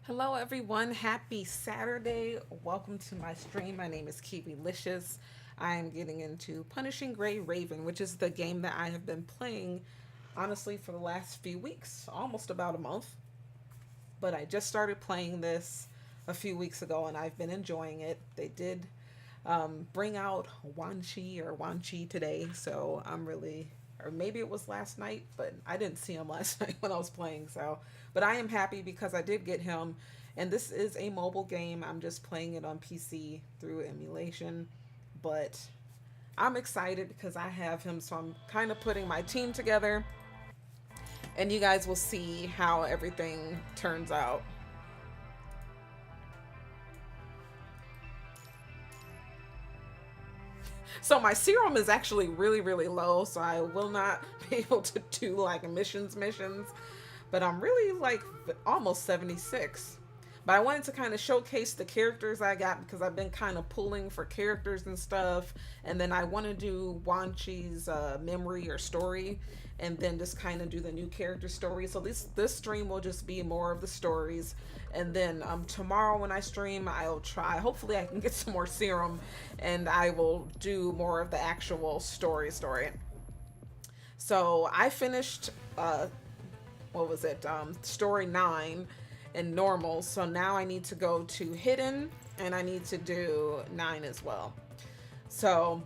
Hello everyone, happy Saturday. Welcome to my stream. My name is Kiwilicious. I am getting into Punishing Gray Raven, which is the game that I have been playing honestly for the last few weeks, almost about a month. But I just started playing this a few weeks ago and I've been enjoying it. They did bring out Wanshi today, so I'm really, or maybe it was last night, but I didn't see him last night when I was playing. So, but I am happy because I did get him, and this is a mobile game. I'm just playing it on PC through emulation, but I'm excited because I have him, so I'm kind of putting my team together, and you guys will see how everything turns out. So my serum is actually really, really low, so I will not be able to do like missions. But I'm really like almost 76. But I wanted to kind of showcase the characters I got because I've been kind of pulling for characters and stuff. And then I want to do Wanshi's memory or story, and then just kind of do the new character story. So this stream will just be more of the stories. And then tomorrow when I stream, I'll try. Hopefully, I can get some more serum, and I will do more of the actual story. So I finished. What was it? Story 9 in normal. So now I need to go to hidden, and I need to do 9 as well. So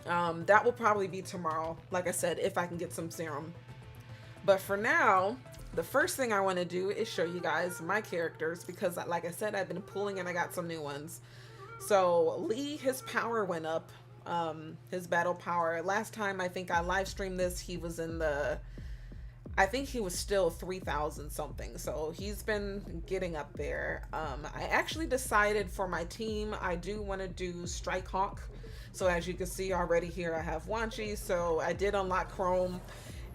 that will probably be tomorrow, like I said, if I can get some serum. But for now, the first thing I want to do is show you guys my characters because, like I said, I've been pulling and I got some new ones. So Lee, his power went up, his battle power. Last time I think I live streamed this, he was in the, I think he was still 3,000 something. So he's been getting up there. I actually decided for my team, I do want to do Strike Hawk. So as you can see already here, I have Wanshi. So I did unlock Chrome,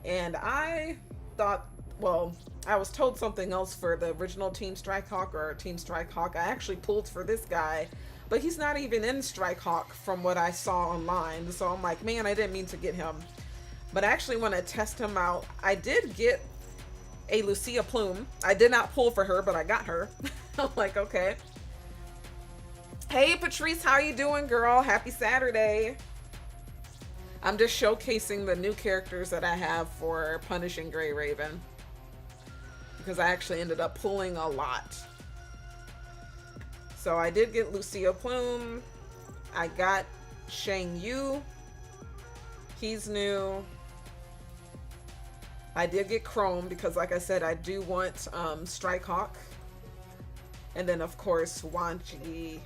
and I thought, well, I was told something else for the original Team Strike Hawk or Team Strike Hawk. I actually pulled for this guy, but he's not even in Strike Hawk from what I saw online. So I'm like, man, I didn't mean to get him. But I actually want to test him out. I did get a Lucia Plume. I did not pull for her, but I got her. I'm like, okay. Hey, Patrice, how you doing, girl? Happy Saturday. I'm just showcasing the new characters that I have for Punishing Gray Raven, because I actually ended up pulling a lot. So I did get Lucia Plume. I got Shang Yu. He's new. I did get Chrome because, like I said, I do want Strike Hawk. And then, of course, Wanshi.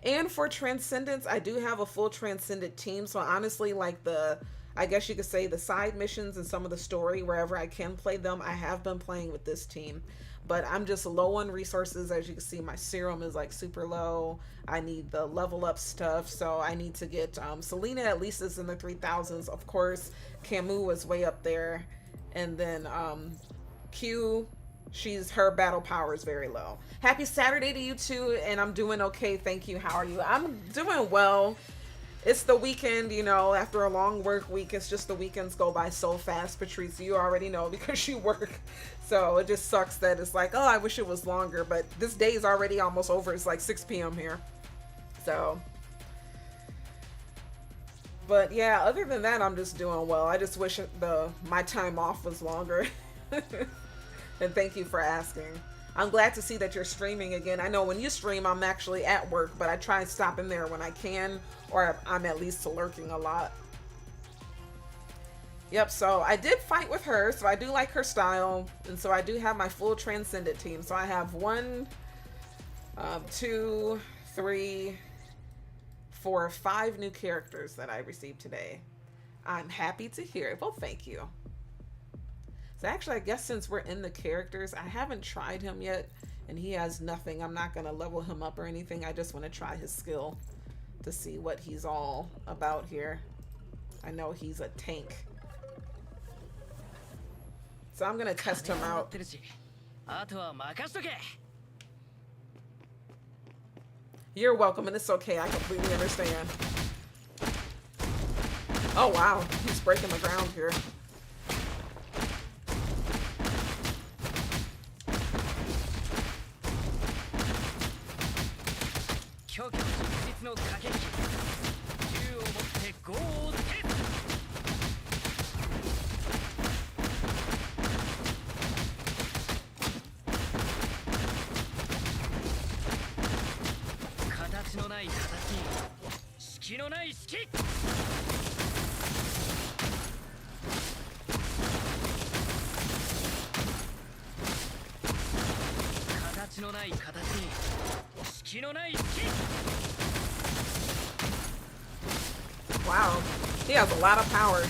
And for Transcendence, I do have a full Transcendent team. So honestly, like I guess you could say the side missions and some of the story, wherever I can play them, I have been playing with this team. But I'm just low on resources. As you can see, my serum is like super low. I need the level up stuff. So I need to get Selena, at least is in the 3,000s. Of course, Camus is way up there. And then Q, her battle power is very low. Happy Saturday to you too, and I'm doing okay, thank you. How are you? I'm doing well. It's the weekend, you know, after a long work week. It's just the weekends go by so fast, Patrice. You already know because you work. So it just sucks that it's like, oh, I wish it was longer, but this day is already almost over. It's like 6 p.m. here. So, but yeah, other than that, I'm just doing well. I just wish my time off was longer. And thank you for asking. I'm glad to see that you're streaming again. I know when you stream, I'm actually at work, but I try stopping there when I can, or I'm at least lurking a lot. Yep, so I did fight with her, so I do like her style, and so I do have my full Transcendent team. So I have 1, 2, 3, 4, 5 new characters that I received today. I'm happy to hear it. Well, thank you. So actually, I guess since we're in the characters, I haven't tried him yet, and he has nothing. I'm not going to level him up or anything. I just want to try his skill to see what he's all about here. I know he's a tank. So I'm going to test him out. You're welcome, and it's okay. I completely understand. Oh, wow. He's breaking the ground here. Wow, he has a lot of power.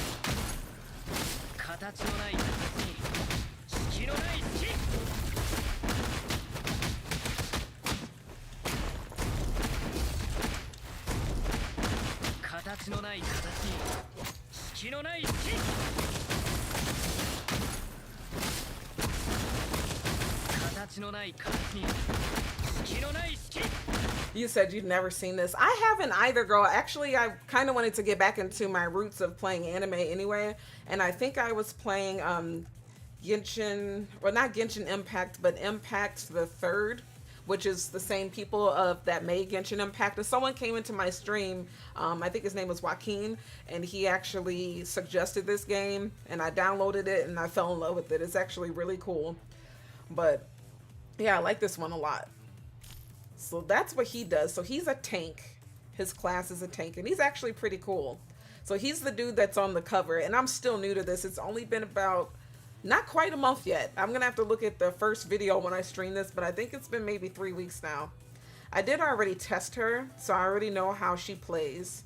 You said you'd never seen this. I haven't either, girl. Actually, I kind of wanted to get back into my roots of playing anime anyway, and I think I was playing Genshin, well, not Genshin Impact, but Impact the Third, which is the same people of that made Genshin Impact. And someone came into my stream, I think his name was Joaquin, and he actually suggested this game, and I downloaded it, and I fell in love with it. It's actually really cool. But yeah, I like this one a lot. So that's what he does. So he's a tank. His class is a tank, and he's actually pretty cool. So he's the dude that's on the cover, and I'm still new to this. It's only been about not quite a month yet. I'm gonna have to look at the first video when I stream this, but I think it's been maybe 3 weeks now. I did already test her, so I already know how she plays.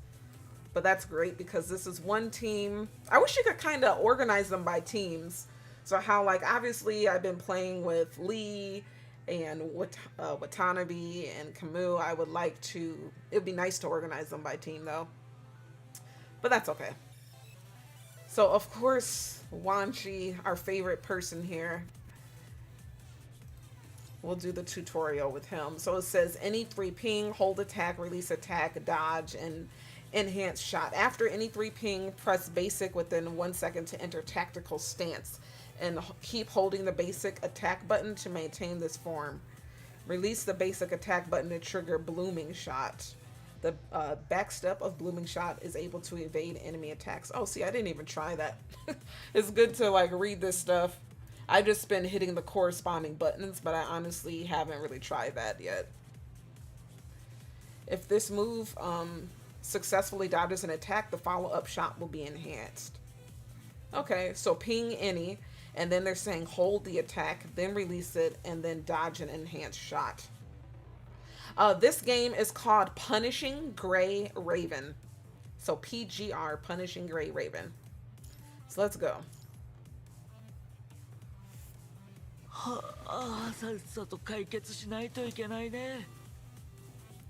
But that's great because this is one team. I wish you could kind of organize them by teams. So how, like, obviously I've been playing with Lee and Watanabe and Camus. I would like to, it'd be nice to organize them by team though. But that's okay. So of course, Wanshi, our favorite person here. We'll do the tutorial with him. So it says any 3 ping, hold attack, release attack, dodge, and enhance shot. After any 3 ping, press basic within 1 second to enter tactical stance, and keep holding the basic attack button to maintain this form. Release the basic attack button to trigger blooming shot. The backstep of blooming shot is able to evade enemy attacks. Oh, see, I didn't even try that. It's good to like read this stuff. I've just been hitting the corresponding buttons, but I honestly haven't really tried that yet. If this move successfully dodges an attack, the follow-up shot will be enhanced. Okay, so ping any, and then they're saying hold the attack, then release it, and then dodge an enhanced shot. This game is called Punishing Gray Raven. So PGR, Punishing Gray Raven. So let's go.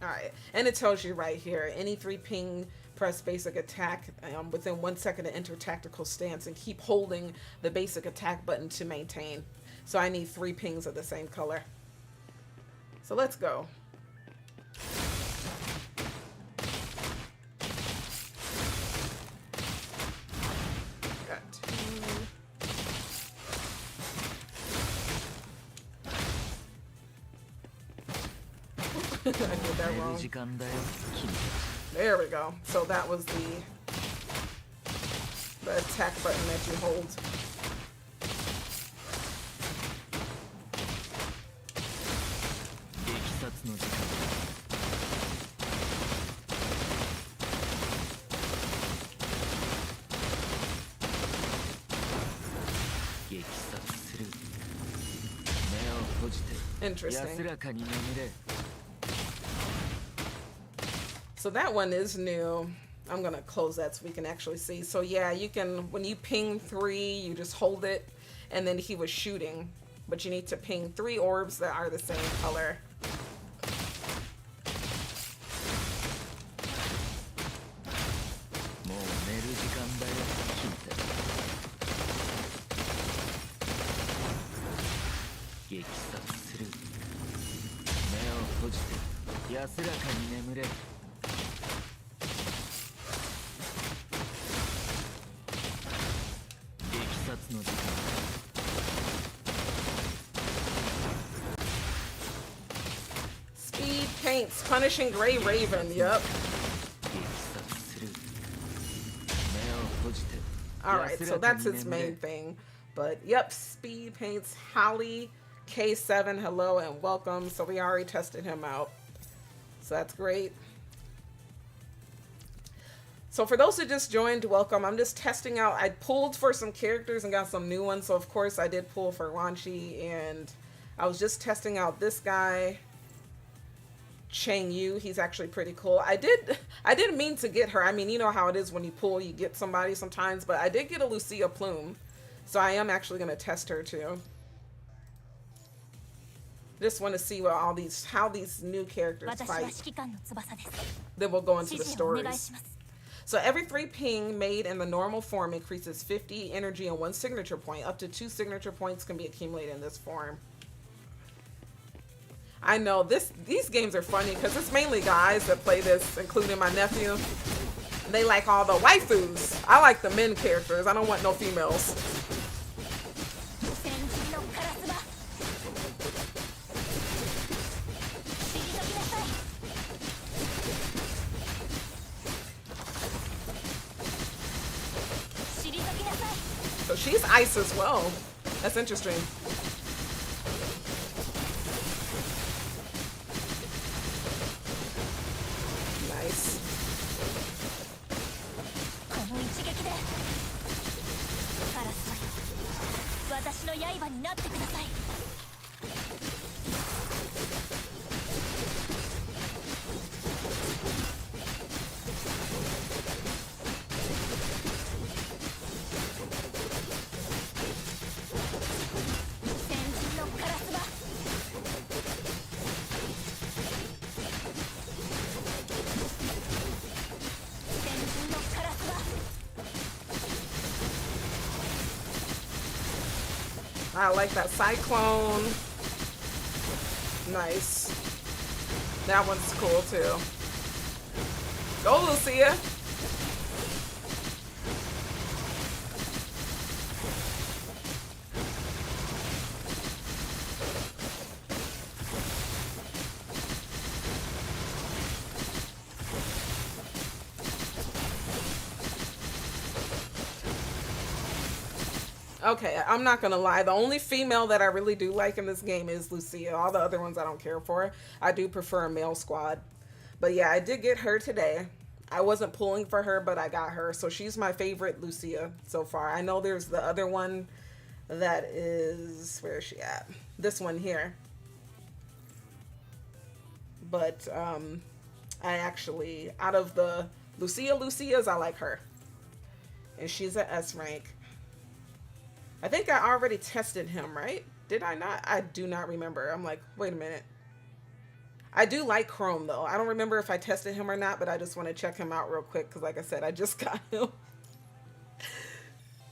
Alright, and it tells you right here, any 3 ping, press basic attack within 1 second to enter tactical stance, and keep holding the basic attack button to maintain. So I need 3 pings of the same color. So let's go. I did that wrong. There we go. So that was the attack button that you hold. Interesting. So that one is new. I'm gonna close that so we can actually see. So yeah, you can, when you ping 3, you just hold it, and then he was shooting, but you need to ping 3 orbs that are the same color. Speed paints, Punishing Gray Raven, yep. Alright, so that's his main thing. But yep, speed paints. Holly K7, hello and welcome. So we already tested him out. So that's great. So for those who just joined, welcome. I'm just testing out. I pulled for some characters and got some new ones. So of course I did pull for Wanshi, and I was just testing out this guy, Chang Yu. He's actually pretty cool. I didn't mean to get her. I mean, you know how it is when you pull, you get somebody sometimes, but I did get a Lucia Plume. So I am actually going to test her too. Just want to see what how these new characters fight. Then we'll go into the stories. So every 3 ping made in the normal form increases 50 energy and 1 signature point. Up to 2 signature points can be accumulated in this form. I know these games are funny because it's mainly guys that play this, including my nephew. They like all the waifus. I like the men characters. I don't want no females. So she's ice as well. That's interesting. Nice. I like that cyclone. Nice. That one's cool too. Go, Lucia. Okay, I'm not gonna lie. The only female that I really do like in this game is Lucia. All the other ones I don't care for. I do prefer a male squad. But yeah, I did get her today. I wasn't pulling for her, but I got her. So she's my favorite Lucia so far. I know there's the other one that is... Where is she at? This one here. But I actually... Out of the Lucias, I like her. And she's an S rank. I think I already tested him, right? Did I not? I do not remember. I'm like, wait a minute. I do like Chrome, though. I don't remember if I tested him or not, but I just want to check him out real quick because, like I said, I just got him.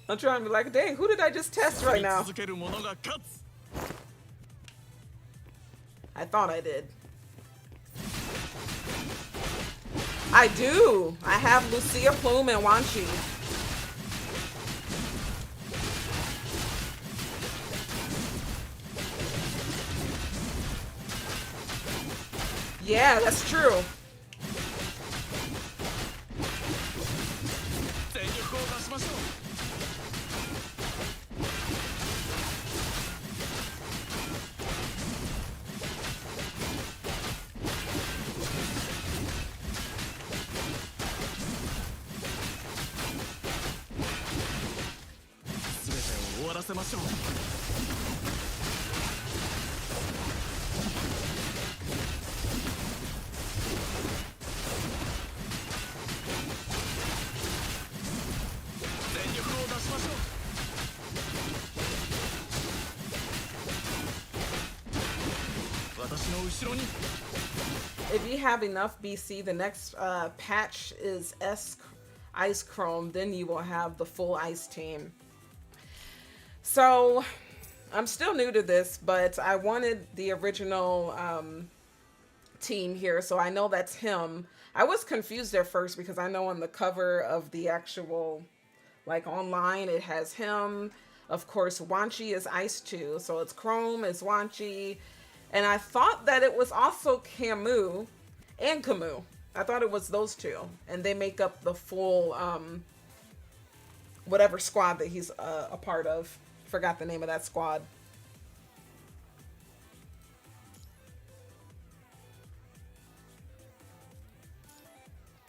I'm trying to be like, dang, who did I just test right now? I thought I did. I do. I have Lucia Plume and Wanshi. Yeah, that's true. If you have enough BC, the next patch is Ice Chrome, then you will have the full Ice team. So, I'm still new to this, but I wanted the original team here, so I know that's him. I was confused at first because I know on the cover of the actual, like online, it has him. Of course, Wanshi is Ice too, so it's Chrome, it's Wanshi. And I thought that it was also Camus and Camus. I thought it was those two. And they make up the full, whatever squad that he's a part of. Forgot the name of that squad.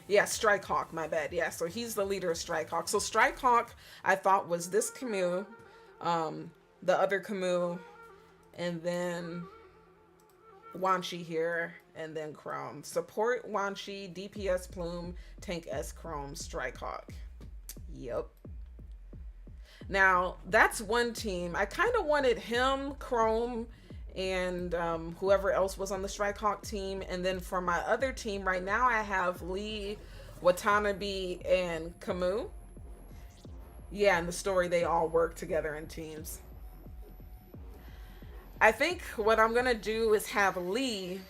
Yeah, Strike Hawk, my bad. Yeah, so he's the leader of Strike Hawk. So Strike Hawk, I thought was this Camus, the other Camus, and then Wanshi here, and then Chrome. Support Wanshi, DPS Plume, Tank S Chrome, Strike Hawk. Yep. Now, that's one team. I kind of wanted him, Chrome, and whoever else was on the Strike Hawk team. And then for my other team, right now I have Lee, Watanabe, and Camus. Yeah, in the story, they all work together in teams. I think what I'm going to do is have Lee,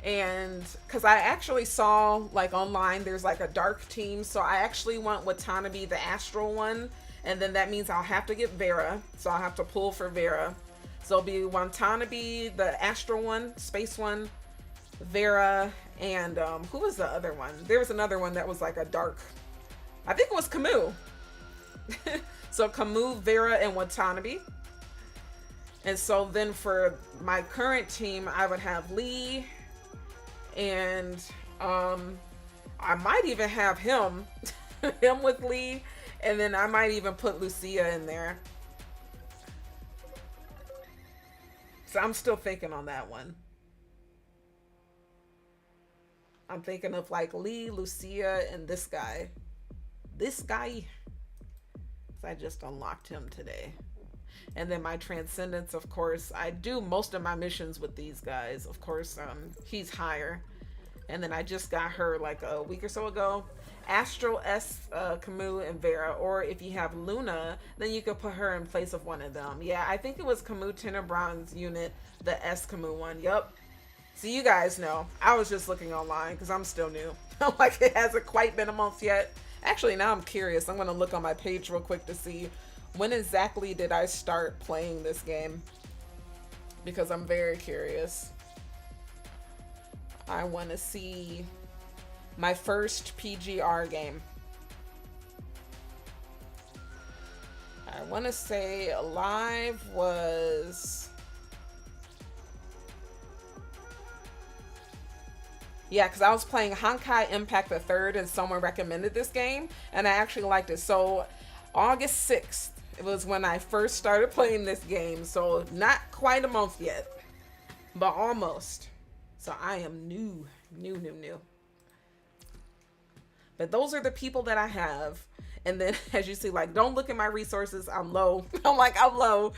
and because I actually saw like online there's like a dark team, so I actually want Watanabe, the astral one, and then that means I'll have to get Vera, so I'll have to pull for Vera. So it'll be Watanabe, the astral one, space one, Vera, and who was the other one? There was another one that was like a dark, I think it was Camus. So Camus, Vera, and Watanabe. And so then for my current team, I would have Lee, and I might even have him him with Lee, and then I might even put Lucia in there. So I'm still thinking on that one. I'm thinking of like Lee, Lucia, and this guy. So I just unlocked him today. And then my Transcendence, of course, I do most of my missions with these guys. Of course, he's higher. And then I just got her like a week or so ago. Astral, S, Camus, and Vera. Or if you have Luna, then you could put her in place of one of them. Yeah, I think it was Camus Tenebron's unit, the S Camus one. Yup. So you guys know. I was just looking online because I'm still new. Like it hasn't quite been a month yet. Actually, now I'm curious. I'm going to look on my page real quick to see when exactly did I start playing this game, because I'm very curious. I want to see my first PGR game. I want to say live was... Yeah, because I was playing Honkai Impact the 3rd and someone recommended this game and I actually liked it. So August 6th, it was when I first started playing this game. So not quite a month yet, but almost. So I am new. But those are the people that I have. And then as you see, like, don't look at my resources. I'm low. I'm low.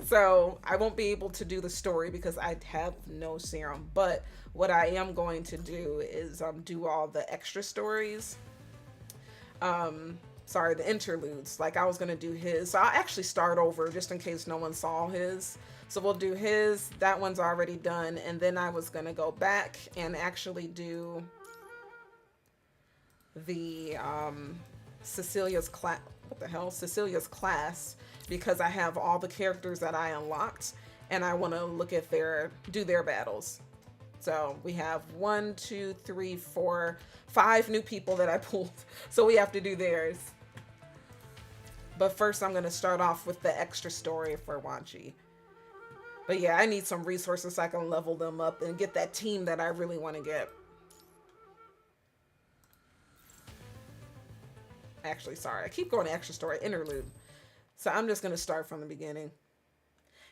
So I won't be able to do the story because I have no serum. But what I am going to do is do all the extra stories. Sorry, the interludes. Like I was going to do his. So I'll actually start over just in case no one saw his. So we'll do his. That one's already done. And then I was going to go back and actually do the Cecilia's class. What the hell? Cecilia's class. Because I have all the characters that I unlocked. And I want to look at do their battles. So we have 1, 2, 3, 4, 5 new people that I pulled. So we have to do theirs. But first I'm going to start off with the extra story for Wanshi. But yeah, I need some resources so I can level them up and get that team that I really want to get. Actually, sorry. I keep going to extra story, interlude. So I'm just going to start from the beginning.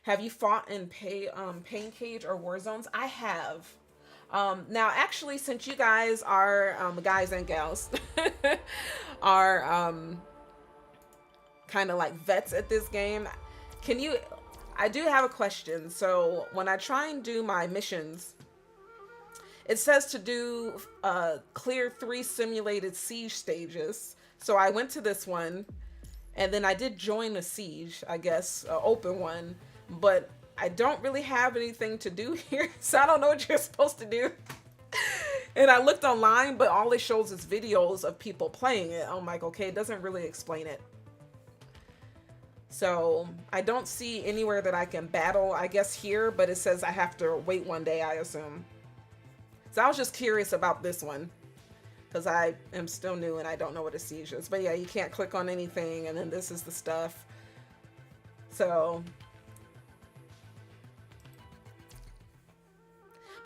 Have you fought in Pain Cage or War Zones? I have. Now, actually, since you guys are, guys and gals, are kind of like vets at this game, I do have a question. So when I try and do my missions, it says to do clear 3 simulated siege stages. So I went to this one, and then I did join a siege, I guess, an open one. But I don't really have anything to do here, so I don't know what you're supposed to do. And I looked online, but all it shows is videos of people playing it. I'm like, okay, it doesn't really explain it. So I don't see anywhere that I can battle, I guess here, but it says I have to wait 1 day, I assume. So I was just curious about this one, because I am still new and I don't know what a siege is. But yeah, you can't click on anything, and then this is the stuff.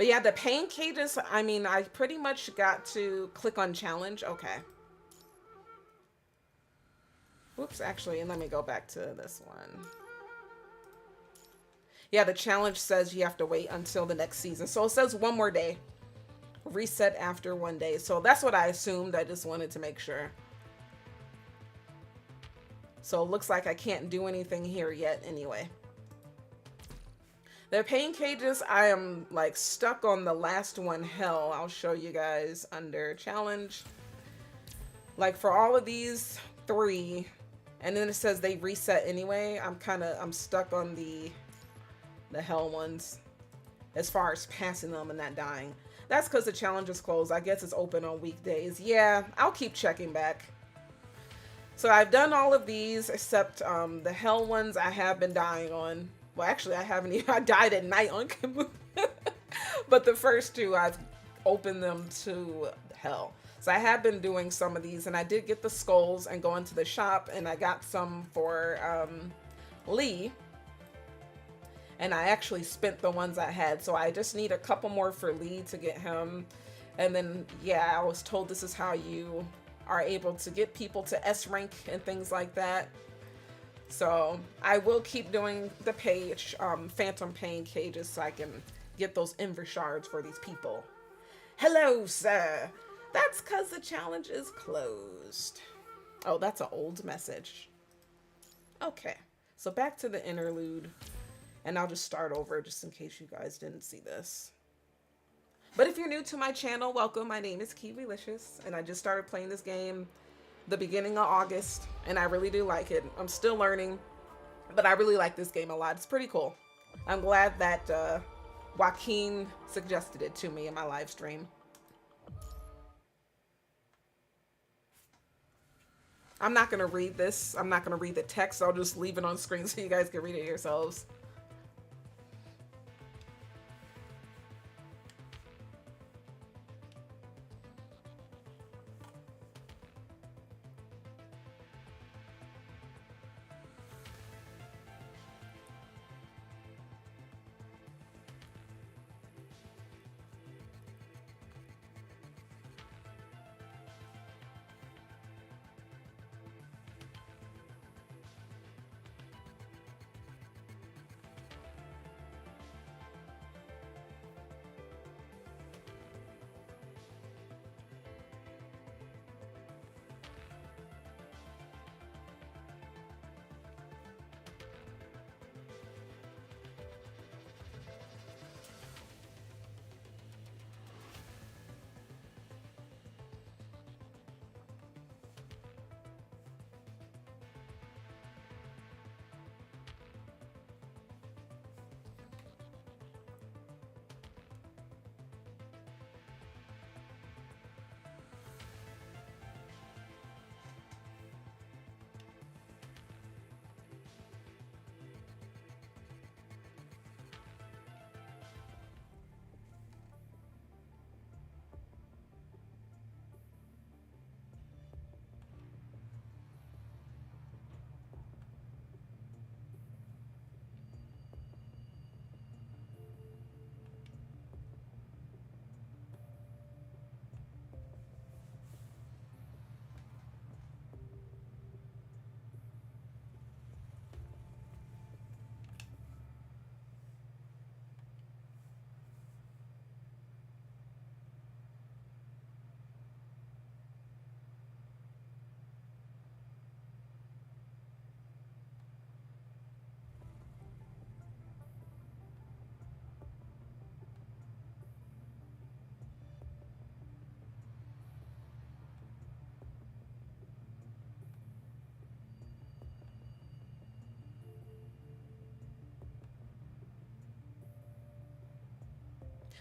But yeah, the pain cages, I mean, I pretty much got to click on challenge. Okay. Whoops, actually, and let me go back to this one. Yeah, the challenge says you have to wait until the next season. So it says one more day. Reset after 1 day. So that's what I assumed. I just wanted to make sure. So it looks like I can't do anything here yet anyway. The pain cages, I am like stuck on the last one, hell. I'll show you guys under challenge. Like for all of these 3, and then it says they reset anyway. I'm stuck on the hell ones as far as passing them and not dying. That's because the challenge is closed. I guess it's open on weekdays. Yeah, I'll keep checking back. So I've done all of these except the hell ones I have been dying on. Well, actually, I haven't even. I died at night on Kamu. But the first 2, I've opened them to hell. So I have been doing some of these, and I did get the skulls and go into the shop, and I got some for Lee. And I actually spent the ones I had, so I just need a couple more for Lee to get him. And then, yeah, I was told this is how you are able to get people to S rank and things like that. So I will keep doing the page, Phantom Pain cages, so I can get those Inver shards for these people. Hello, sir. That's because the challenge is closed. Oh, that's an old message. Okay, so back to the interlude. And I'll just start over just in case you guys didn't see this. But if you're new to my channel, welcome. My name is Kiwilicious, and I just started playing this game the beginning of August, and I really do like it. I'm still learning, but I really like this game a lot. It's pretty cool. I'm glad that Joaquin suggested it to me in my live stream. I'm not going to read this. I'm not going to read the text. I'll just leave it on screen so you guys can read it yourselves.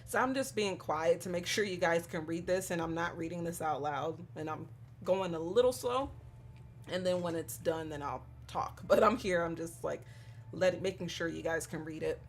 So I'm just being quiet to make sure you guys can read this, and I'm not reading this out loud, and I'm going a little slow, and then when it's done, then I'll talk. But I'm here, I'm just like making sure you guys can read it.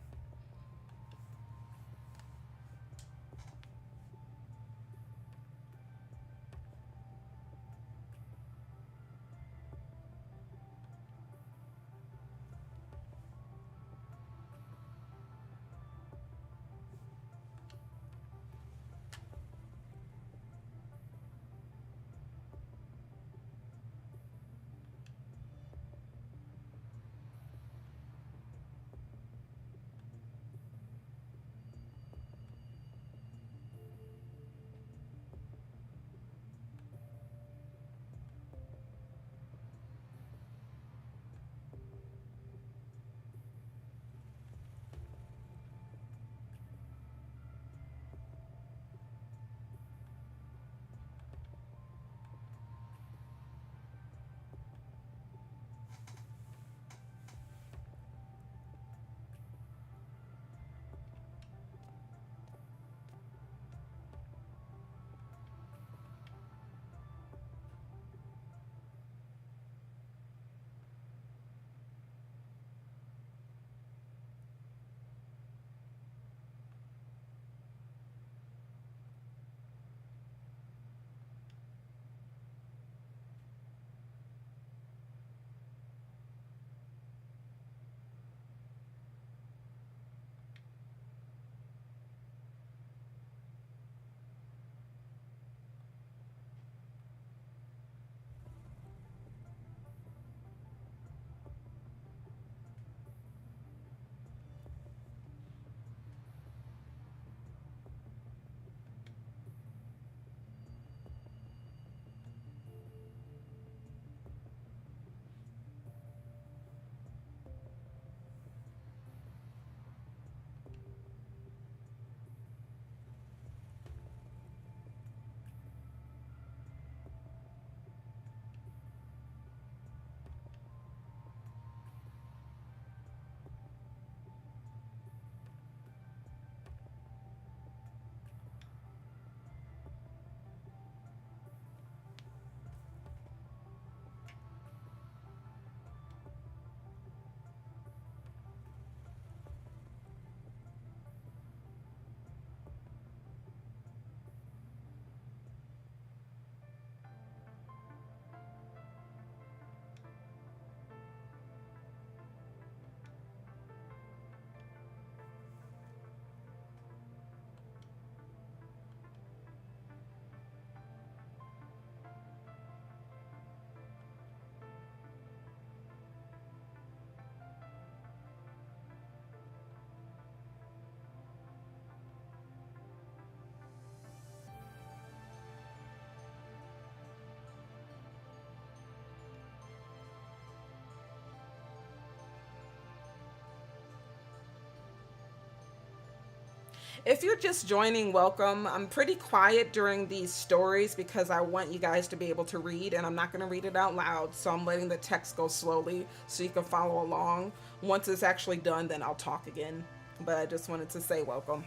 If you're just joining, welcome. I'm pretty quiet during these stories because I want you guys to be able to read, and I'm not going to read it out loud, so I'm letting the text go slowly so you can follow along. Once it's actually done, then I'll talk again. But I just wanted to say welcome.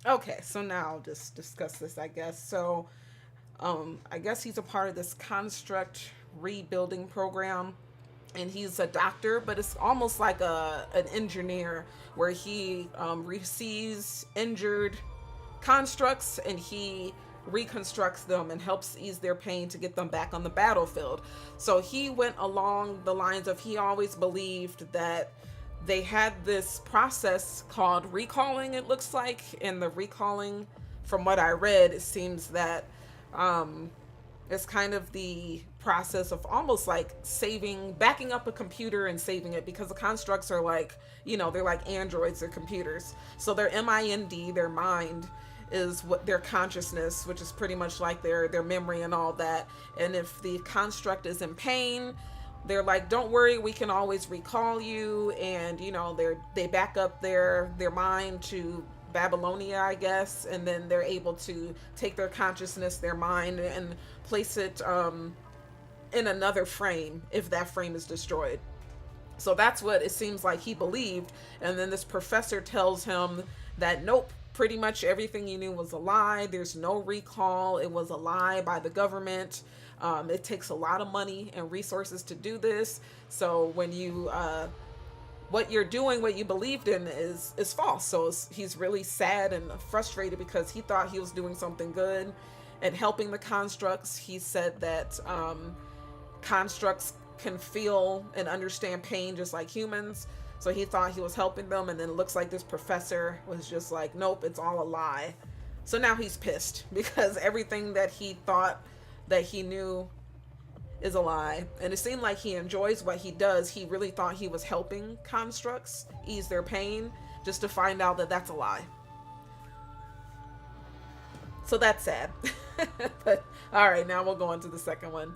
Okay, so now I'll just discuss this, I guess. So, I guess he's a part of this construct rebuilding program, and he's a doctor, but it's almost like an engineer where he receives injured constructs and he reconstructs them and helps ease their pain to get them back on the battlefield. So he went along the lines of he always believed that they had this process called recalling, it looks like. And the recalling, from what I read, it seems that um, it's kind of the process of almost like saving, backing up a computer and saving it, because the constructs are like, they're like androids or computers. So their mind, their mind, is what their consciousness, which is pretty much like their memory and all that. And if the construct is in pain, they're like, don't worry, we can always recall you. And they back up their mind to Babylonia, I guess, and then they're able to take their consciousness, their mind, and place it in another frame if that frame is destroyed. So that's what it seems like he believed. And then this professor tells him that nope, pretty much everything you knew was a lie. There's no recall. It was a lie by the government. It takes a lot of money and resources to do this. So when you what you're doing, what you believed in, is false. So he's really sad and frustrated because he thought he was doing something good and helping the constructs. He said that constructs can feel and understand pain just like humans. So he thought he was helping them, and then it looks like this professor was just like, nope, it's all a lie. So now he's pissed because everything that he thought that he knew is a lie. And it seemed like he enjoys what he does. He really thought he was helping constructs ease their pain, just to find out that that's a lie. So that's sad. But all right, now we'll go on to the second one.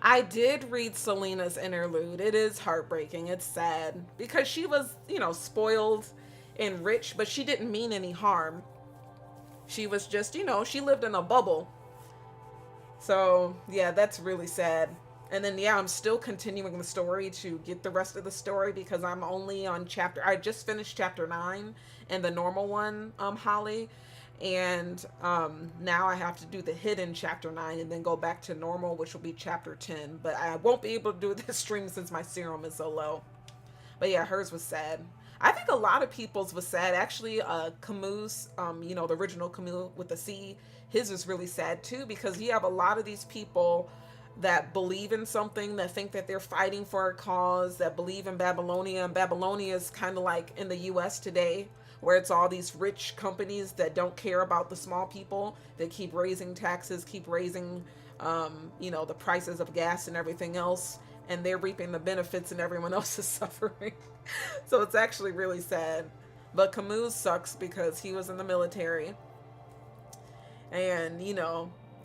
I did read Selena's interlude. It is heartbreaking. It's sad because she was, spoiled and rich, but she didn't mean any harm. She was just, she lived in a bubble. So, yeah, that's really sad. And then, yeah, I'm still continuing the story to get the rest of the story because I'm only on I just finished chapter 9 and the normal one, Holly. And now I have to do the hidden chapter 9 and then go back to normal, which will be chapter 10. But I won't be able to do this stream since my serum is so low. But yeah, hers was sad. I think a lot of people's was sad. Actually, Camus, the original Camus with the C, his is really sad too because you have a lot of these people that believe in something, that think that they're fighting for a cause, that believe in Babylonia. And Babylonia is kind of like in the US today, where it's all these rich companies that don't care about the small people. They keep raising taxes, keep raising, the prices of gas and everything else. And they're reaping the benefits and everyone else is suffering. So it's actually really sad. But Camus sucks because he was in the military. And,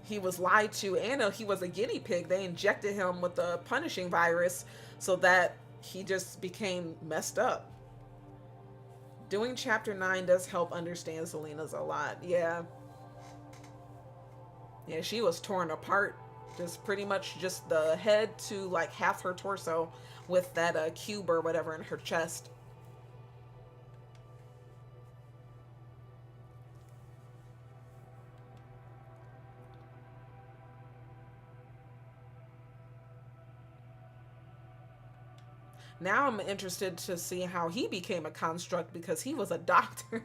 he was lied to, and he was a guinea pig. They injected him with the punishing virus so that he just became messed up. Doing chapter 9 does help understand Selena's a lot. Yeah. Yeah, she was torn apart. Just pretty much just the head to like half her torso with that cube or whatever in her chest. Now I'm interested to see how he became a construct because he was a doctor.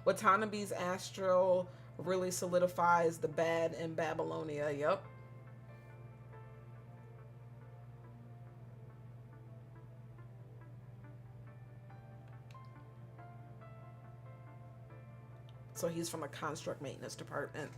Watanabe's astral really solidifies the bad in Babylonia. Yep. So he's from a construct maintenance department.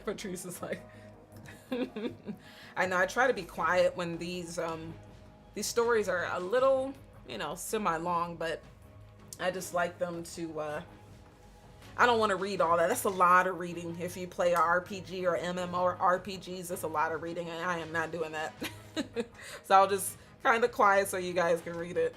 Patrice is like, I know I try to be quiet when these stories are a little, semi long, but I just like them to I don't want to read all that. That's a lot of reading. If you play a RPG or MMO RPGs, that's a lot of reading, and I am not doing that. So I'll just kind of quiet so you guys can read it.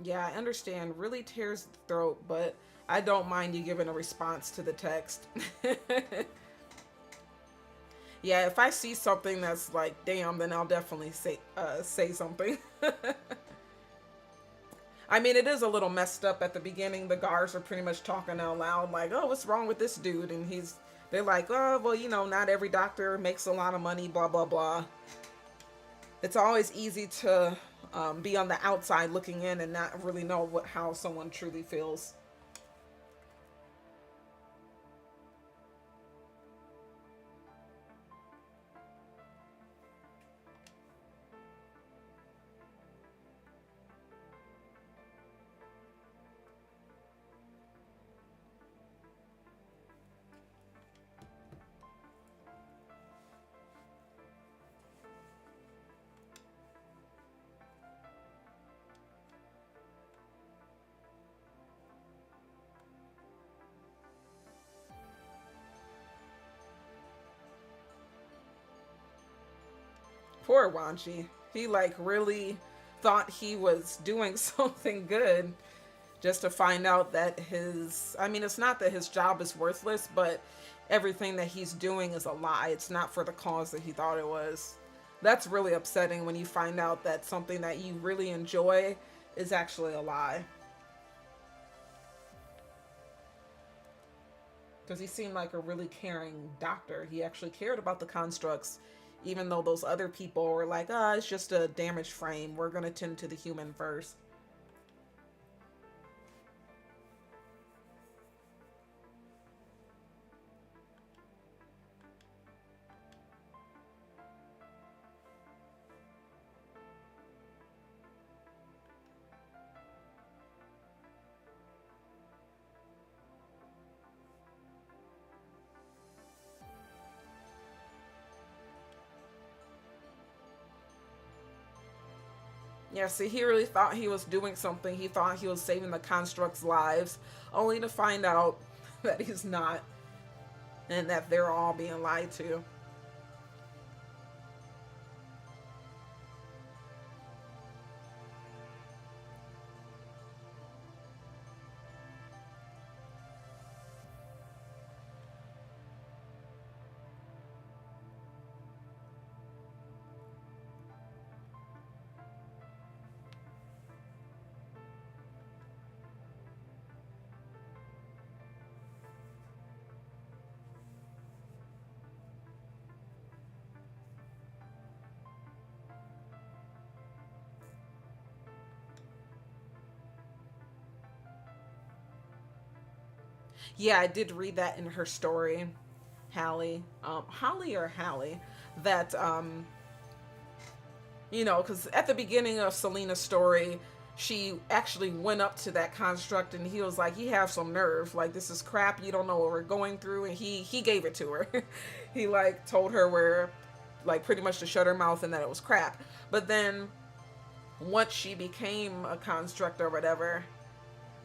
Yeah, I understand. Really tears the throat, but I don't mind you giving a response to the text. Yeah, if I see something that's like, damn, then I'll definitely say something. I mean, it is a little messed up at the beginning. The guards are pretty much talking out loud, like, "Oh, what's wrong with this dude?" And they're like, "Oh, well, not every doctor makes a lot of money, blah blah blah." It's always easy to be on the outside looking in and not really know how someone truly feels. Poor Wanshi. He like really thought he was doing something good just to find out that I mean, it's not that his job is worthless, but everything that he's doing is a lie. It's not for the cause that he thought it was. That's really upsetting when you find out that something that you really enjoy is actually a lie. Because he seemed like a really caring doctor. He actually cared about the constructs, even though those other people were like, it's just a damaged frame. We're going to tend to the human first. Yeah, see, he really thought he was doing something. He thought he was saving the constructs' lives, only to find out that he's not, and that they're all being lied to. Yeah, I did read that in her story, Holly or Hallie, that because at the beginning of Selena's story, she actually went up to that construct and he was like, "You have some nerve. Like, this is crap. You don't know what we're going through." And he gave it to her. He like told her where, like, pretty much to shut her mouth and that it was crap. But then once she became a construct or whatever,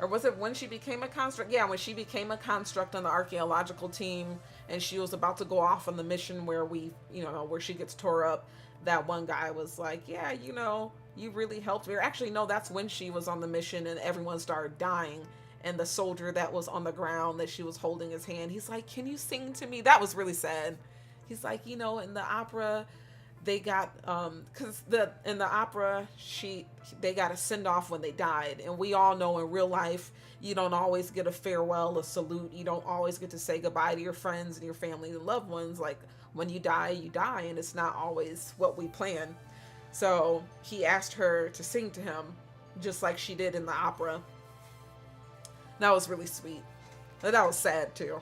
or was it when she became a construct? Yeah, when she became a construct on the archaeological team and she was about to go off on the mission where where she gets tore up, that one guy was like, "Yeah, You really helped me. Or actually, no, that's when she was on the mission and everyone started dying. And the soldier that was on the ground that she was holding his hand, he's like, can you sing to me? That was really sad. He's like, in the opera, they got because in the opera they got a send off when they died, and we all know in real life you don't always get a farewell, a salute. You don't always get to say goodbye to your friends and your family and loved ones. Like when you die, and it's not always what we plan. So he asked her to sing to him, just like she did in the opera. That was really sweet. But that was sad too.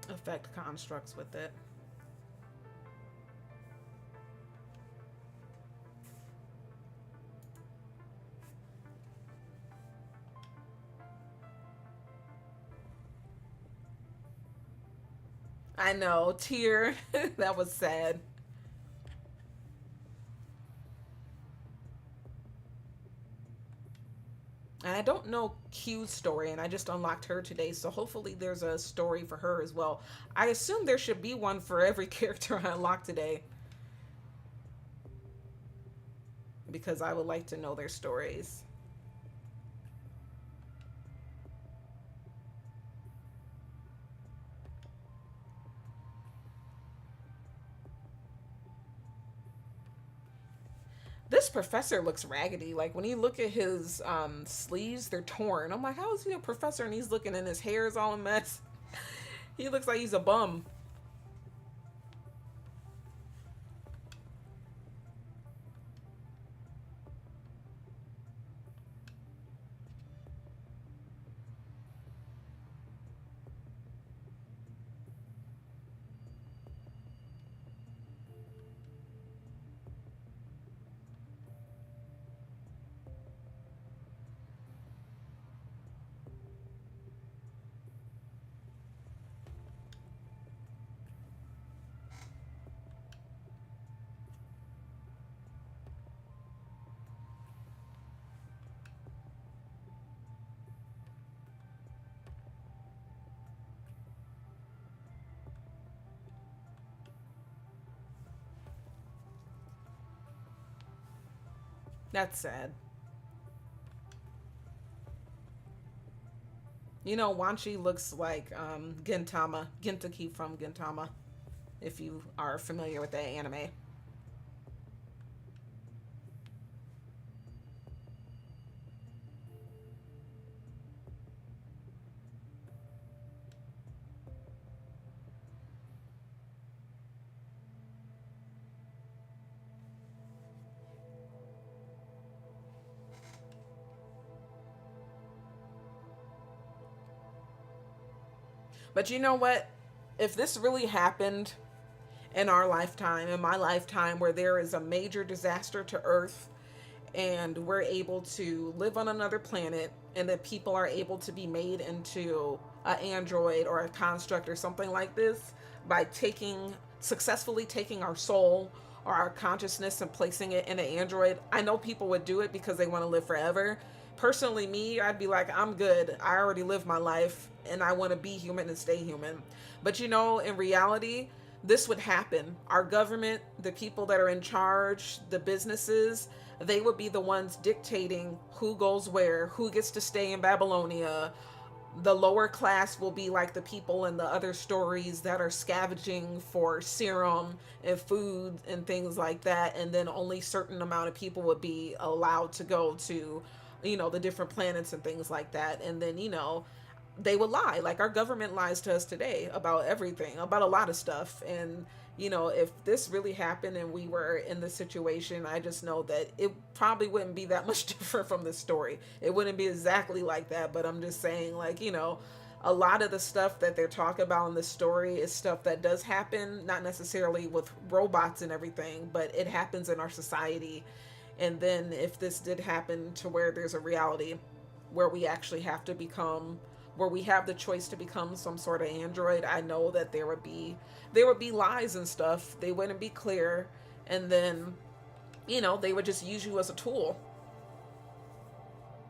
Affect constructs with it. I know, tear. That was sad. And I don't know Q's story, and I just unlocked her today, so hopefully there's a story for her as well. I assume there should be one for every character I unlocked today, because I would like to know their stories. This professor looks raggedy. Like when you look at his sleeves, they're torn. I'm like, how is he a professor and he's looking and his hair is all a mess? He looks like he's a bum. That's sad. Wanshi looks like Gintaki from Gintama, if you are familiar with that anime. But you know what? If this really happened in our lifetime, in my lifetime, where there is a major disaster to Earth and we're able to live on another planet and that people are able to be made into an android or a construct or something like this by successfully taking our soul or our consciousness and placing it in an android, I know people would do it because they want to live forever. Personally, me, I'd be like, I'm good. I already lived my life and I want to be human and stay human. But in reality, this would happen. Our government, the people that are in charge, the businesses, they would be the ones dictating who goes where, who gets to stay in Babylonia. The lower class will be like the people in the other stories that are scavenging for serum and food and things like that. And then only certain amount of people would be allowed to go to, the different planets and things like that. And then, they would lie. Like our government lies to us today about everything, about a lot of stuff. And if this really happened and we were in the situation, I just know that it probably wouldn't be that much different from this story. It wouldn't be exactly like that, but I'm just saying, like, a lot of the stuff that they're talking about in this story is stuff that does happen, not necessarily with robots and everything, but it happens in our society. And then if this did happen to where there's a reality where we actually have to become, where we have the choice to become some sort of android, I know that there would be lies and stuff. They wouldn't be clear, and then they would just use you as a tool.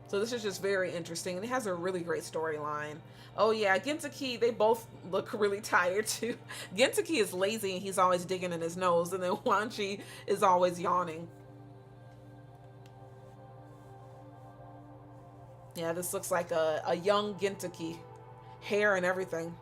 So this is just very interesting, and it has a really great storyline. Oh yeah, Gentaki, they both look really tired too. Gentaki is lazy and he's always digging in his nose, and then Wanshi is always yawning. Yeah, this looks like a young Gentaki. Hair and everything.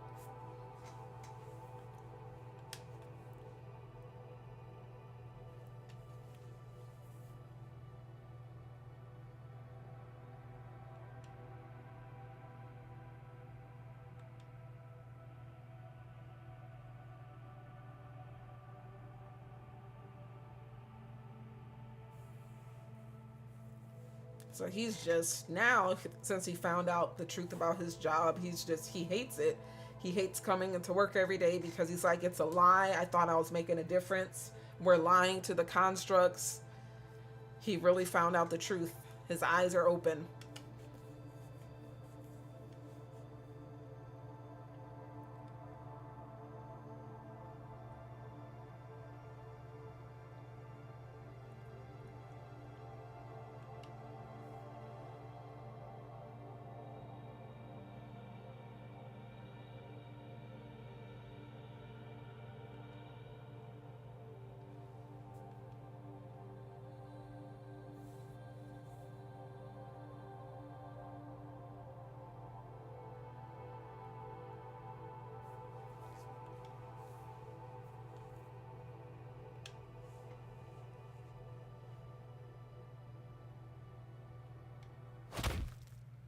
So he's just now, since he found out the truth about his job, he hates it. He hates coming into work every day because he's like, it's a lie. I thought I was making a difference. We're lying to the constructs. He really found out the truth. His eyes are open.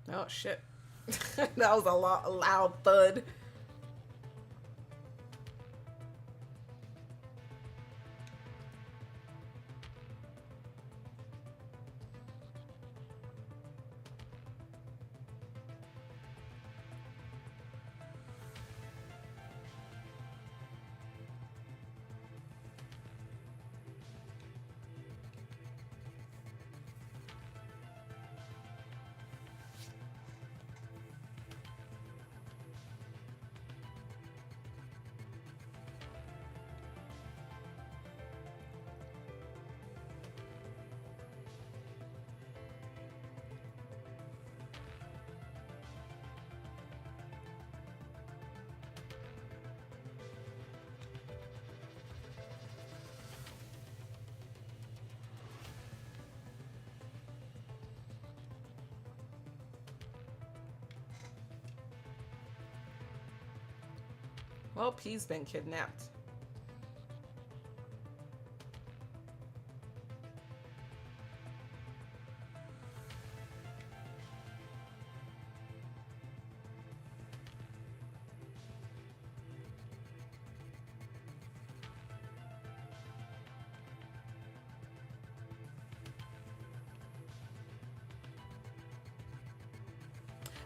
Oh shit. That was a loud thud. Well, P's been kidnapped.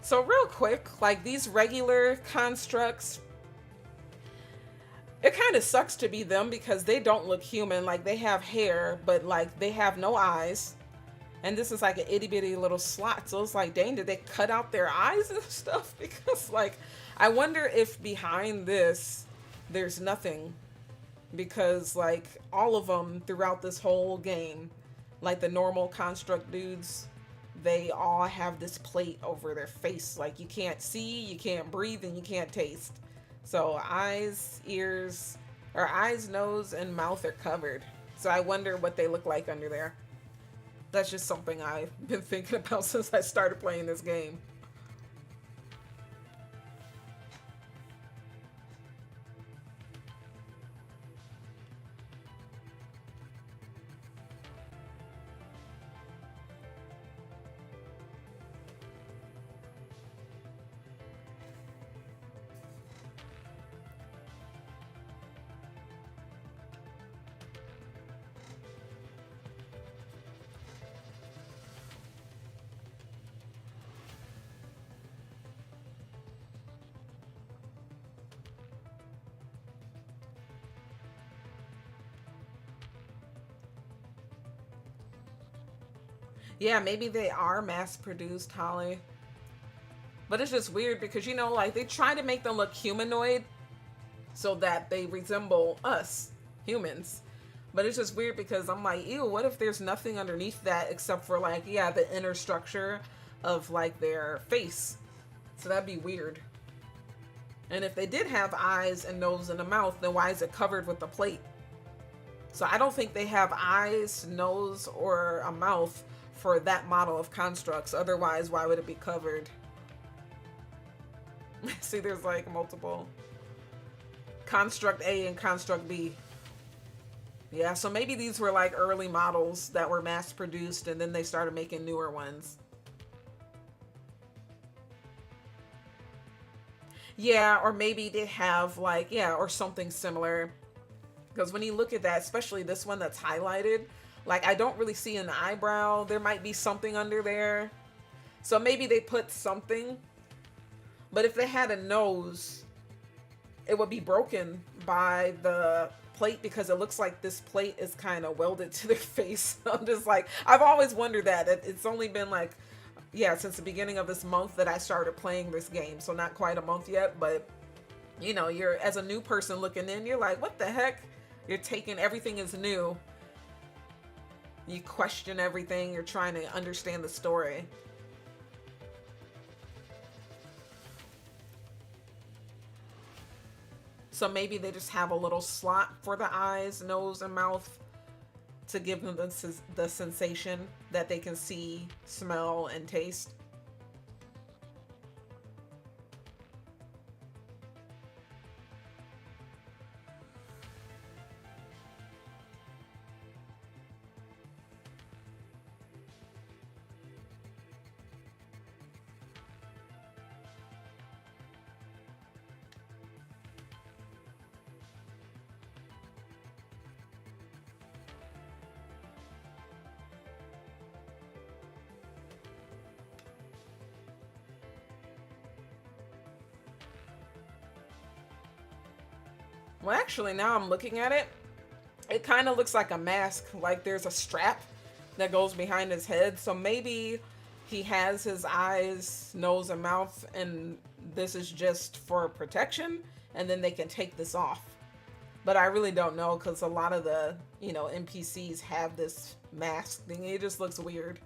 So real quick, like these regular constructs, it kind of sucks to be them because they don't look human. Like they have hair, but like they have no eyes. And this is like an itty bitty little slot. So it's like, dang, did they cut out their eyes and stuff? Because like, I wonder if behind this, there's nothing. Because like all of them throughout this whole game, like the normal construct dudes, they all have this plate over their face. Like you can't see, you can't breathe, and you can't taste. So eyes, ears, or eyes, nose, and mouth are covered. So I wonder what they look like under there. That's just something I've been thinking about since I started playing this game. Yeah, maybe they are mass produced, Holly. But it's just weird because, you know, like they try to make them look humanoid so that they resemble us, humans. But it's just weird because I'm like, ew, what if there's nothing underneath that except for like, yeah, the inner structure of like their face? So that'd be weird. And if they did have eyes and nose and a mouth, then why is it covered with a plate? So I don't think they have eyes, nose, or a mouth for that model of constructs. Otherwise, why would it be covered? See, there's like multiple. Construct A and Construct B. Yeah, so maybe these were like early models that were mass produced and then they started making newer ones. Yeah, or maybe they have like, yeah, or something similar. Because when you look at that, especially this one that's highlighted, like I don't really see an eyebrow. There might be something under there. So maybe they put something. But if they had a nose, it would be broken by the plate because it looks like this plate is kind of welded to their face. I'm just like, I've always wondered that. It's only been like, yeah, since the beginning of this month that I started playing this game. So not quite a month yet, but you know, you're as a new person looking in, you're like, what the heck? You're taking everything is new. You question everything. You're trying to understand the story. So maybe they just have a little slot for the eyes, nose, and mouth to give them the sensation that they can see, smell, and taste. Well, actually, now I'm looking at it, it kind of looks like a mask. Like there's a strap that goes behind his head. So maybe he has his eyes, nose, and mouth, and this is just for protection, and then they can take this off. But I really don't know because a lot of the, you know, NPCs have this mask thing. It just looks weird.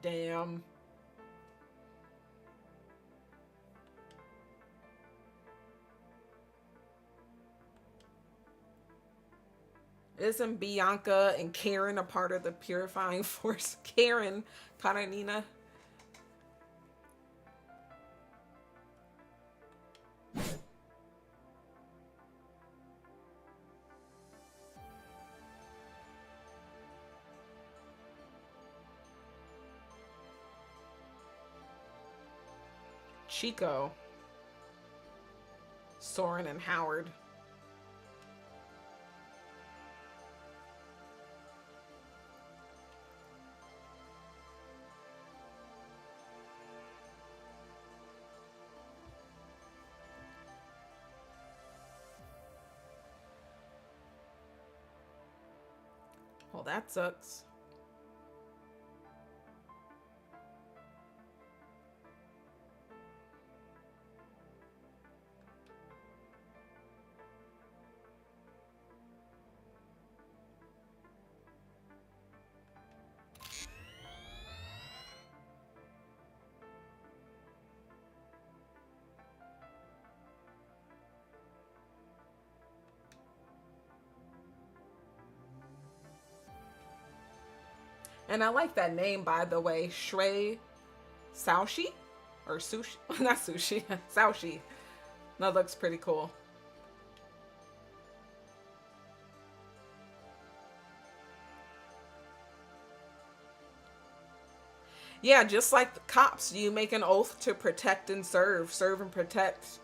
Damn. Isn't Bianca and Karen a part of the purifying force? Karen Karenina. Chico. Soren and Howard. Well, that sucks. And I like that name, by the way. Shrey Saoshi? Or Sushi? Not Sushi. Saoshi. That looks pretty cool. Yeah, just like the cops, you make an oath to protect and serve and protect.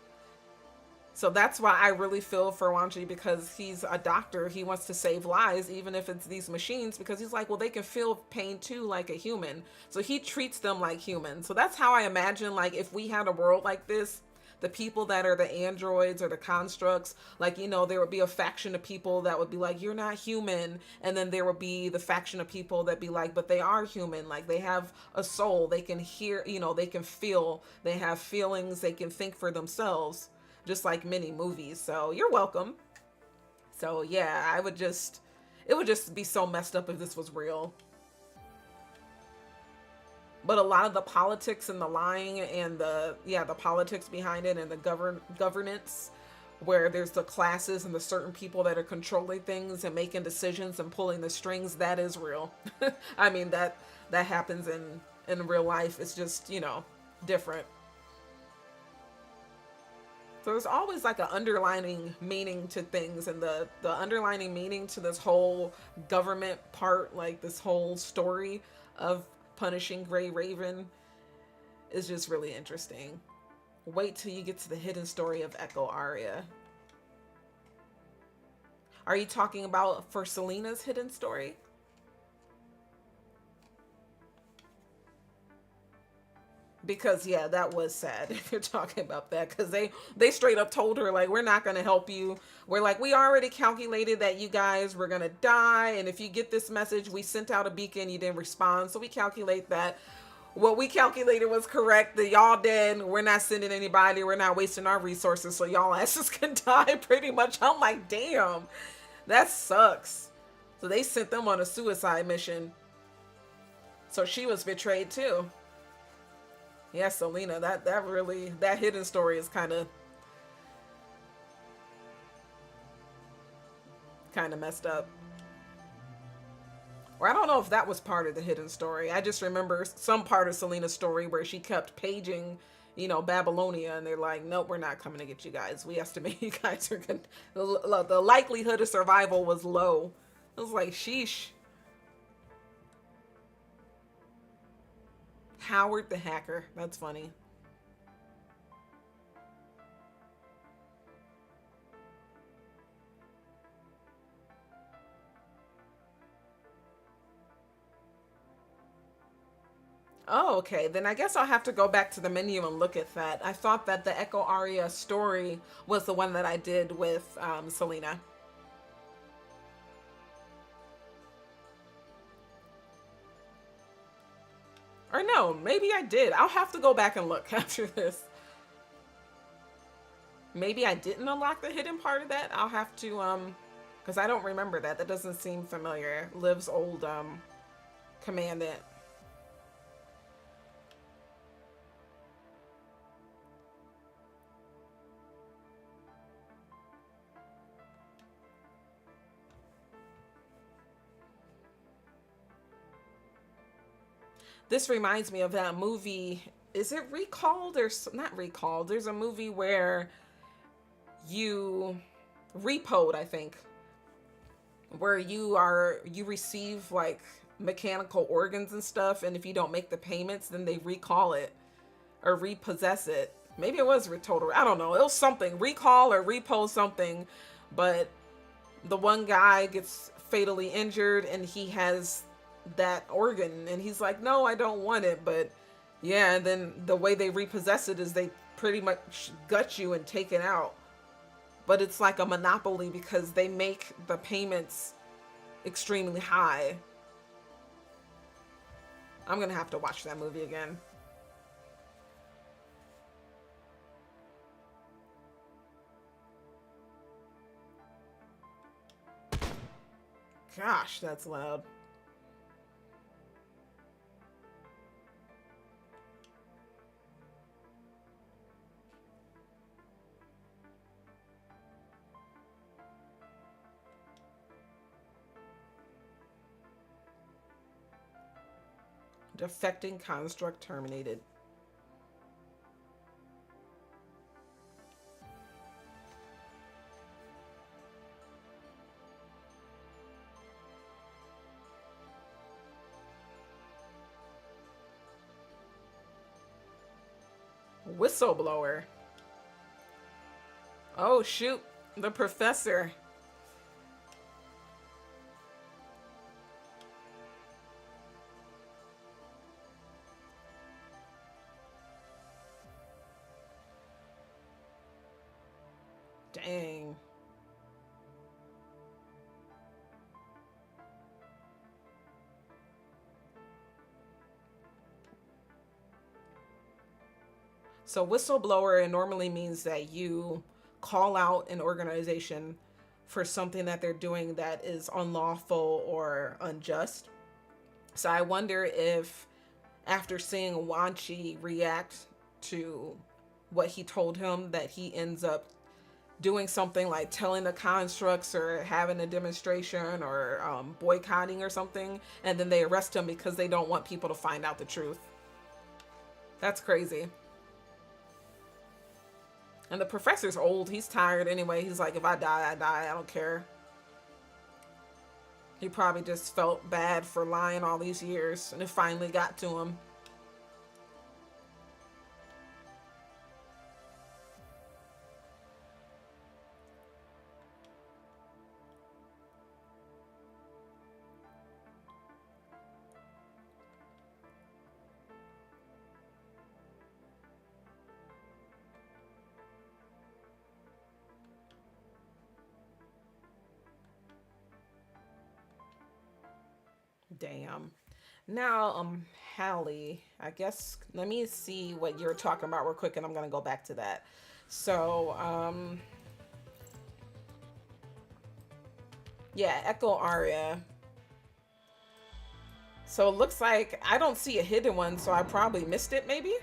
So that's why I really feel for Wanshi because he's a doctor. He wants to save lives, even if it's these machines, because he's like, well, they can feel pain too, like a human. So he treats them like humans. So that's how I imagine, like, if we had a world like this, the people that are the androids or the constructs, like, you know, there would be a faction of people that would be like, you're not human. And then there would be the faction of people that be like, but they are human. Like, they have a soul. They can hear, you know, they can feel, they have feelings, they can think for themselves, just like many movies. So you're welcome. So yeah, it would just be so messed up if this was real. But a lot of the politics and the lying and the politics behind it and the governance, where there's the classes and the certain people that are controlling things and making decisions and pulling the strings, that is real. I mean, that happens in real life. It's just, you know, different. So there's always like an underlining meaning to things, and the underlining meaning to this whole government part, like this whole story of punishing Gray Raven, is just really interesting. Wait till you get to the hidden story of Echo Aria. Are you talking about for Selena's hidden story? Because yeah, that was sad if you're talking about that, because they straight up told her, like, we're not going to help you. We're like, we already calculated that you guys were going to die, and if you get this message, we sent out a beacon, you didn't respond, so we calculate that what we calculated was correct, that y'all dead, we're not sending anybody, we're not wasting our resources, so y'all asses can die, pretty much. I'm like, damn, that sucks. So they sent them on a suicide mission. So she was betrayed too. Yeah, Selena, that really, that hidden story is kind of messed up. Or I don't know if that was part of the hidden story. I just remember some part of Selena's story where she kept paging, you know, Babylonia, and they're like, nope, we're not coming to get you guys. We estimate you guys are good. The likelihood of survival was low. It was like, sheesh. Howard the Hacker. That's funny. Oh, okay. Then I guess I'll have to go back to the menu and look at that. I thought that the Echo Aria story was the one that I did with Selena. Or no, maybe I did. I'll have to go back and look after this. Maybe I didn't unlock the hidden part of that. I'll have to, because I don't remember that. That doesn't seem familiar. Liv's old, commandant. This reminds me of that movie. Is it Recalled or not Recalled? There's a movie where you repoed, I think, where you receive like mechanical organs and stuff, and if you don't make the payments, then they recall it or repossess it. Maybe it was Total. I don't know. It was something, recall or repo something, but the one guy gets fatally injured and he has that organ and he's like, no, I don't want it. But yeah, and then the way they repossess it is they pretty much gut you and take it out. But it's like a monopoly because they make the payments extremely high. I'm gonna have to watch that movie again. Gosh, that's loud. Defecting construct terminated. Whistleblower. Oh shoot, the professor. Dang. So whistleblower, it normally means that you call out an organization for something that they're doing that is unlawful or unjust. So I wonder if after seeing Wanshi react to what he told him, that he ends up doing something like telling the constructs or having a demonstration or boycotting or something, and then they arrest him because they don't want people to find out the truth. That's crazy. And the professor's old. He's tired anyway. He's like, if I die, I die. I don't care. He probably just felt bad for lying all these years, and it finally got to him. Damn. Now, Hallie, I guess, let me see what you're talking about real quick, and I'm gonna go back to that. So, yeah, Echo Aria. So it looks like I don't see a hidden one, so I probably missed it, maybe?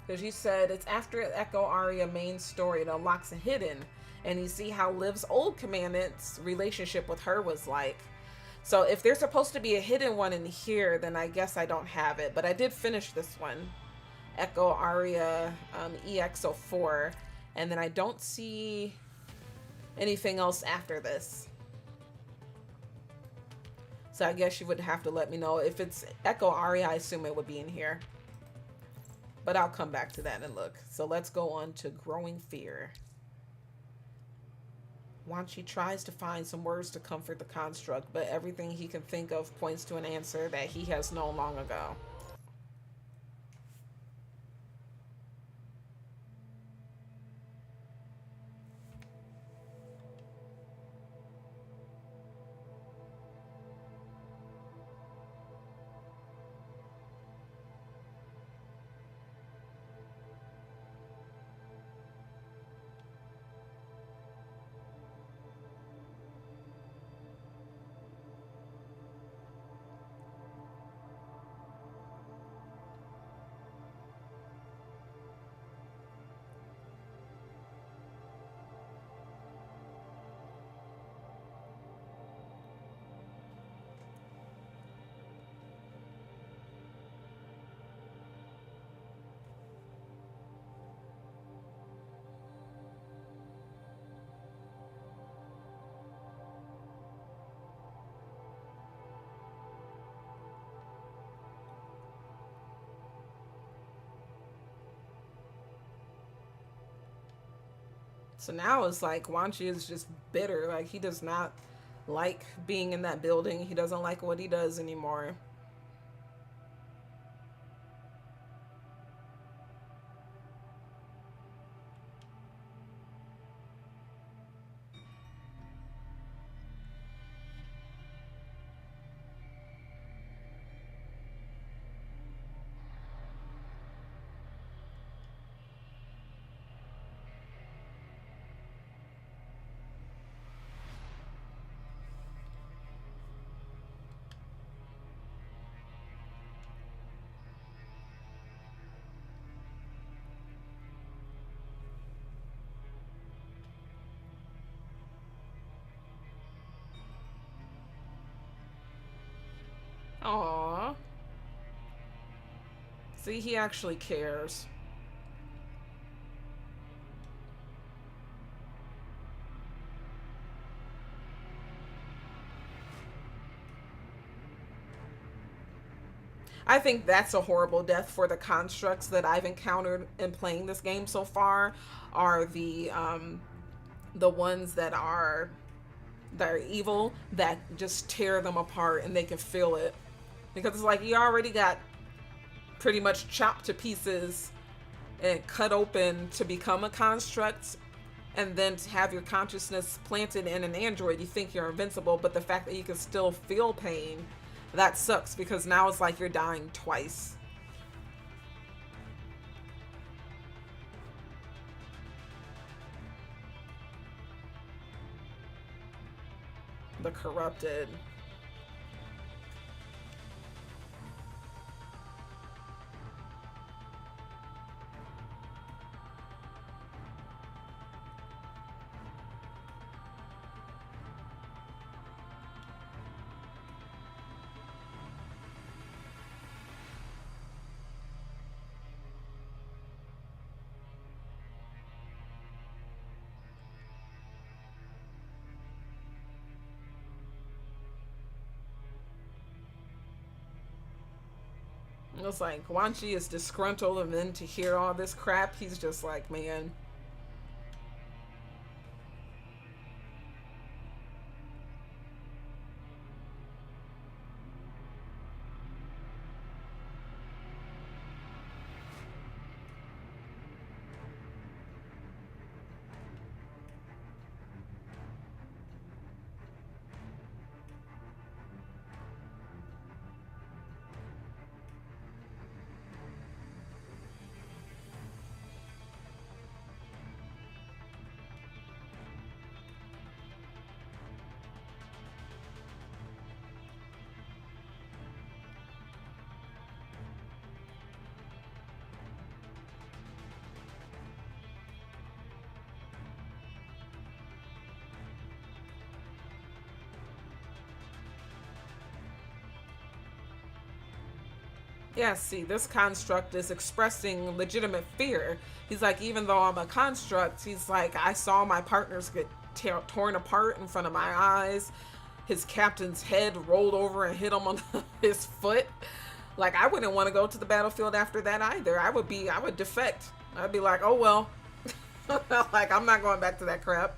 Because you said it's after Echo Aria main story, it unlocks a hidden, and you see how Liv's old commandant's relationship with her was like. So if there's supposed to be a hidden one in here, then I guess I don't have it. But I did finish this one, Echo Aria EX04, and then I don't see anything else after this. So I guess you would have to let me know. If it's Echo Aria, I assume it would be in here. But I'll come back to that and look. So let's go on to Growing Fear. Wanshi tries to find some words to comfort the construct, but everything he can think of points to an answer that he has known long ago. So now it's like Wanshi is just bitter. Like, he does not like being in that building. He doesn't like what he does anymore. Aww. See, he actually cares. I think that's a horrible death for the constructs that I've encountered in playing this game so far. Are the ones that are evil, that just tear them apart and they can feel it, because it's like you already got pretty much chopped to pieces and cut open to become a construct, and then to have your consciousness planted in an android, you think you're invincible, but the fact that you can still feel pain, that sucks, because now it's like you're dying twice. The corrupted. It's like Wanshi is disgruntled, and then to hear all this crap, he's just like, man. Yeah, see, this construct is expressing legitimate fear. He's like, even though I'm a construct, he's like, I saw my partners get torn apart in front of my eyes. His captain's head rolled over and hit him on his foot. Like, I wouldn't want to go to the battlefield after that either. I would defect. I'd be like, oh well. Like, I'm not going back to that crap.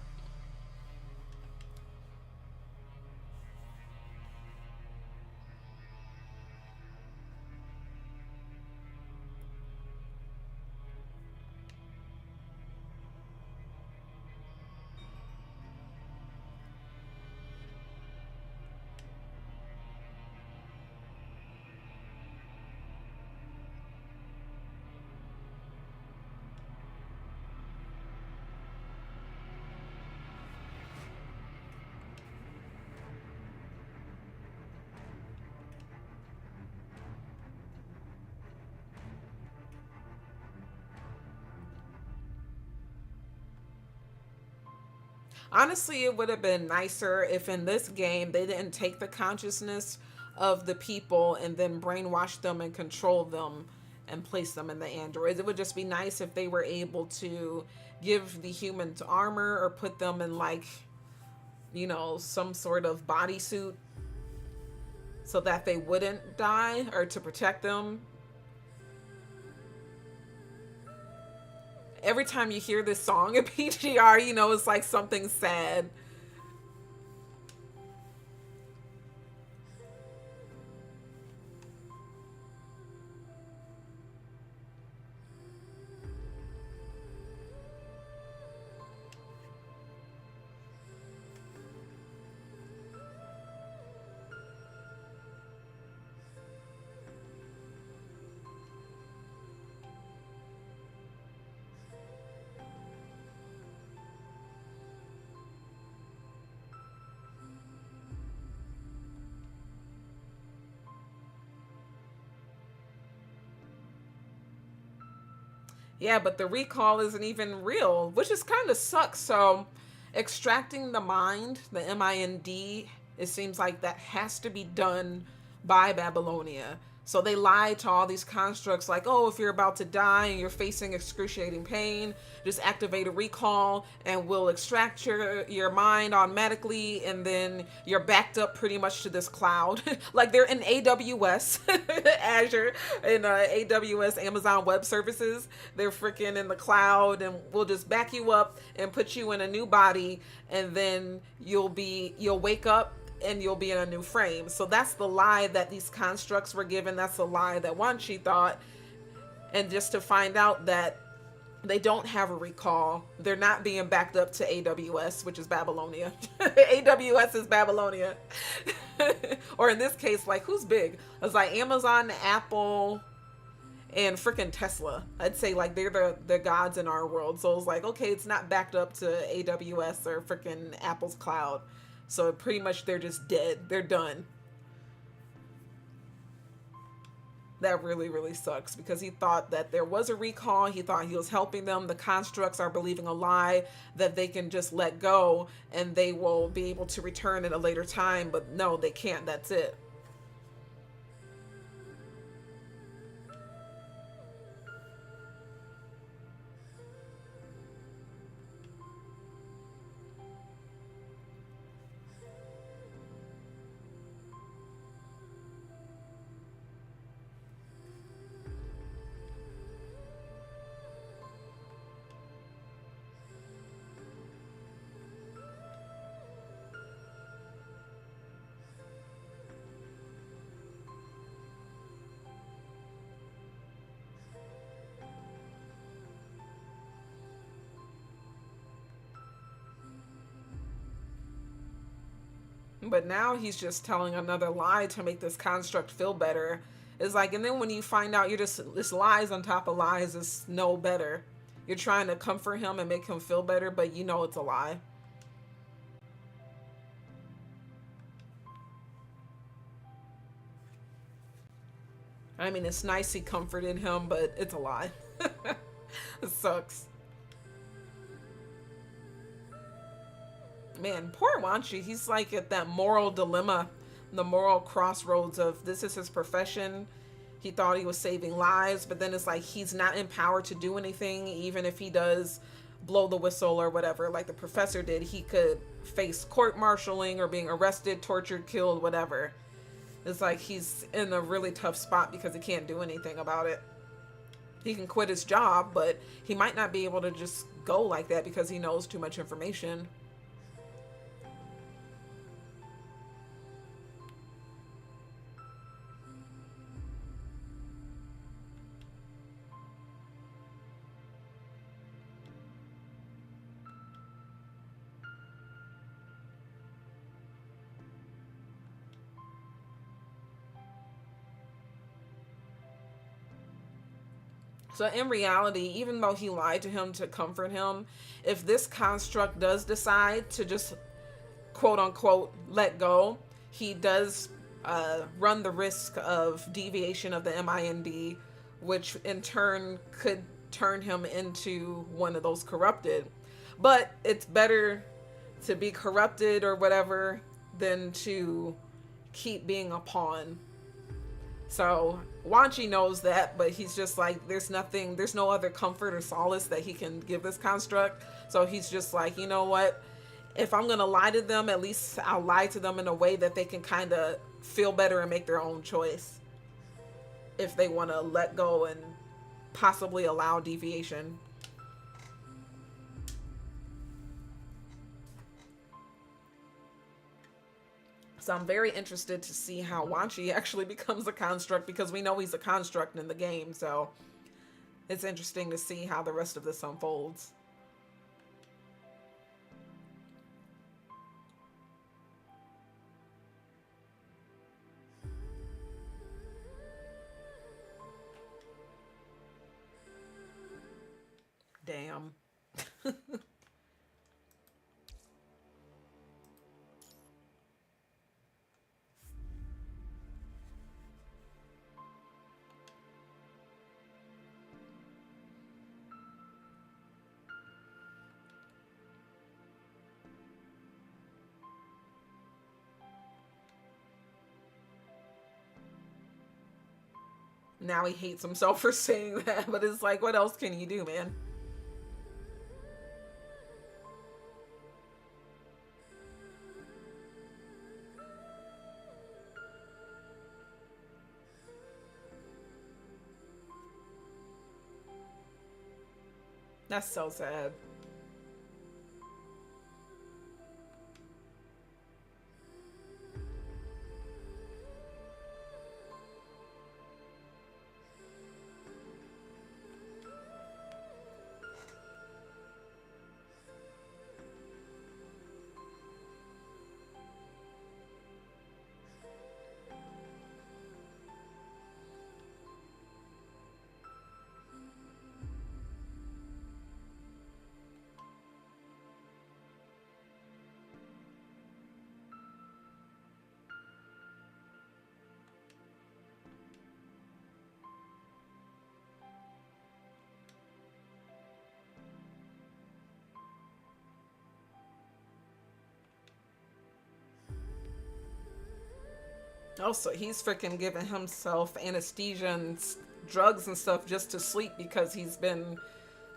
Honestly, it would have been nicer if in this game they didn't take the consciousness of the people and then brainwash them and control them and place them in the androids. It would just be nice if they were able to give the humans armor or put them in, like, you know, some sort of bodysuit so that they wouldn't die, or to protect them. Every time you hear this song in PGR, you know, it's like something sad. Yeah, but the recall isn't even real, which is kind of sucks. So, extracting the mind, the mind, it seems like that has to be done by Babylonia. So they lie to all these constructs like, oh, if you're about to die and you're facing excruciating pain, just activate a recall and we'll extract your mind automatically, and then you're backed up pretty much to this cloud. Like they're in AWS, Azure, and AWS, Amazon Web Services. They're freaking in the cloud, and we'll just back you up and put you in a new body, and then you'll wake up and you'll be in a new frame. So that's the lie that these constructs were given. That's the lie that Wanshi thought. And just to find out that They don't have a recall. They're not being backed up to AWS, which is Babylonia. AWS is Babylonia. Or in this case, like, who's big? It's like Amazon, Apple, and freaking Tesla. I'd say like they're the gods in our world. So it's like, okay, it's not backed up to AWS or freaking Apple's cloud. So pretty much they're just dead. They're done. That really, really sucks because he thought that there was a recall. He thought he was helping them. The constructs are believing a lie that they can just let go and they will be able to return at a later time. But no, they can't. That's it. But now he's just telling another lie to make this construct feel better. It's like, and then when you find out you're just, this lies on top of lies, it's no better. You're trying to comfort him and make him feel better, but you know it's a lie. I mean, it's nice he comforted him, but it's a lie. It sucks. Man, poor Wanshi. He's like at that moral dilemma, the moral crossroads of this is his profession. He thought he was saving lives, but then it's like he's not empowered to do anything, even if he does blow the whistle or whatever, like the professor did. He could face court martialing or being arrested, tortured, killed, whatever. It's like he's in a really tough spot because he can't do anything about it. He can quit his job, but he might not be able to just go like that because he knows too much information. So in reality, even though he lied to him to comfort him, if this construct does decide to just quote unquote let go, he does run the risk of deviation of the MIND, which in turn could turn him into one of those corrupted. But it's better to be corrupted or whatever than to keep being a pawn. So Wanshi knows that, but he's just like, there's no other comfort or solace that he can give this construct. So he's just like, you know what? If I'm going to lie to them, at least I'll lie to them in a way that they can kind of feel better and make their own choice if they want to let go and possibly allow deviation. So I'm very interested to see how Wanshi actually becomes a construct, because we know he's a construct in the game. So it's interesting to see how the rest of this unfolds. Damn. Now he hates himself for saying that, but it's like, what else can you do, man? That's so sad. Also, he's freaking giving himself anesthesia and drugs and stuff just to sleep because he's been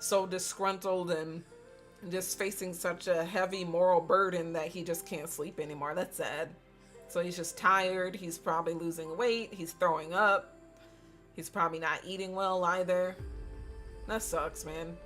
so disgruntled and just facing such a heavy moral burden that he just can't sleep anymore. That's sad. So he's just tired. He's probably losing weight. He's throwing up. He's probably not eating well either. That sucks, man.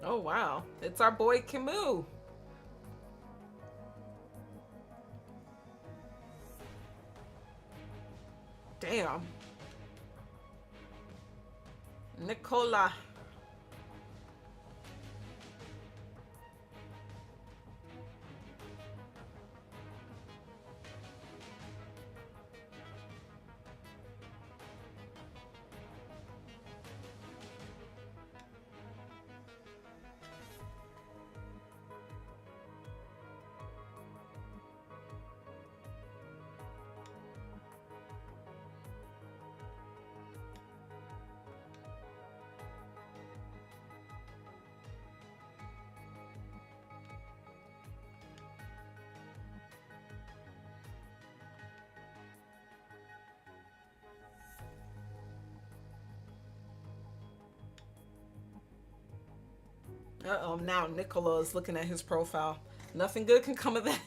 Oh, wow. It's our boy Camus. Damn. Nicola. Uh-oh, now Nicola is looking at his profile. Nothing good can come of that.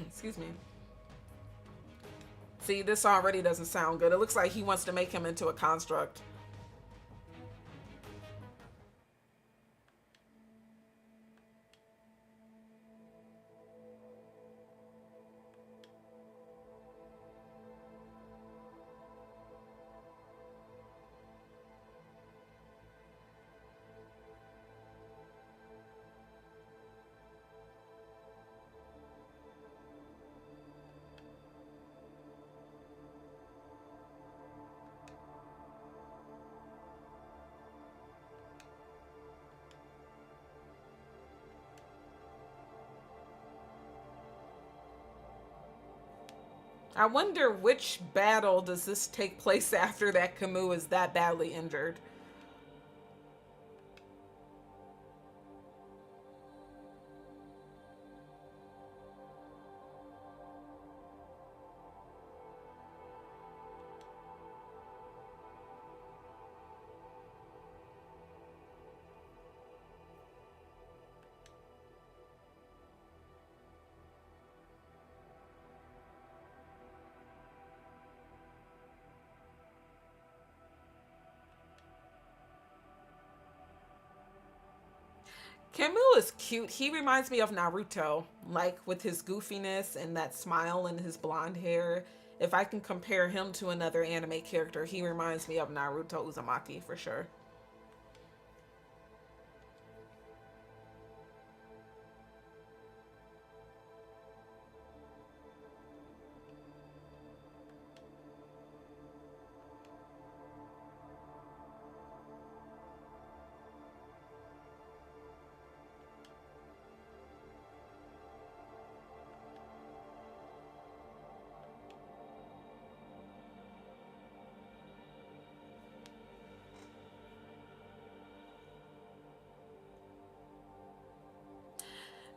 Excuse me. See, this already doesn't sound good. It looks like he wants to make him into a construct. I wonder which battle does this take place after that Camus is that badly injured. Camus is cute. He reminds me of Naruto, like with his goofiness and that smile and his blonde hair. If I can compare him to another anime character, he reminds me of Naruto Uzumaki for sure.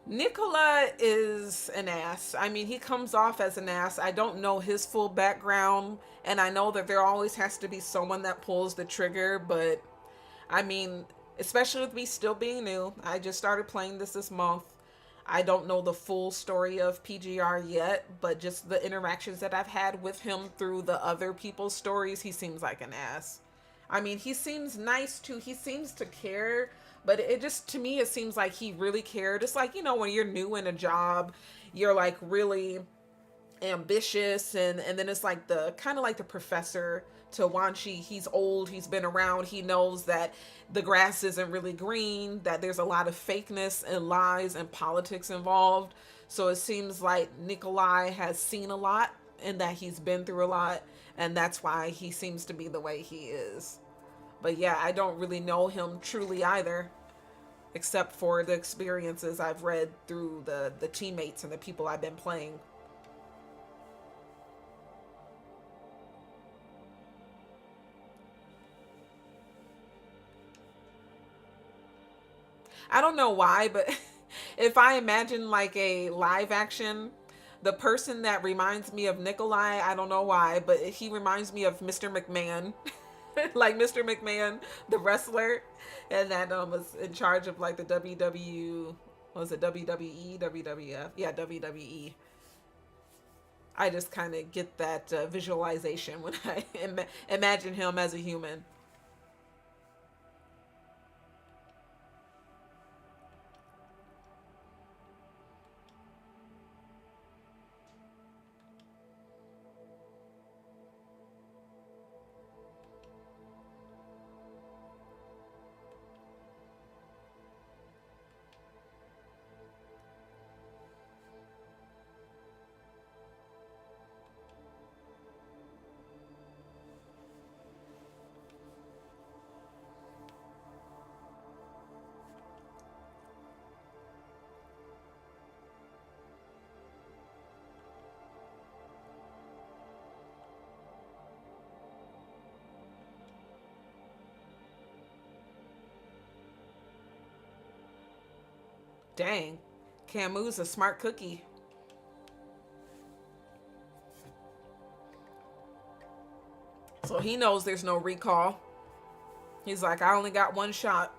Nicola is an ass. I mean, he comes off as an ass. I don't know his full background, and I know that there always has to be someone that pulls the trigger, but I mean, especially with me still being new, I just started playing this month. I don't know the full story of PGR yet, but just the interactions that I've had with him through the other people's stories, he seems like an ass. I mean, he seems nice too. He seems to care, but it just, to me, it seems like he really cared. It's like, when you're new in a job, you're like really ambitious, and then it's like the kind of like the professor to Wanshi. He's old, he's been around, he knows that the grass isn't really green, that there's a lot of fakeness and lies and politics involved. So it seems like Nikolai has seen a lot and that he's been through a lot, and that's why he seems to be the way he is. But yeah, I don't really know him truly either, except for the experiences I've read through the teammates and the people I've been playing. I don't know why, but if I imagine like a live action, the person that reminds me of Nikolai, I don't know why, but he reminds me of Mr. McMahon. Like Mr. McMahon, the wrestler, and that was in charge of like the WW, was it WWE, WWF? Yeah, WWE. I just kind of get that visualization when I imagine him as a human. Dang, Camus a smart cookie. So he knows there's no recall. He's like, I only got one shot.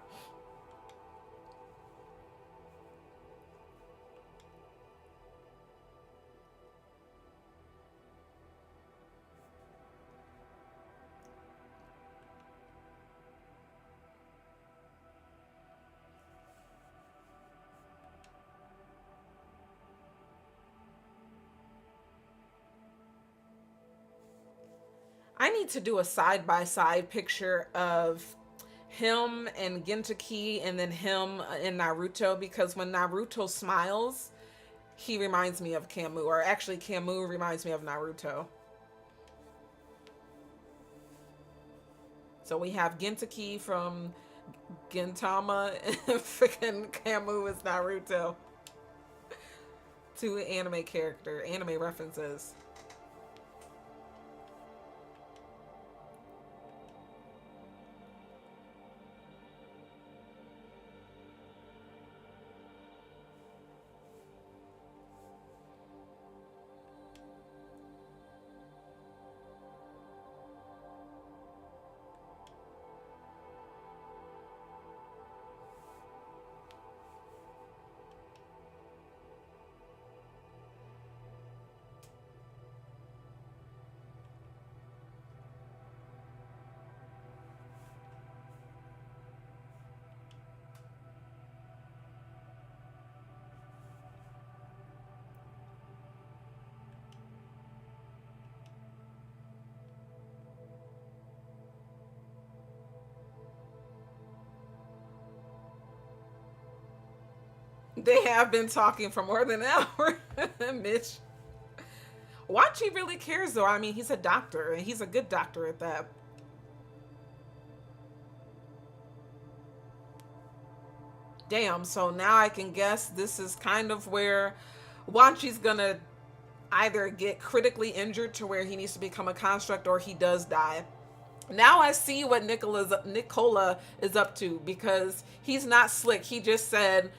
I need to do a side by side picture of him and Gentaki and then him in Naruto, because when Naruto smiles, he reminds me of Camus, or actually Camus reminds me of Naruto. So we have Gentaki from Gintama and freaking Camus is Naruto. Two anime references. They have been talking for more than an hour, Mitch. Wanshi really cares, though. I mean, he's a doctor, and he's a good doctor at that. Damn, so now I can guess this is kind of where Wanshi's gonna either get critically injured to where he needs to become a construct or he does die. Now I see what Nicola is up to, because he's not slick. He just said,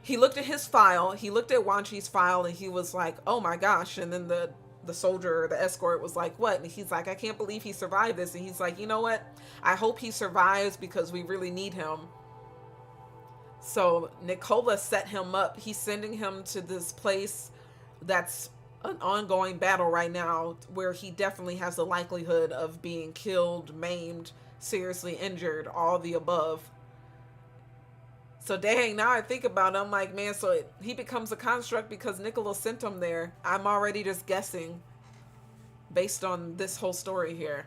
he looked at his file, he looked at Wanshi's file, and he was like, oh my gosh. And then the soldier, the escort, was like, what? And he's like, I can't believe he survived this. And he's like, you know what? I hope he survives because we really need him. So Nicola set him up. He's sending him to this place that's an ongoing battle right now, where he definitely has the likelihood of being killed, maimed, seriously injured, all the above. So dang, now I think about it, I'm like, man, so he becomes a construct because Nicola sent him there. I'm already just guessing based on this whole story here.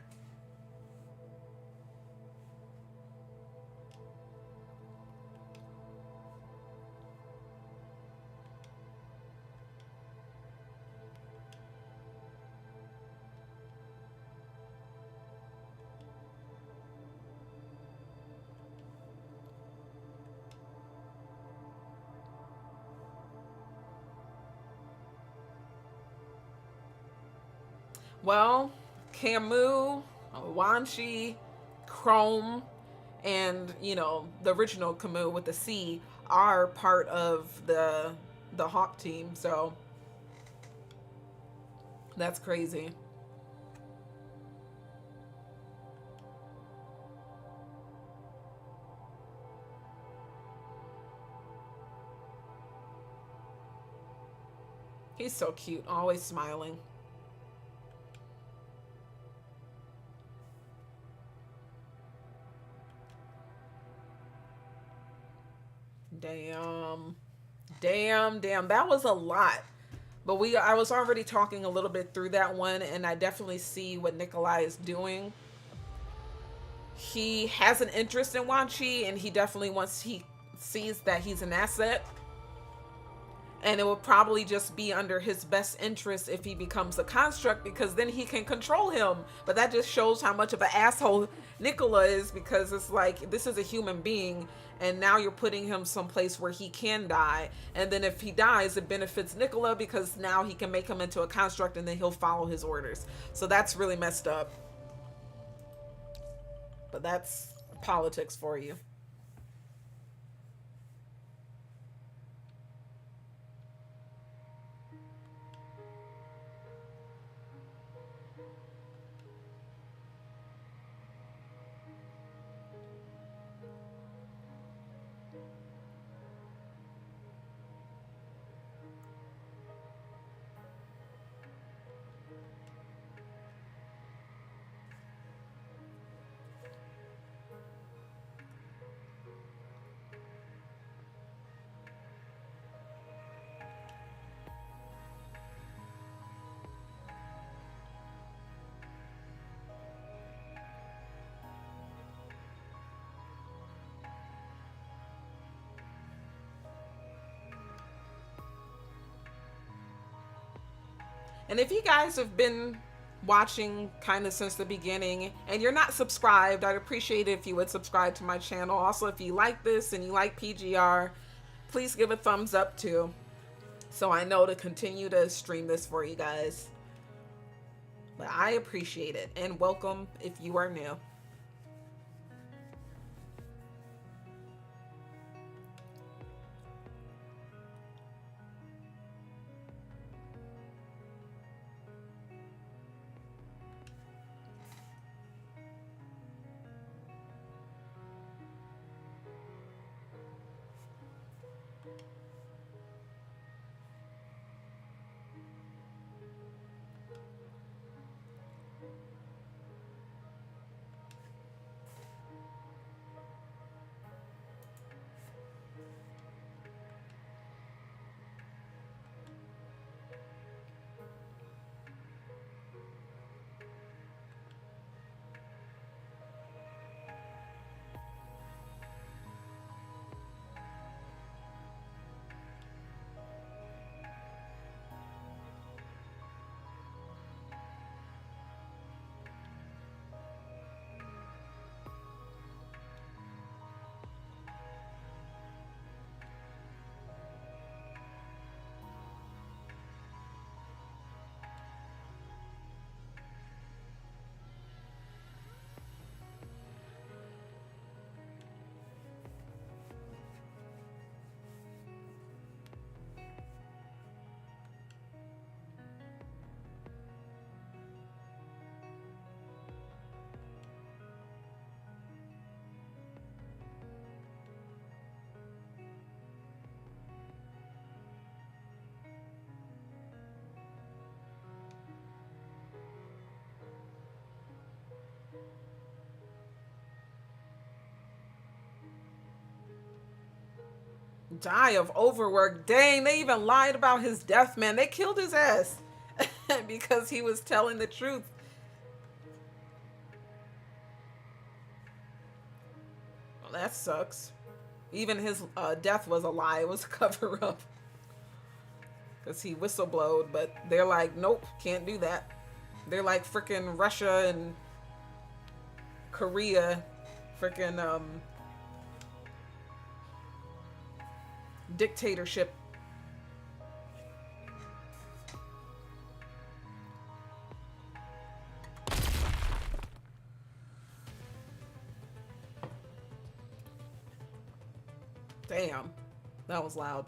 Well, Camus, Wanshi, Chrome, and the original Camus with the C are part of the Hawk team. So that's crazy. He's so cute, always smiling. Damn. Damn. That was a lot. But I was already talking a little bit through that one, and I definitely see what Nikolai is doing. He has an interest in Wanshi, and he sees that he's an asset. And it would probably just be under his best interest if he becomes a construct, because then he can control him. But that just shows how much of an asshole Nicola is, because it's like, this is a human being, and now you're putting him someplace where he can die. And then if he dies, it benefits Nicola, because now he can make him into a construct and then he'll follow his orders. So that's really messed up. But that's politics for you. And if you guys have been watching kind of since the beginning and you're not subscribed, I'd appreciate it if you would subscribe to my channel. Also, if you like this and you like PGR, please give a thumbs up too, so I know to continue to stream this for you guys. But I appreciate it, and welcome if you are new. Die of overwork. Dang, they even lied about his death, man. They killed his ass because he was telling the truth. Well, that sucks. Even his death was a lie. It was a cover up because he whistleblowed. But they're like, nope, can't do that. They're like freaking Russia and Korea, freaking dictatorship. Damn, that was loud.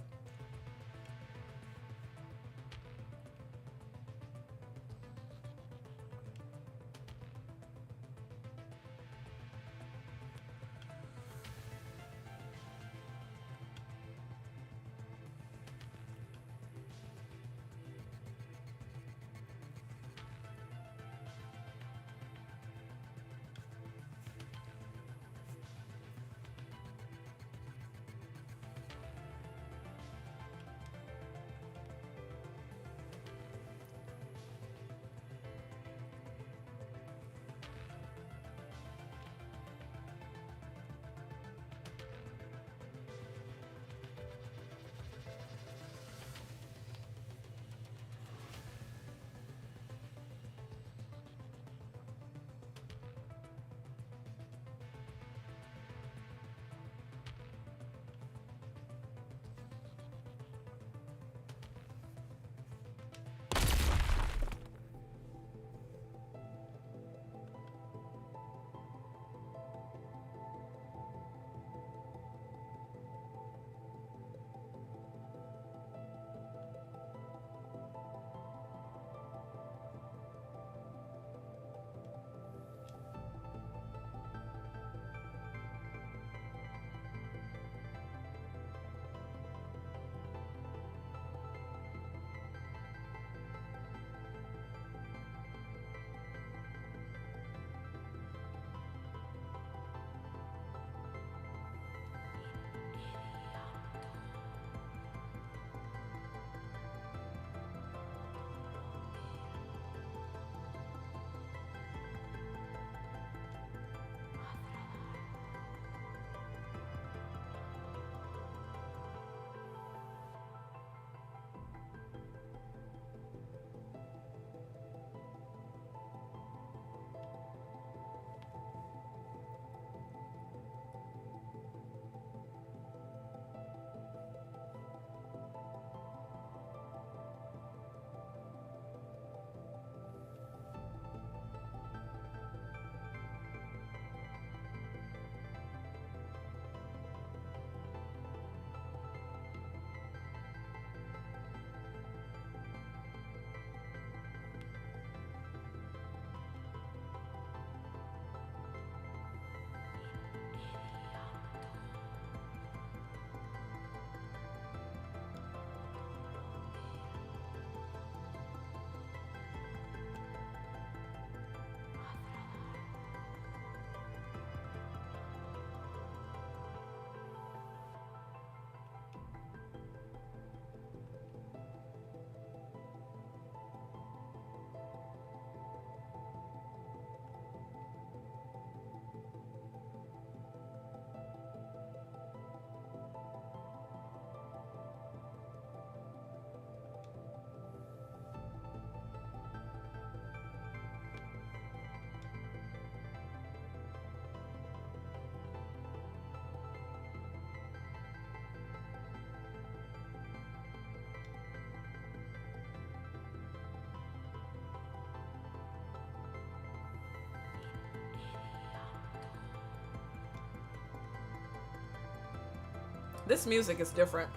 This music is different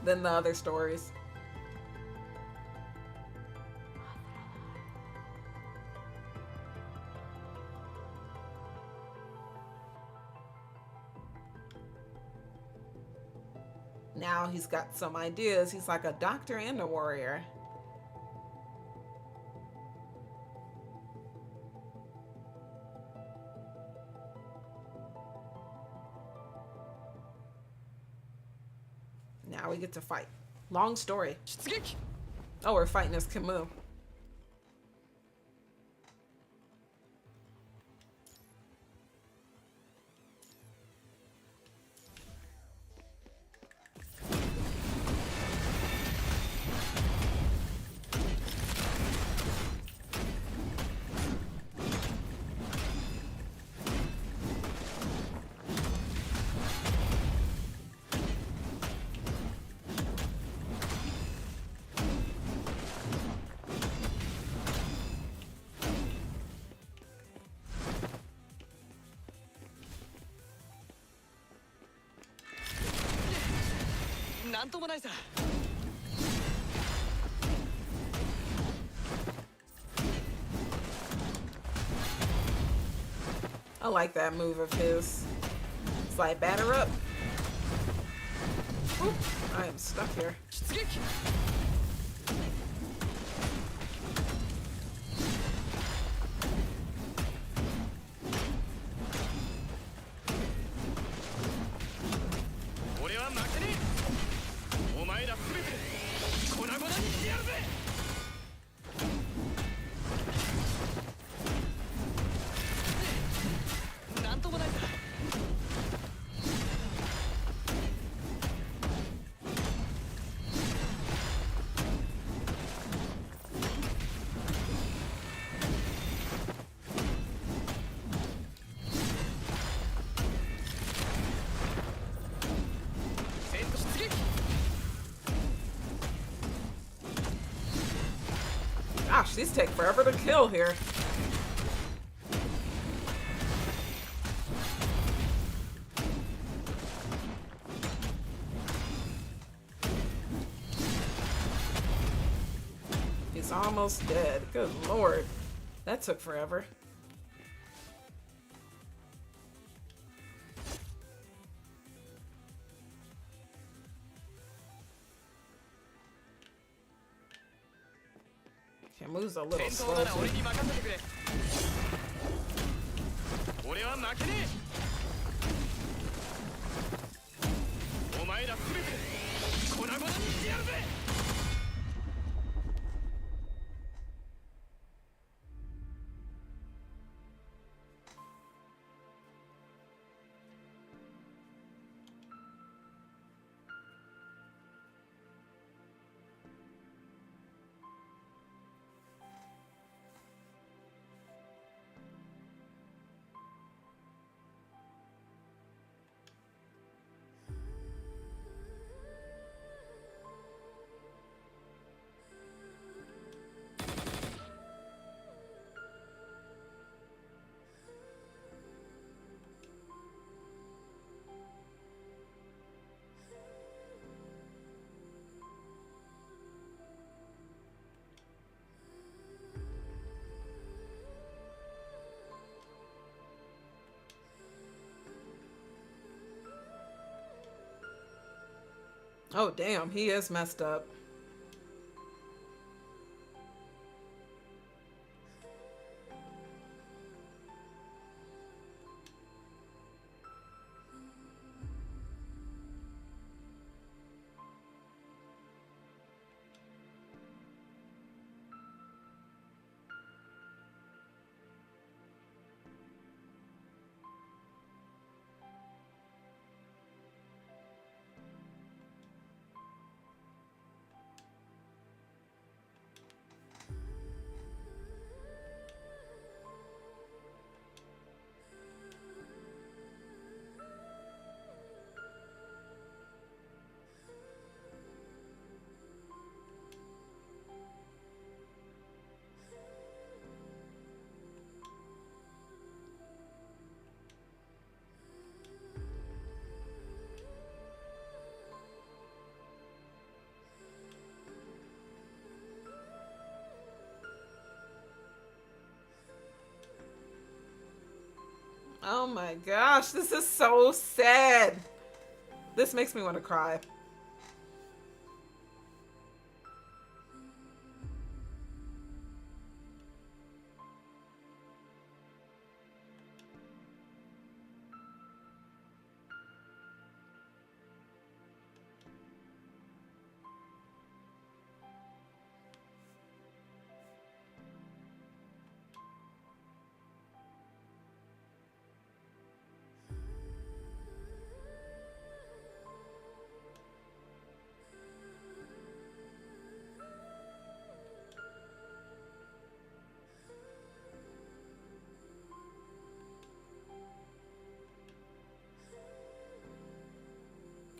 than the other stories. Now he's got some ideas. He's like a doctor and a warrior. Now we get to fight. Long story. Oh, we're fighting as Camus. I like that move of his. It's like, batter up. Oop, I am stuck here. Gosh, these take forever to kill here. He's almost dead. Good lord. That took forever. Moves a little slow. Oh, damn, he is messed up. Oh my gosh, this is so sad. This makes me want to cry.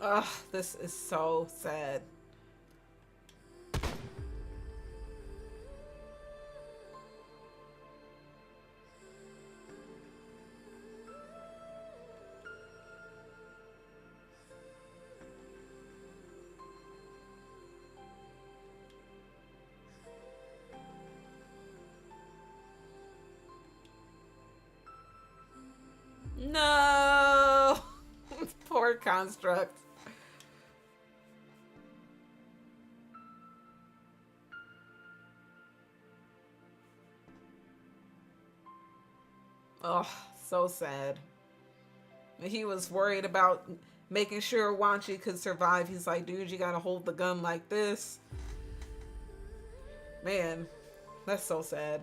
Ugh, this is so sad. No! Poor construct. Oh, so sad. He was worried about making sure Wanshi could survive. He's like, dude, you gotta hold the gun like this. Man, that's so sad.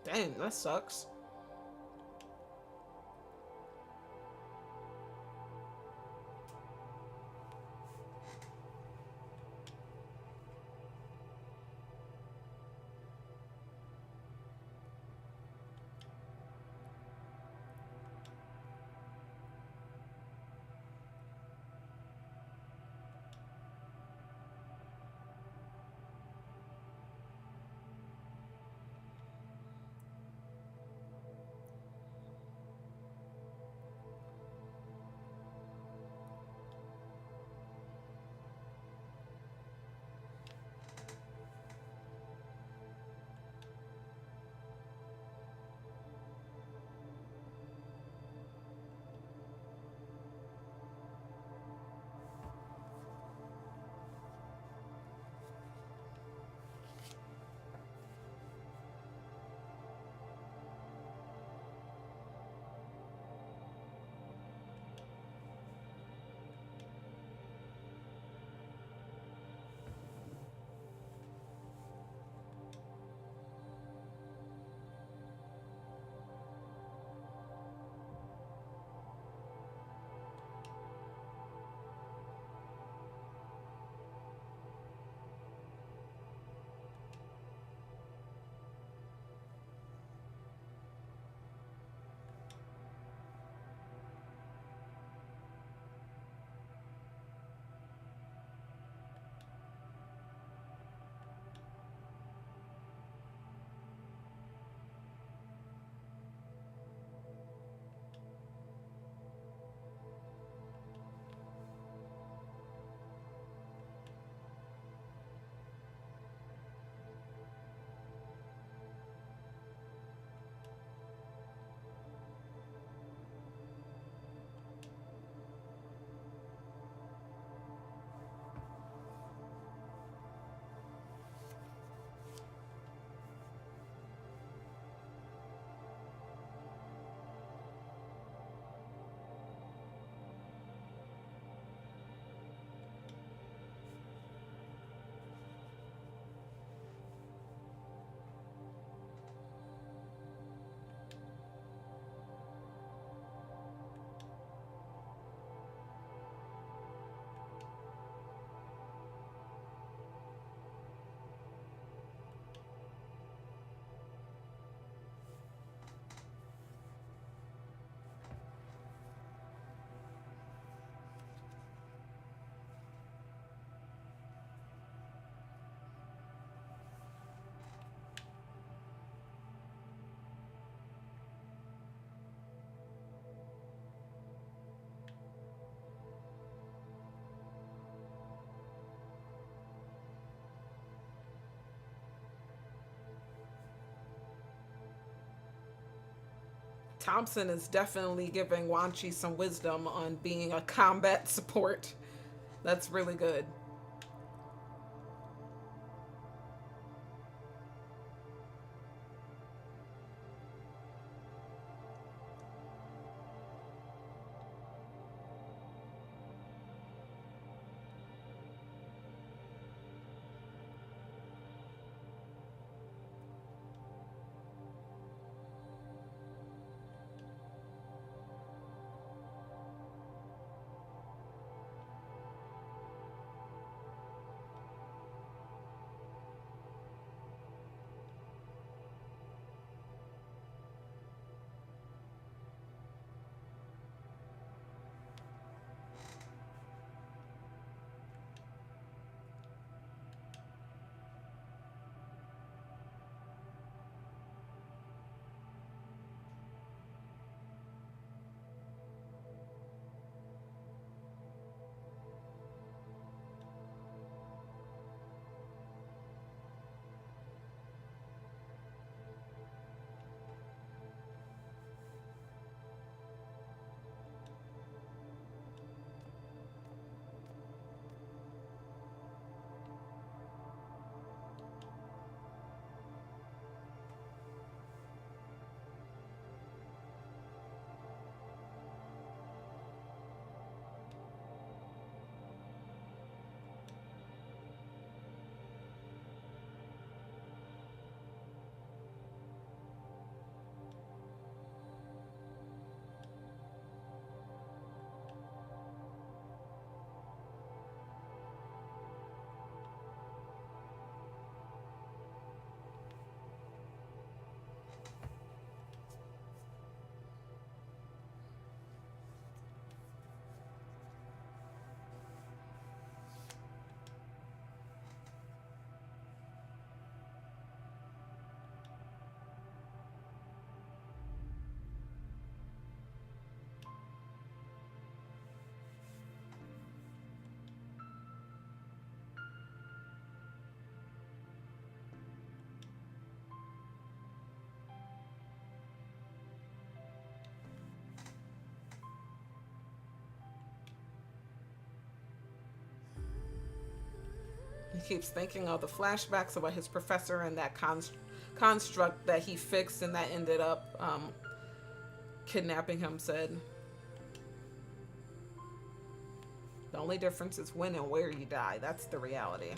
Dang, that sucks. Thompson is definitely giving Wanshi some wisdom on being a combat support. That's really good. keeps thinking of the flashbacks about his professor and that construct that he fixed and that ended up kidnapping him, said. The only difference is when and where you die. That's the reality.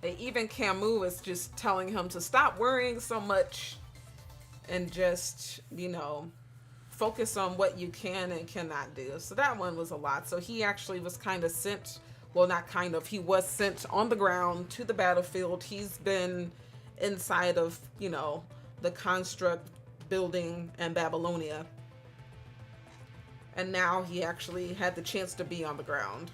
And even Camus is just telling him to stop worrying so much and just, focus on what you can and cannot do. So that one was a lot. So he actually was kind of sent, well, not kind of, he was sent on the ground to the battlefield. He's been inside of, the construct building in Babylonia. And now he actually had the chance to be on the ground.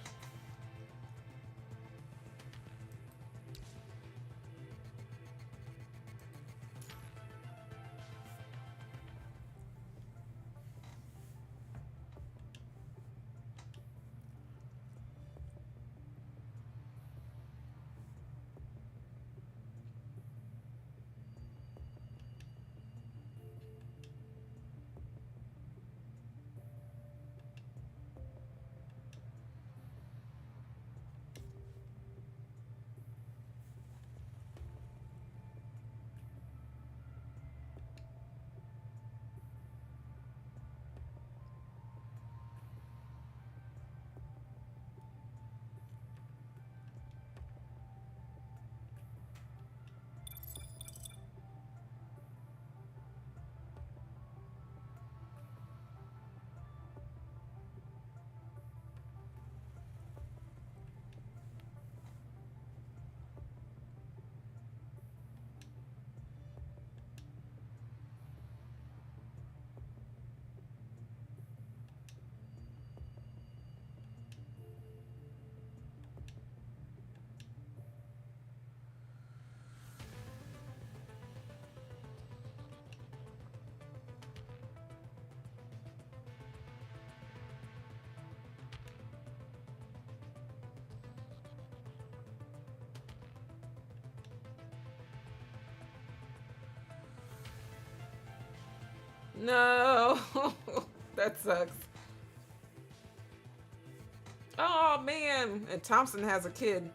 No. That sucks. Oh man, and Thompson has a kid.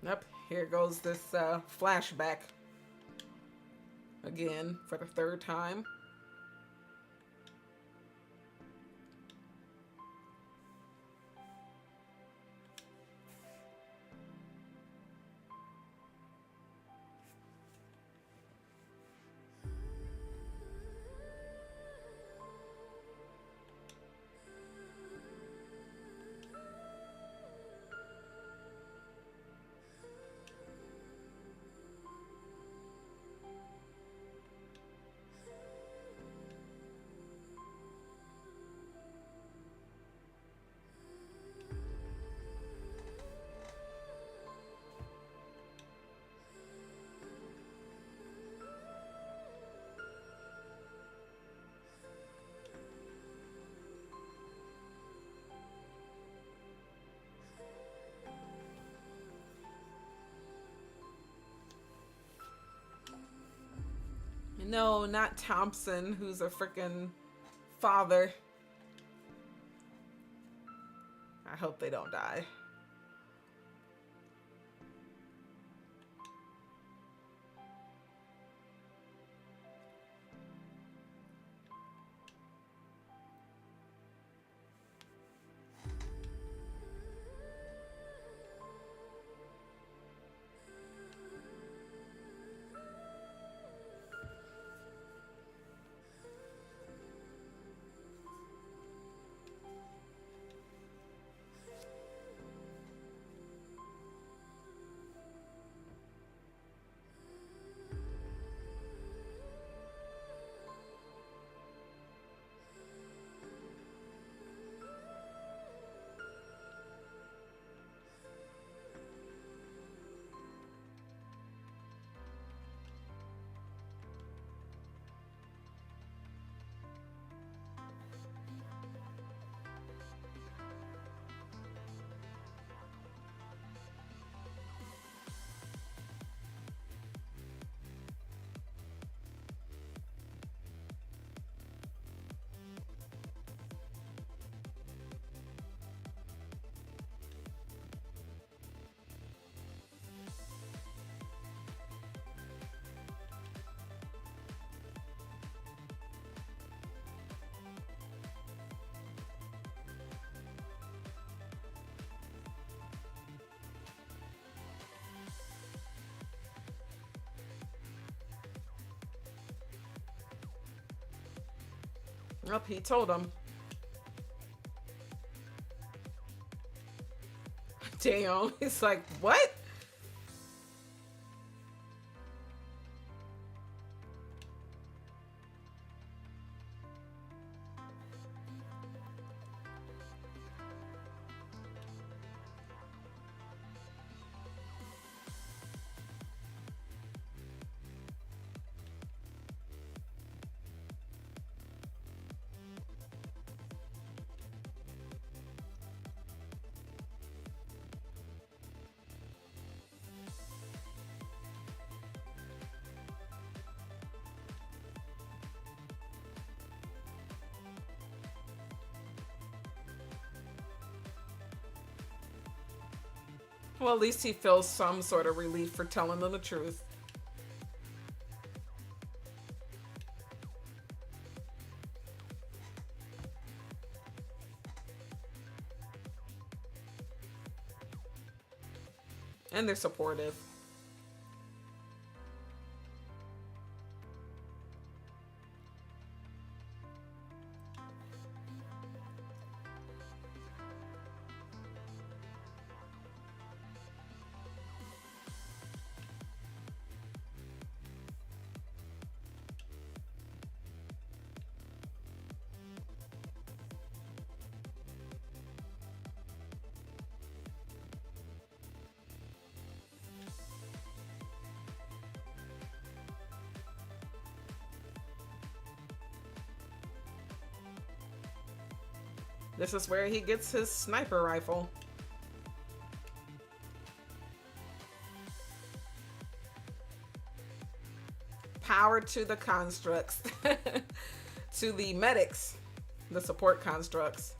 Yep, here goes this flashback again for the third time. No, not Thompson, who's a freaking father. I hope they don't die. Yep, he told him. Damn, he's like, what? Well, at least he feels some sort of relief for telling them the truth. And they're supportive. This is where he gets his sniper rifle. Power to the constructs. To the medics. The support constructs.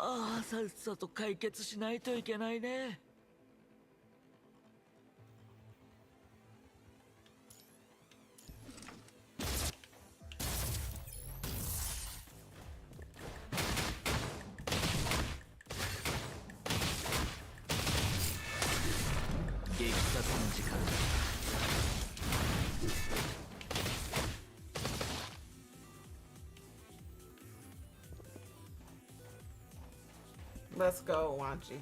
Ah, さっさと解決しないといけないね。激殺の時間だ。Let's go, Wanshi.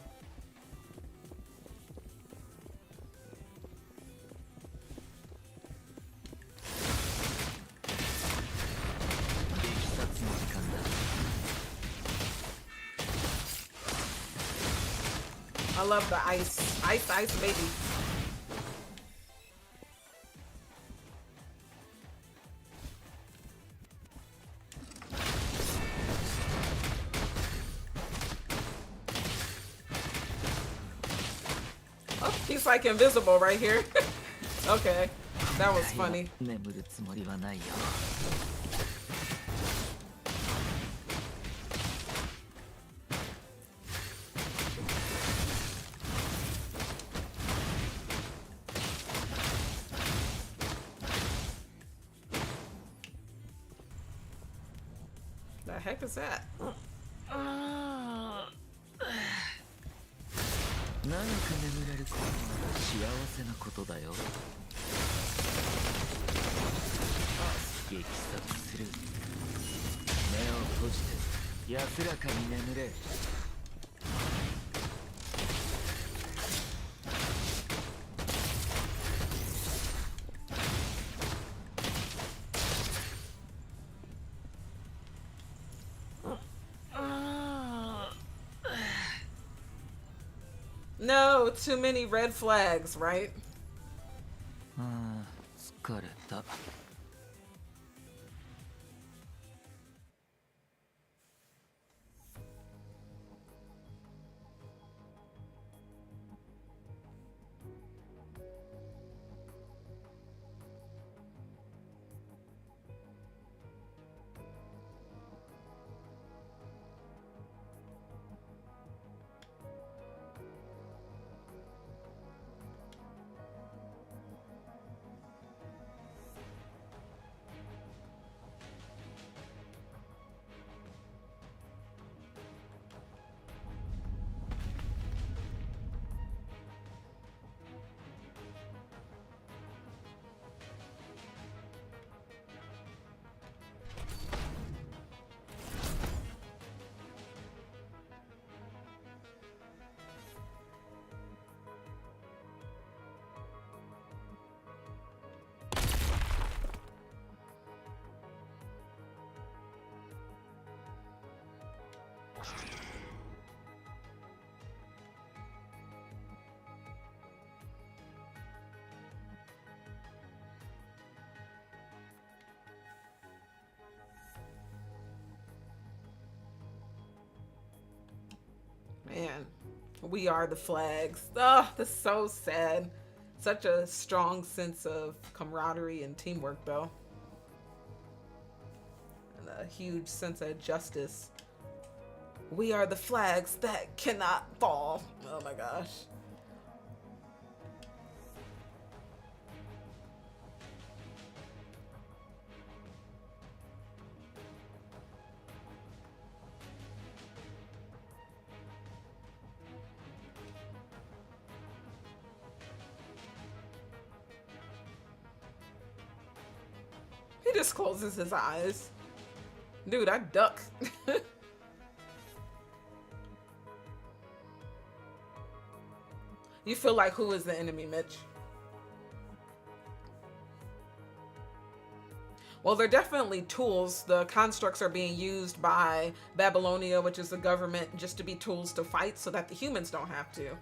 I love the ice. Ice, ice, baby. Oh, he's like invisible right here. Okay, that was funny. The heck is that? 長く眠れることは幸せなことだよ。激殺する。目を閉じて安らかに眠れ。No, too many red flags, right? ああ、疲れた。Man, we are the flags. Oh, that's so sad. Such a strong sense of camaraderie and teamwork, though. And a huge sense of justice. We are the flags that cannot fall. Oh my gosh. He just closes his eyes. Dude, I duck. You feel like who is the enemy, Mitch? Well, they're definitely tools. The constructs are being used by Babylonia, which is the government, just to be tools to fight so that the humans don't have to.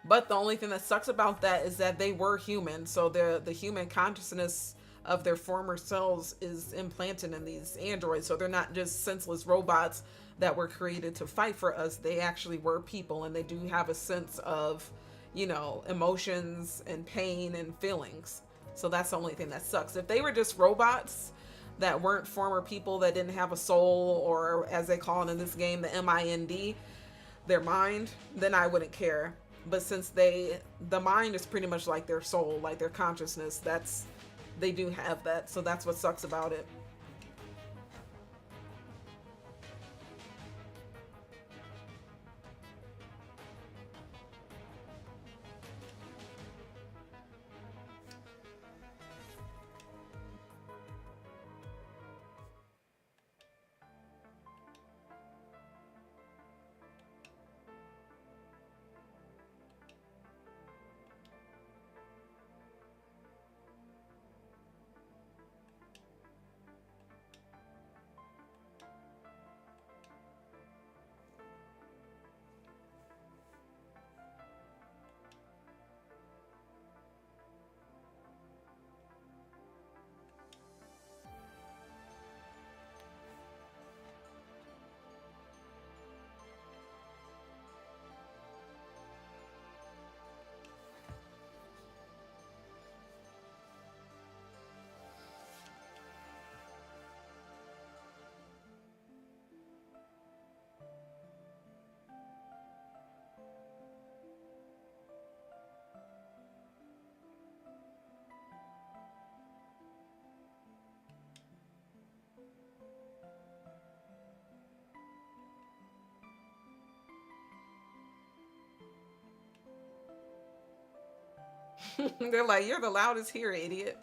But the only thing that sucks about that is that they were human, so the human consciousness of their former selves is implanted in these androids. So they're not just senseless robots that were created to fight for us. They actually were people, and they do have a sense of, you know, emotions and pain and feelings. So that's the only thing that sucks. If they were just robots that weren't former people, that didn't have a soul, or as they call it in this game, the mind, their mind, then I wouldn't care. But since the mind is pretty much like their soul, like their consciousness, they do have that. So that's what sucks about it. They're like, you're the loudest here, idiot.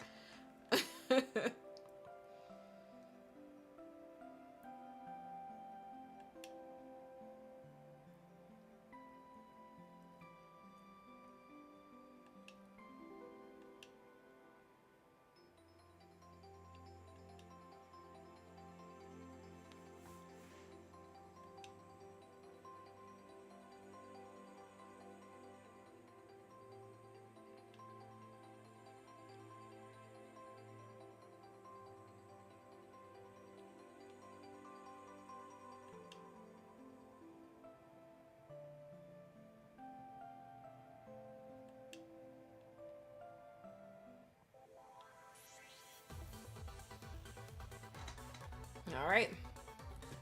All right.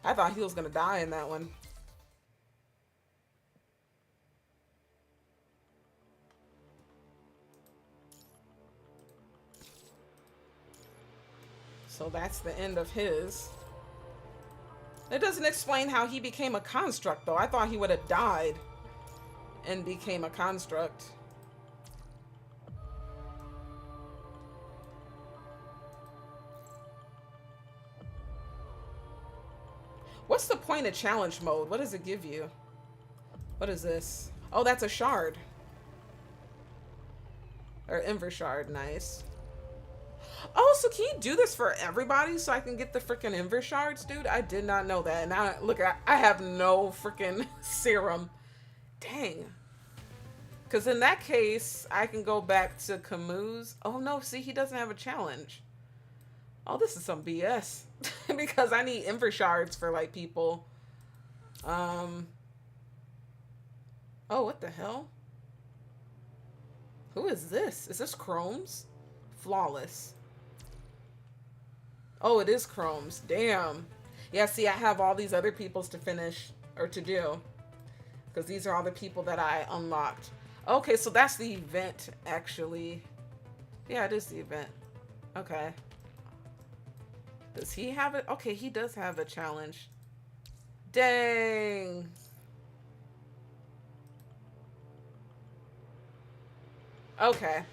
I thought he was going to die in that one. So that's the end of his. It doesn't explain how he became a construct, though. I thought he would have died and became a construct. What's the point of challenge mode? What does it give you? What is this? Oh, that's a shard. Or Inver shard. Nice. Oh, so can you do this for everybody so I can get the freaking Inver shards, dude? I did not know that. And now, look, I have no freaking serum. Dang. Because in that case, I can go back to Camus. Oh, no. See, he doesn't have a challenge. Oh, this is some BS. Because I need Inver shards for, like, people. Oh, what the hell? Who is this? Is this Chrome's? Flawless. Oh, it is Chrome's. Damn. Yeah, see, I have all these other people's to finish, or to do. Because these are all the people that I unlocked. Okay, so that's the event, actually. Yeah, it is the event. Okay. Does he have it? Okay, he does have a challenge. Dang. Okay.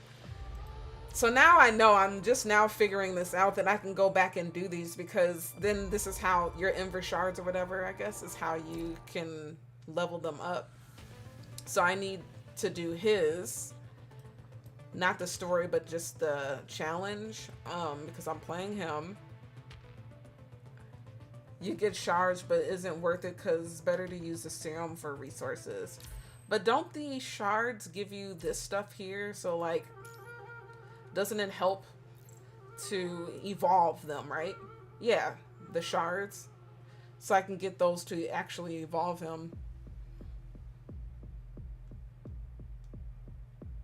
So now I know, I'm just now figuring this out, that I can go back and do these, because then this is how your Inver shards or whatever, I guess, is how you can level them up. So I need to do his, not the story, but just the challenge, because I'm playing him. You get shards, but it isn't worth it because it's better to use the serum for resources. But don't the shards give you this stuff here? So, like, doesn't it help to evolve them, right? Yeah, the shards. So I can get those to actually evolve him.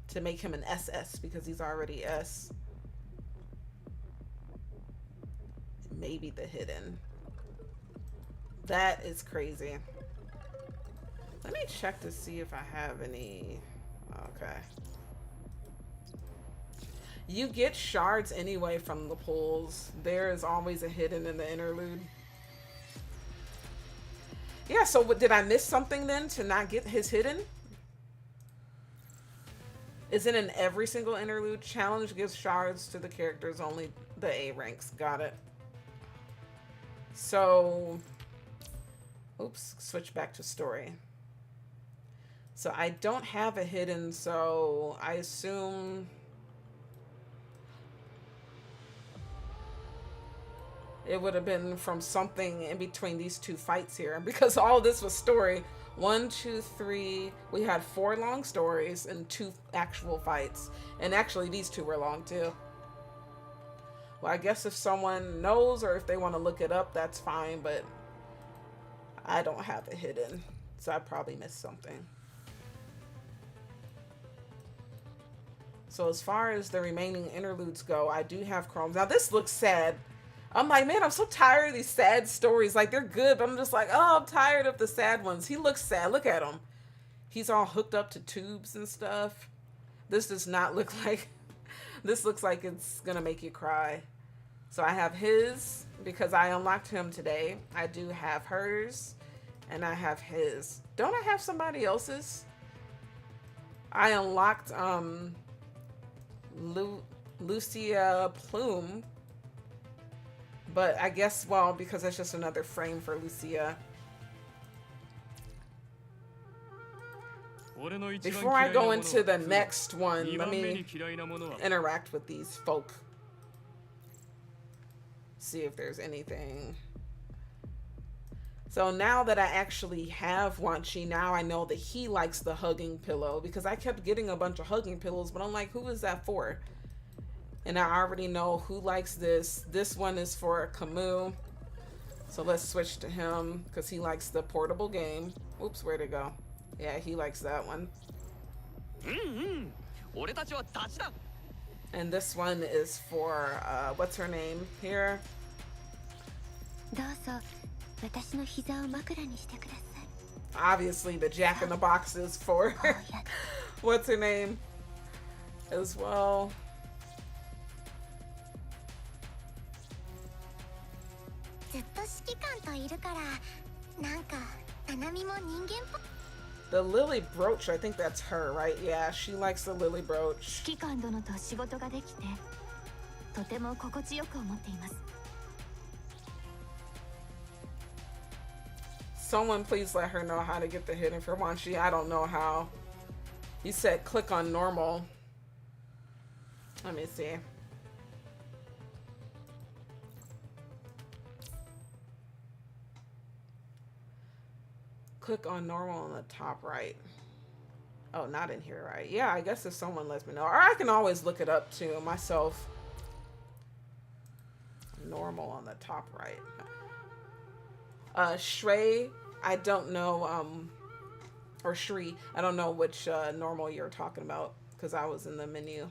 To make him an SS because he's already S. Maybe the hidden. That is crazy. Let me check to see if I have any. Okay. You get shards anyway from the pools. There is always a hidden in the interlude. Yeah, so what, did I miss something then to not get his hidden? Is it in every single interlude? Challenge gives shards to the characters only the A ranks. Got it. So, oops, switch back to story. So I don't have a hidden, so I assume it would have been from something in between these two fights here, because all this was story. 1, 2, 3. We had 4 long stories and 2 actual fights. And actually, these 2 were long too. Well, I guess if someone knows or if they want to look it up, that's fine, but I don't have it hidden, so I probably missed something. So as far as the remaining interludes go, I do have Chromes. Now this looks sad. I'm like, man, I'm so tired of these sad stories. Like, they're good, but I'm just like, oh, I'm tired of the sad ones. He looks sad. Look at him. He's all hooked up to tubes and stuff. This does not look like... This looks like it's gonna make you cry. So I have his, because I unlocked him today. I do have hers, and I have his. Don't I have somebody else's? I unlocked Lucia Plume, but I guess, well, because that's just another frame for Lucia. Before I go into the next one, let me interact with these folk. See if there's anything. So now that I actually have Wanshi, now I know that he likes the hugging pillow, because I kept getting a bunch of hugging pillows, but I'm like, who is that for? And I already know who likes this. This one is for Camus. So let's switch to him, because he likes the portable game. Oops, where'd it go? Yeah, he likes that one. And this one is for, what's her name here? Obviously, the Jack in the Box is for, what's her name as well. The Lily Brooch, I think that's her, right? Yeah, she likes the Lily Brooch. Someone please let her know how to get the hidden for Wanshi. I don't know how. You said click on normal. Let me see. Click on normal on the top right. Oh, not in here, right? Yeah, I guess if someone lets me know. Or I can always look it up too myself. Normal on the top right. Shrey, I don't know, or Shri, I don't know which normal you're talking about, because I was in the menu.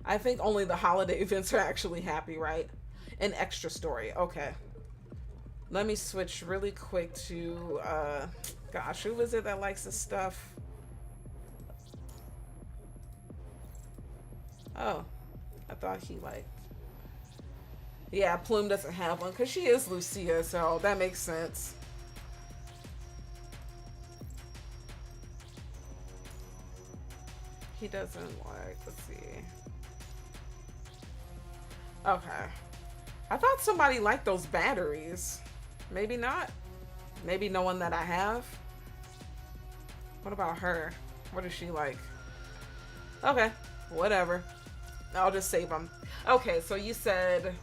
I think only the holiday events are actually happy, right? An extra story. Okay. Let me switch really quick to, gosh, who is it that likes this stuff? Oh, I thought he liked. Yeah, Plume doesn't have one because she is Lucia, so that makes sense. He doesn't like, let's see. Okay. I thought somebody liked those batteries. Maybe not. Maybe no one that I have. What about her? What does she like? Okay, whatever. I'll just save them. Okay, so you said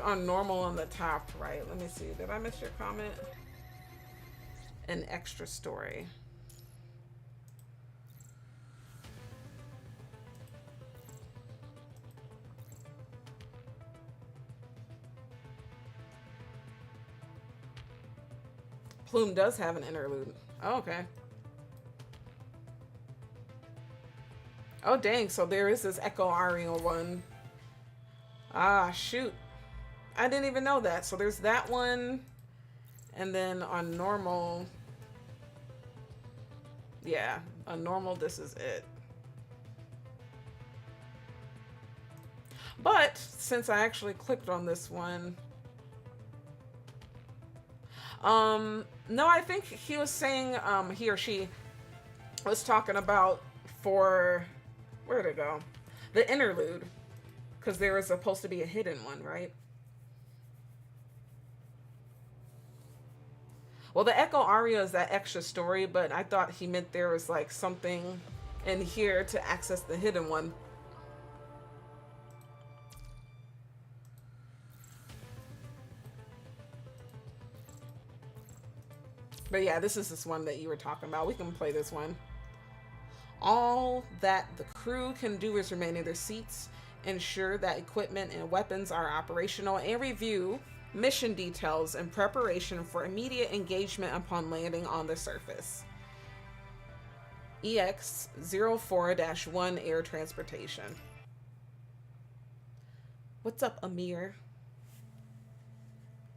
on normal on the top right. Let me see. Did I miss your comment? An extra story. Plume does have an interlude. Oh, okay. Oh, dang. So there is this Echo Aria one. Ah, shoot. I didn't even know that. So there's that one. And then on normal. Yeah, on normal, this is it. But since I actually clicked on this one. No, I think he was saying, he or she was talking about for, where'd it go? The interlude. Because there was supposed to be a hidden one, right? Well, the Echo Aria is that extra story, but I thought he meant there was like something in here to access the hidden one. But yeah, this is this one that you were talking about. We can play this one. All that the crew can do is remain in their seats, ensure that equipment and weapons are operational, and review mission details in preparation for immediate engagement upon landing on the surface. EX-04-1 Air Transportation. What's up, Amir?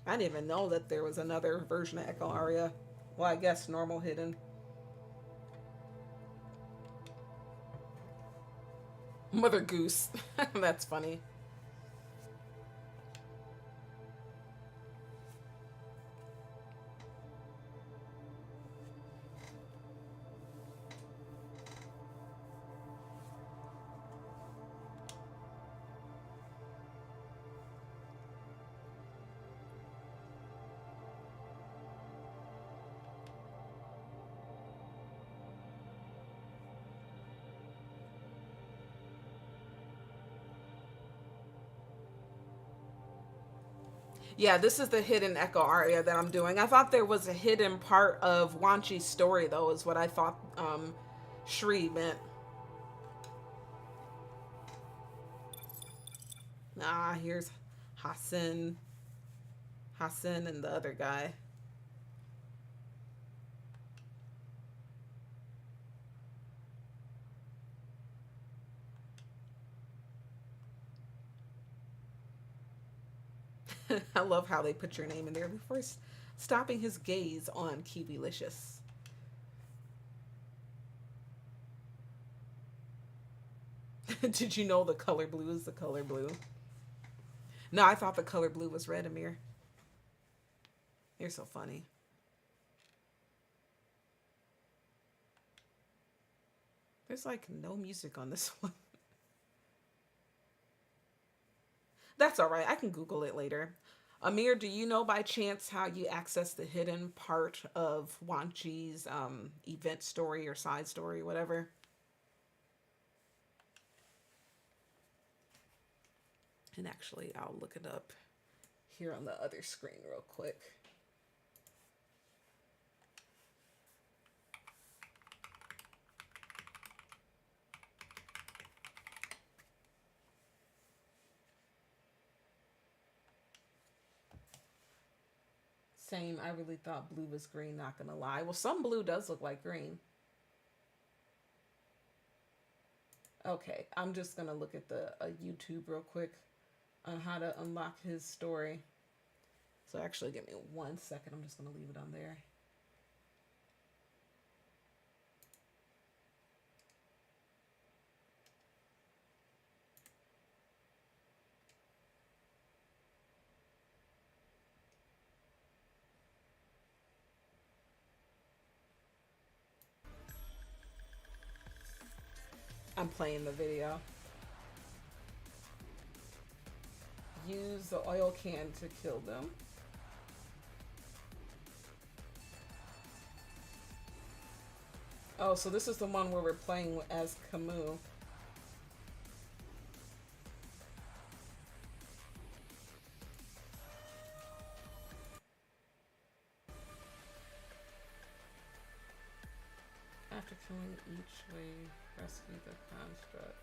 I didn't even know that there was another version of Echo Aria. Well, I guess normal hidden. Mother Goose. That's funny. Yeah, this is the hidden Echo Aria that I'm doing. I thought there was a hidden part of Wanshi's story, though, is what I thought Shri meant. Ah, here's Hassan. Hassan and the other guy. I love how they put your name in there before stopping his gaze on Kiwilicious. Did you know the color blue is the color blue? No, I thought the color blue was red, Amir. You're so funny. There's like no music on this one. That's all right. I can Google it later. Amir, do you know by chance how you access the hidden part of Wanshi's event story or side story, whatever? And actually, I'll look it up here on the other screen real quick. Same, I really thought blue was green, not gonna lie. Well, some blue does look like green. Okay, I'm just gonna look at the YouTube real quick on how to unlock his story. So actually, give me 1 second. I'm just gonna leave it on there. I'm playing the video. Use the oil can to kill them. Oh, so this is the one where we're playing as Camus. After killing each wave, rescue the construct.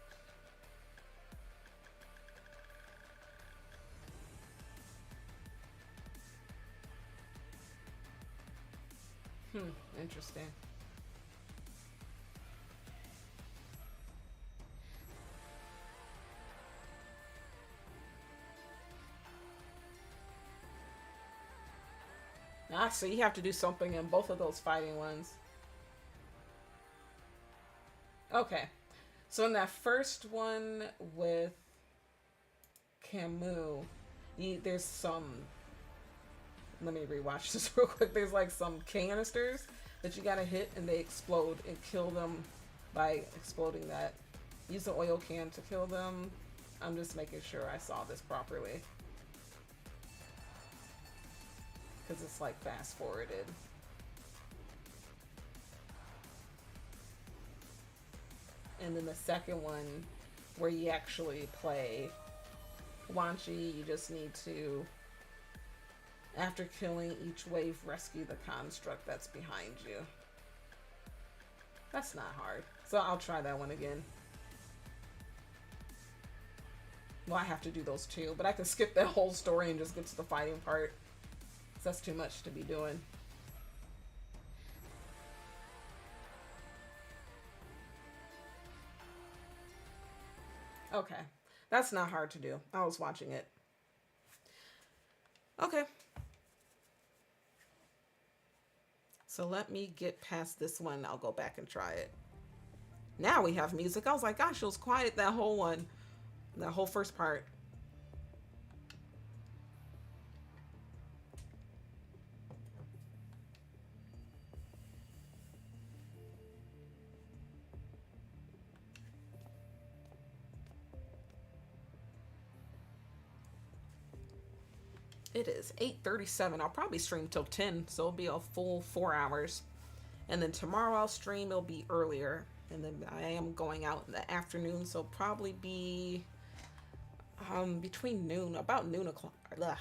Interesting. Ah, so you have to do something in both of those fighting ones. Okay. So in that first one with Camus, there's some... Let me rewatch this real quick. There's like some canisters that you gotta hit and they explode and kill them by exploding that. Use the oil can to kill them. I'm just making sure I saw this properly. Because it's like fast forwarded. And then the second one where you actually play Wanshi, you just need to, after killing each wave, rescue the construct that's behind you. That's not hard. So I'll try that one again. Well, I have to do those two, but I can skip that whole story and just get to the fighting part. That's too much to be doing. Okay. That's not hard to do. I was watching it. Okay. So let me get past this one. I'll go back and try it. Now we have music. I was like, gosh, it was quiet that whole one. That whole first part. It is 8:37. I'll probably stream till 10, so it'll be a full 4 hours. And then tomorrow I'll stream, it'll be earlier. And then I am going out in the afternoon, so probably be between noon, about noon o'clock,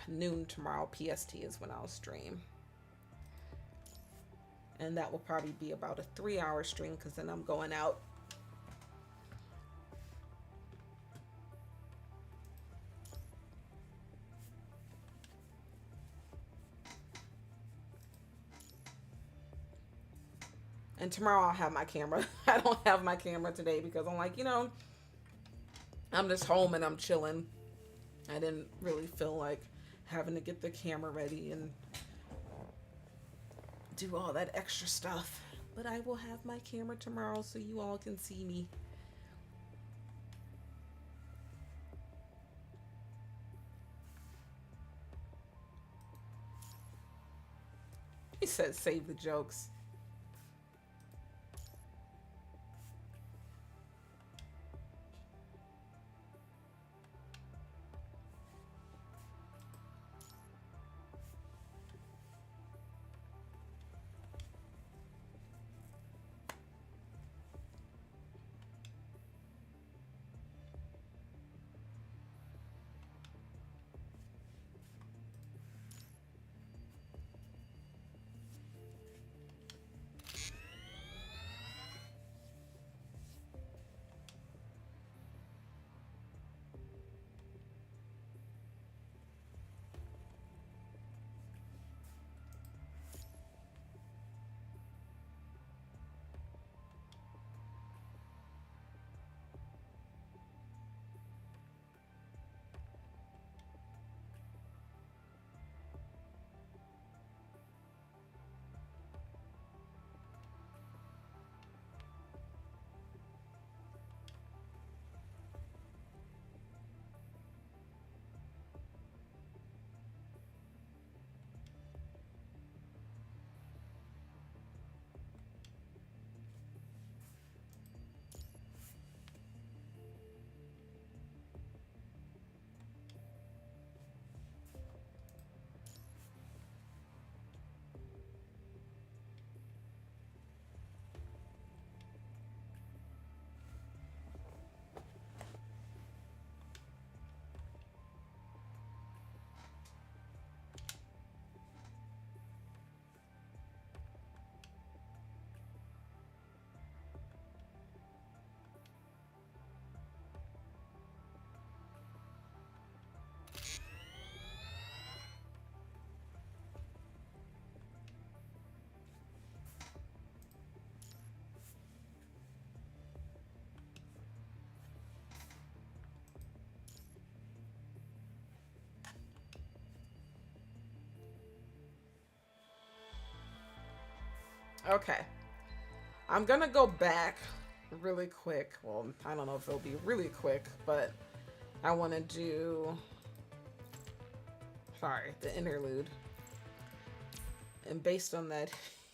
noon tomorrow PST is when I'll stream. And that will probably be about a 3-hour stream because then I'm going out. And tomorrow I'll have my camera. I don't have my camera today because I'm like, you know, I'm just home and I'm chilling. I didn't really feel like having to get the camera ready and do all that extra stuff. But I will have my camera tomorrow so you all can see me. He said save the jokes. Okay. I'm gonna go back really quick. Well, I don't know if it'll be really quick, but I want to do... Sorry, the interlude. And based on that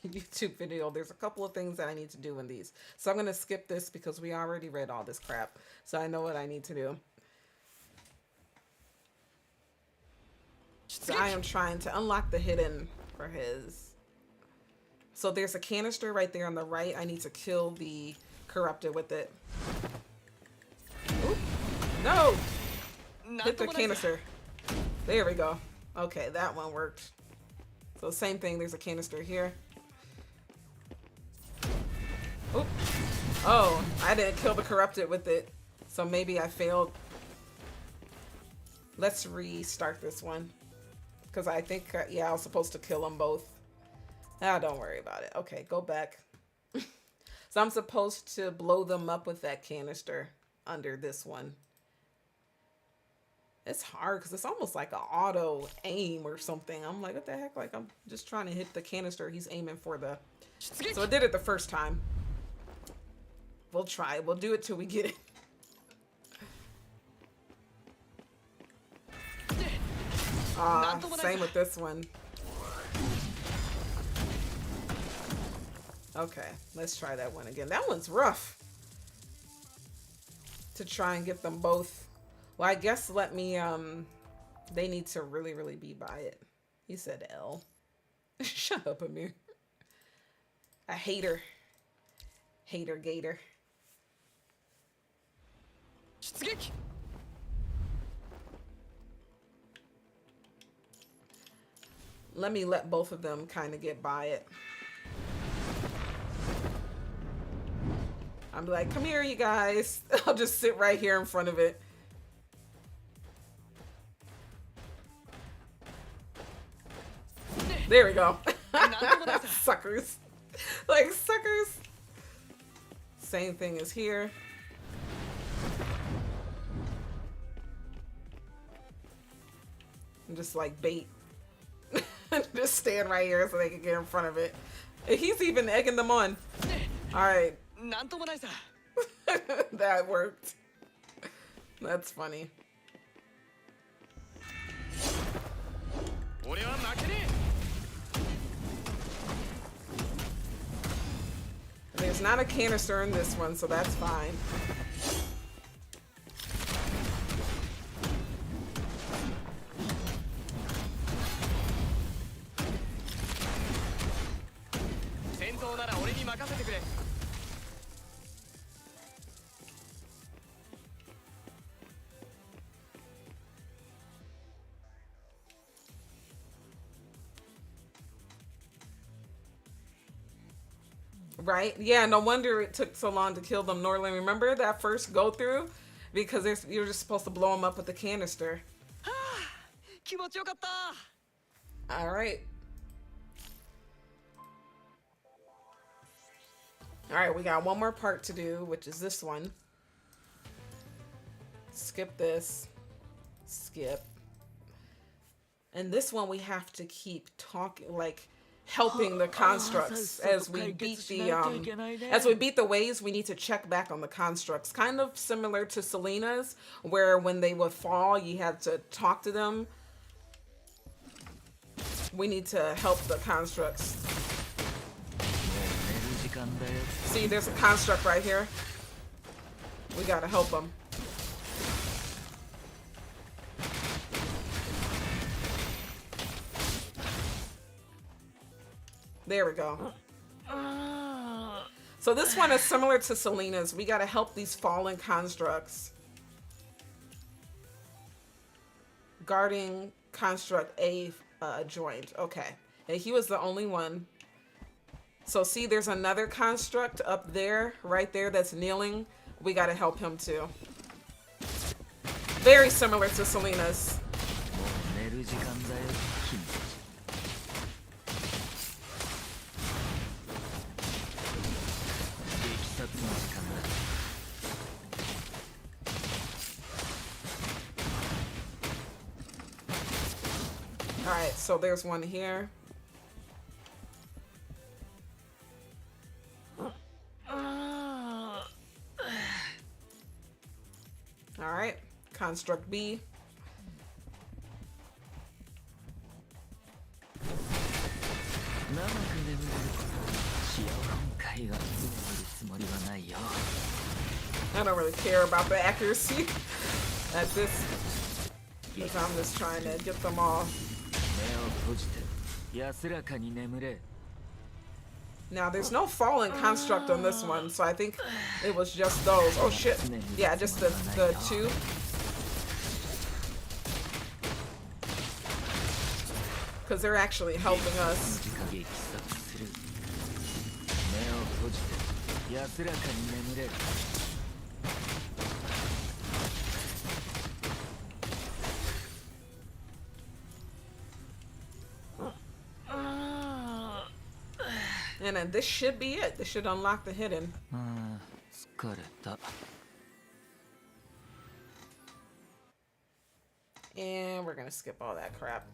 YouTube video, there's a couple of things that I need to do in these. So I'm going to skip this because we already read all this crap. So I know what I need to do. So I am trying to unlock the hidden for his. So there's a canister right there on the right. I need to kill the corrupted with it. Oop. No! Hit the canister. There we go. Okay, that one worked. So same thing, there's a canister here. Oop. Oh, I didn't kill the corrupted with it. So maybe I failed. Let's restart this one. Because I think, yeah, I was supposed to kill them both. Ah, don't worry about it. Okay, go back. So I'm supposed to blow them up with that canister under this one. It's hard because it's almost like an auto aim or something. I'm like, what the heck? Like, I'm just trying to hit the canister. He's aiming for the... So I did it the first time. We'll try it. We'll do it till we get it. Same with this one. Okay, let's try that one again. That one's rough. To try and get them both. Well, I guess let me, they need to really, really be by it. He said L. Shut up, Amir. A hater. Hater gator. Let me let both of them kind of get by it. I'm like, come here, you guys. I'll just sit right here in front of it. There we go. Suckers. Like suckers. Same thing as here. I'm just like bait. Just stand right here so they can get in front of it. He's even egging them on. Alright. That worked. That's funny. There's not a canister in this one, so that's fine. Right? Yeah, no wonder it took so long to kill them, Norland. Remember that first go through? Because you're just supposed to blow them up with the canister. Alright. Alright, we got one more part to do, which is this one. Skip this. Skip. And this one we have to keep talking, like... helping the constructs as we beat the waves. We need to check back on the constructs, kind of similar to Selena's, where when they would fall you had to talk to them. We need to help the constructs. See, there's a construct right here. We gotta help them. There we go. So this one is similar to Selena's. We gotta help these fallen constructs. Guarding construct A joined. Okay. And he was the only one. So see, there's another construct up there, right there, that's kneeling. We gotta help him too. Very similar to Selena's. Alright, so there's one here. construct B. I don't really care about the accuracy at this, because I'm just trying to get them all. Now, there's no fallen construct on this one, so I think it was just those. Oh shit. Yeah, just the two. Because they're actually helping us. And then this should be it. This should unlock the hidden. And we're gonna skip all that crap.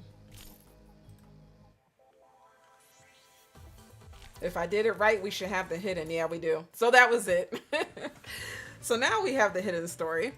If I did it right, we should have the hidden. Yeah, we do. So that was it. So now we have the hidden story.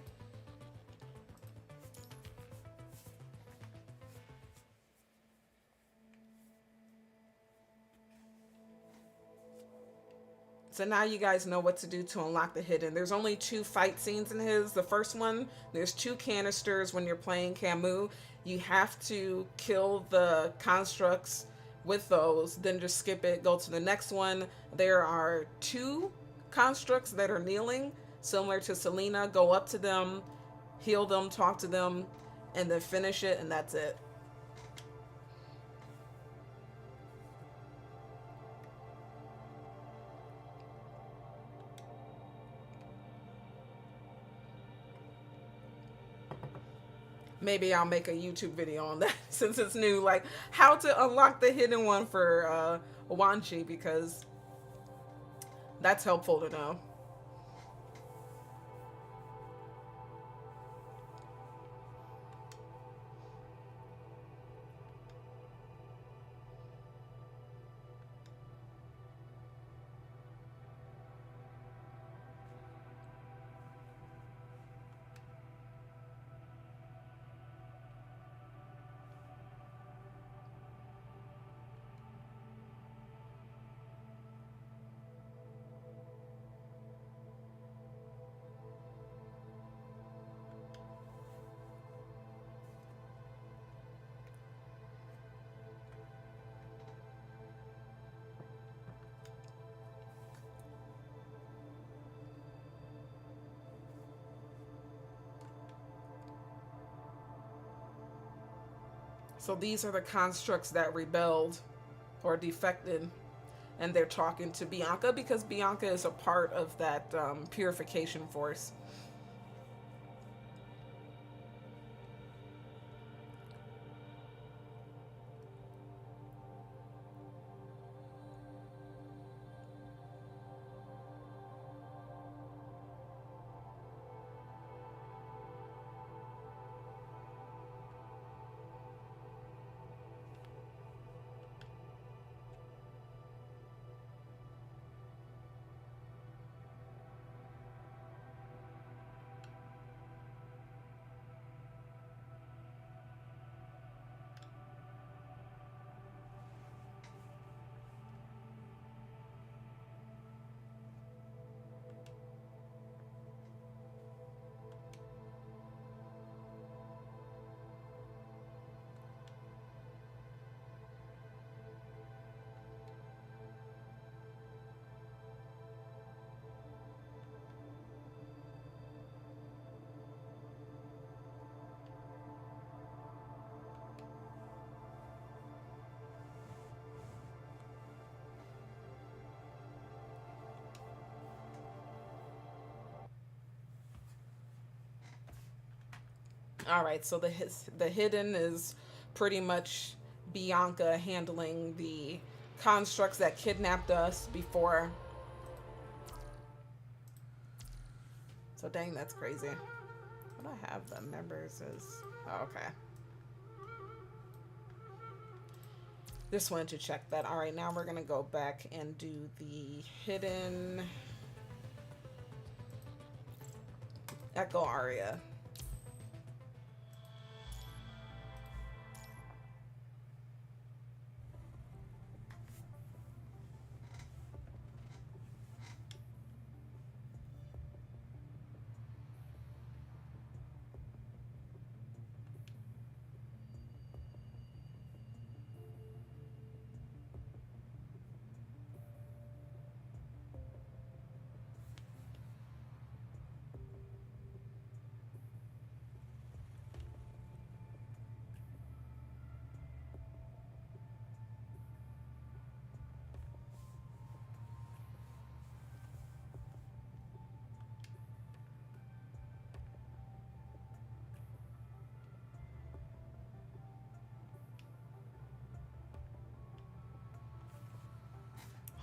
So now you guys know what to do to unlock the hidden. There's only 2 fight scenes in his. The first one, there's 2 canisters when you're playing Camus. You have to kill the constructs with those, then just skip it, go to the next one. There are 2 constructs that are kneeling, similar to Selena. Go up to them, heal them, talk to them, and then finish it, and that's it. Maybe I'll make a YouTube video on that since it's new, like how to unlock the hidden one for Wanshi, because that's helpful to know. So these are the constructs that rebelled or defected, and they're talking to Bianca because Bianca is a part of that purification force. All right, so the hidden is pretty much Bianca handling the constructs that kidnapped us before. So dang, that's crazy. What do I have the members as? Oh, okay. Just wanted to check that. All right, now we're gonna go back and do the hidden Echo Aria.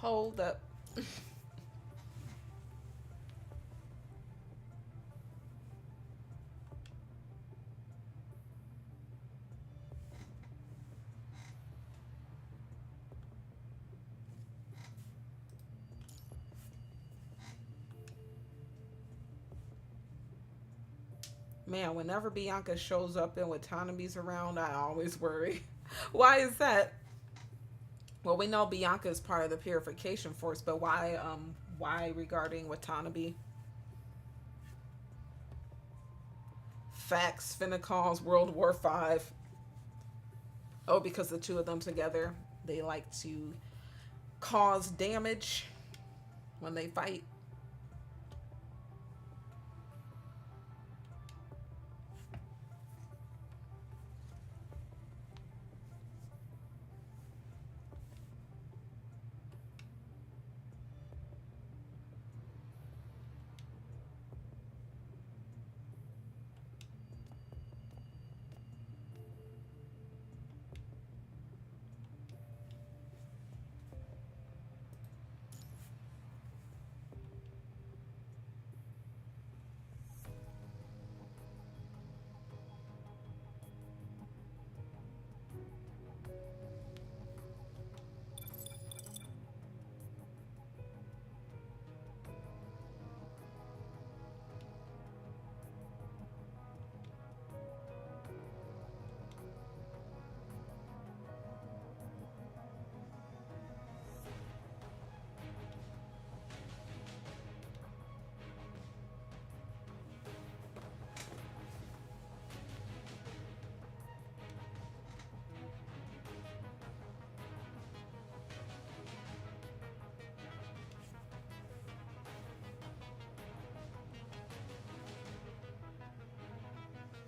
Hold up. Man, whenever Bianca shows up and Watanabe's around, I always worry. Why is that? Well, we know Bianca is part of the purification force, but why regarding Watanabe? Facts finna cause World War Five. Oh, because the two of them together, they like to cause damage when they fight.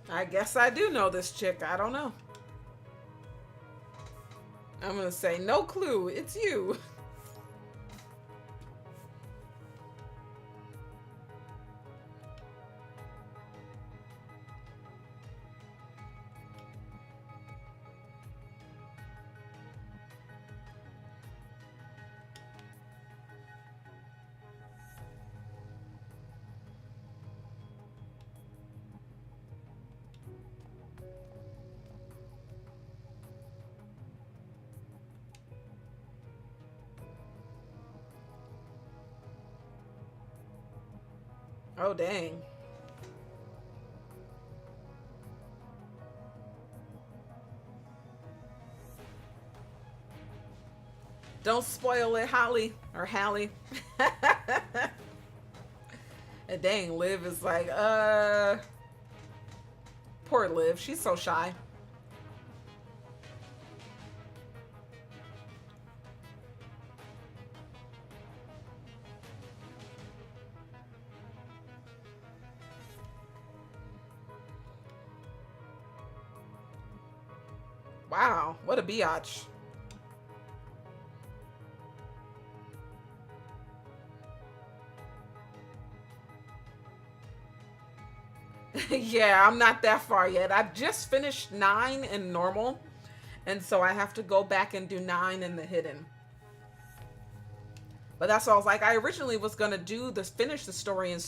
I guess I do know this chick. I don't know. I'm gonna say no clue. It's you. Oh, dang. Don't spoil it, Holly. Or Hallie. And dang, Liv is like, poor Liv. She's so shy. Wow, what a biatch. Yeah, I'm not that far yet. I've just finished 9 in normal, and so I have to go back and do 9 in the hidden. But that's what I was like. I originally was gonna do this, finish the story and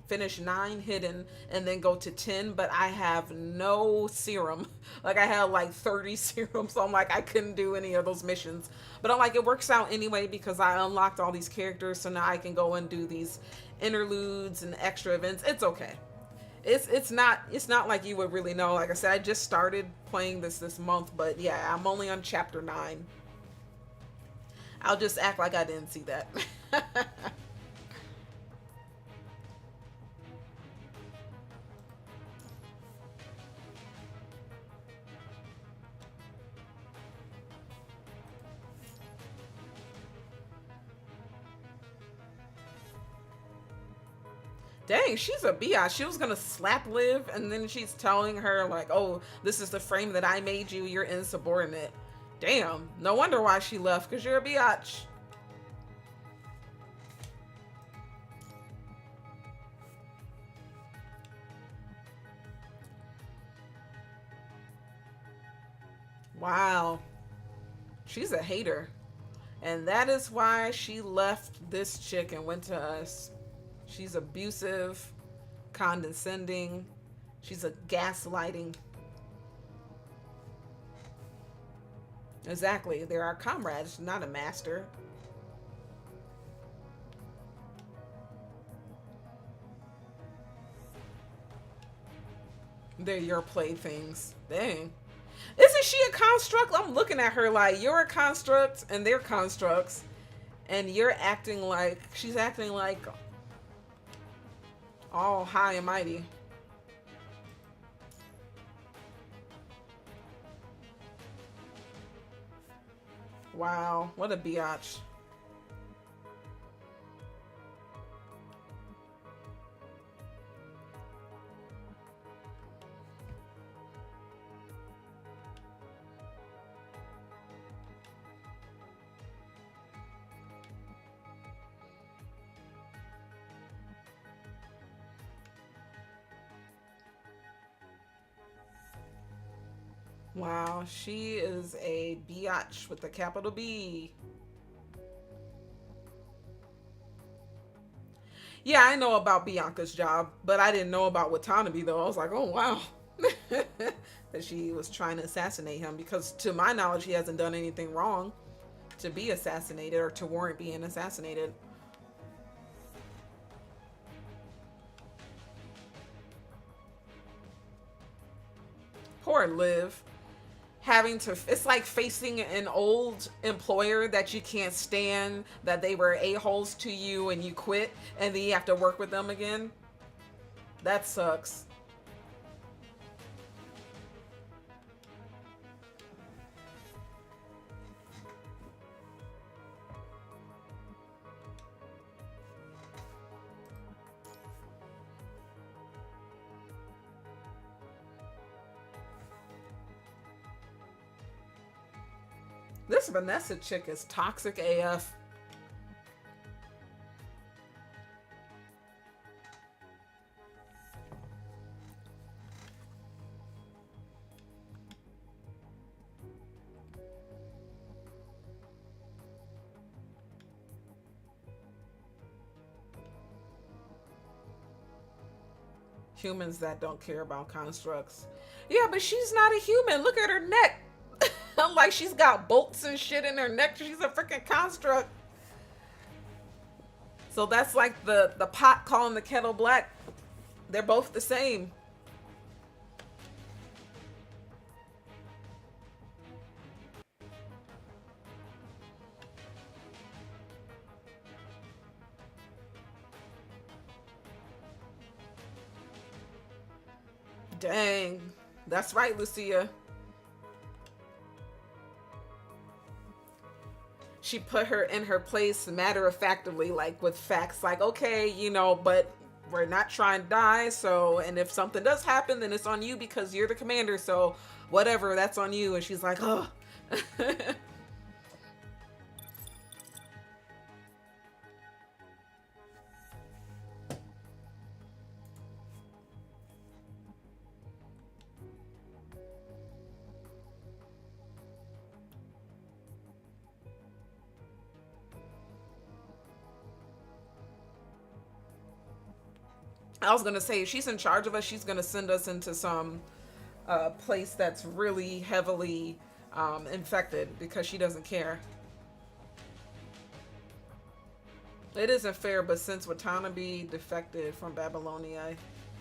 finish 9 hidden and then go to 10, but I have no serum. Like I had like 30 serum, so I'm like I couldn't do any of those missions. But I'm like it works out anyway because I unlocked all these characters, so now I can go and do these interludes and extra events. It's okay. It's not like you would really know. Like I said, I just started playing this month, but yeah, I'm only on chapter 9. I'll just act like I didn't see that. Dang, she's a biatch. She was gonna slap Liv, and then she's telling her like, "Oh, this is the frame that I made you. You're insubordinate." Damn, no wonder why she left. Cause you're a biatch. Wow, she's a hater. And that is why she left this chick and went to us. She's abusive, condescending. She's a gaslighting. Exactly. They're our comrades, not a master. They're your playthings. Dang. Isn't she a construct? I'm looking at her like you're a construct and they're constructs. And you're acting like she's acting like all high and mighty. Wow, what a biatch. Wow, she is a biatch with a capital B. Yeah, I know about Bianca's job, but I didn't know about Watanabe though. I was like, oh wow. That she was trying to assassinate him because to my knowledge he hasn't done anything wrong to be assassinated or to warrant being assassinated. Poor Liv. Having to, it's like facing an old employer that you can't stand, that they were a-holes to you and you quit and then you have to work with them again. That sucks. This Vanessa chick is toxic AF. Humans that don't care about constructs. Yeah, but she's not a human. Look at her neck. I'm like, she's got bolts and shit in her neck. She's a freaking construct. So that's like the pot calling the kettle black. They're both the same. Dang. That's right, Lucia. She put her in her place matter of factly, like with facts, like, okay, you know, but we're not trying to die, so, and if something does happen, then it's on you because you're the commander, so whatever, that's on you. And she's like, oh. I was gonna say, if she's in charge of us, she's gonna send us into some place that's really heavily infected because she doesn't care. It isn't fair, but since Watanabe defected from Babylonia,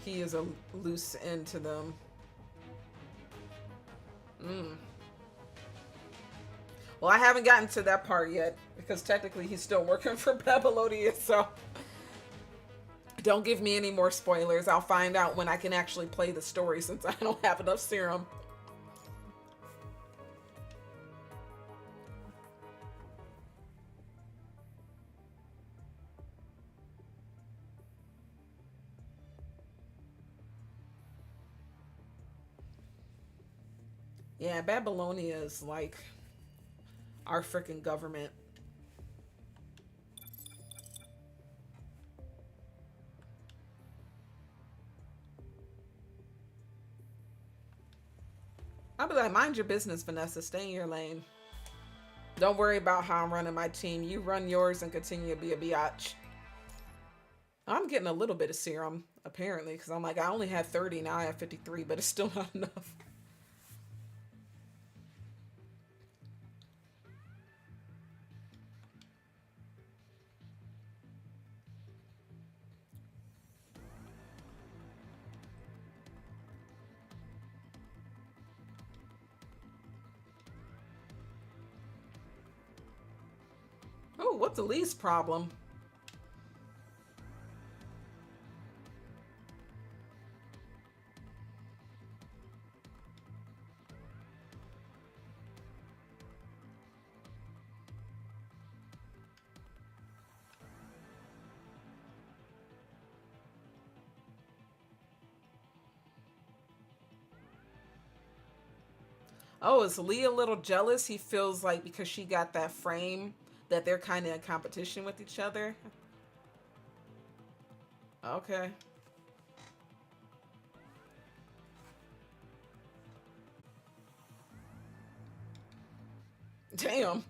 he is a loose end to them. Well, I haven't gotten to that part yet because technically he's still working for Babylonia, so don't give me any more spoilers. I'll find out when I can actually play the story since I don't have enough serum. Yeah, Babylonia is like our freaking government. I'll be like, mind your business, Vanessa. Stay in your lane. Don't worry about how I'm running my team. You run yours and continue to be a biatch. I'm getting a little bit of serum, apparently, because I'm like, I only had 30, now I have 53, but it's still not enough. Oh, what's the least problem? Oh, is Lee a little jealous? He feels like because she got that frame that they're kind of in competition with each other. Okay. Damn.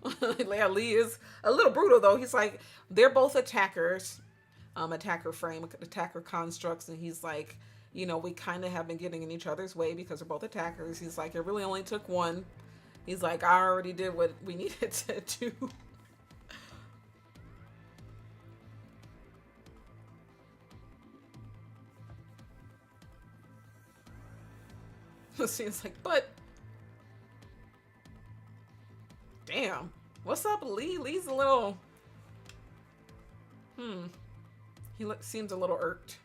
Yeah, Lee is a little brutal though. He's like, they're both attackers, attacker frame, attacker constructs, and he's like, you know, we kind of have been getting in each other's way because we're both attackers. He's like, it really only took one. He's like, I already did what we needed to do. Seems like, but damn, what's up, Lee? Lee's a little, he seems a little irked.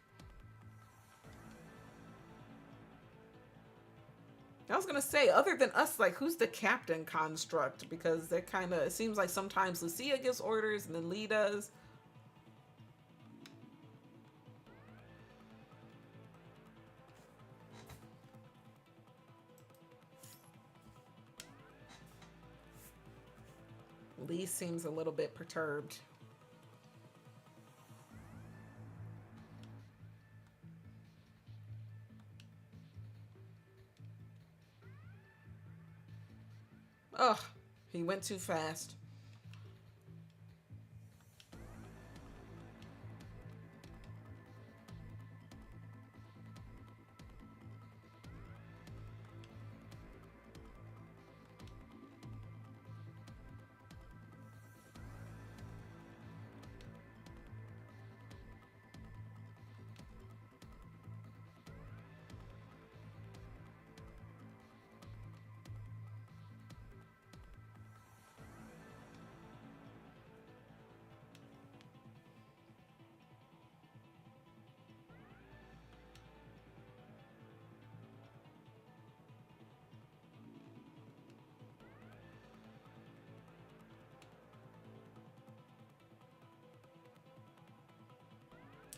I was gonna say, other than us, like, who's the captain construct? Because they're kind of, it seems like sometimes Lucia gives orders and then Lee does. Lee seems a little bit perturbed. Ugh, he went too fast.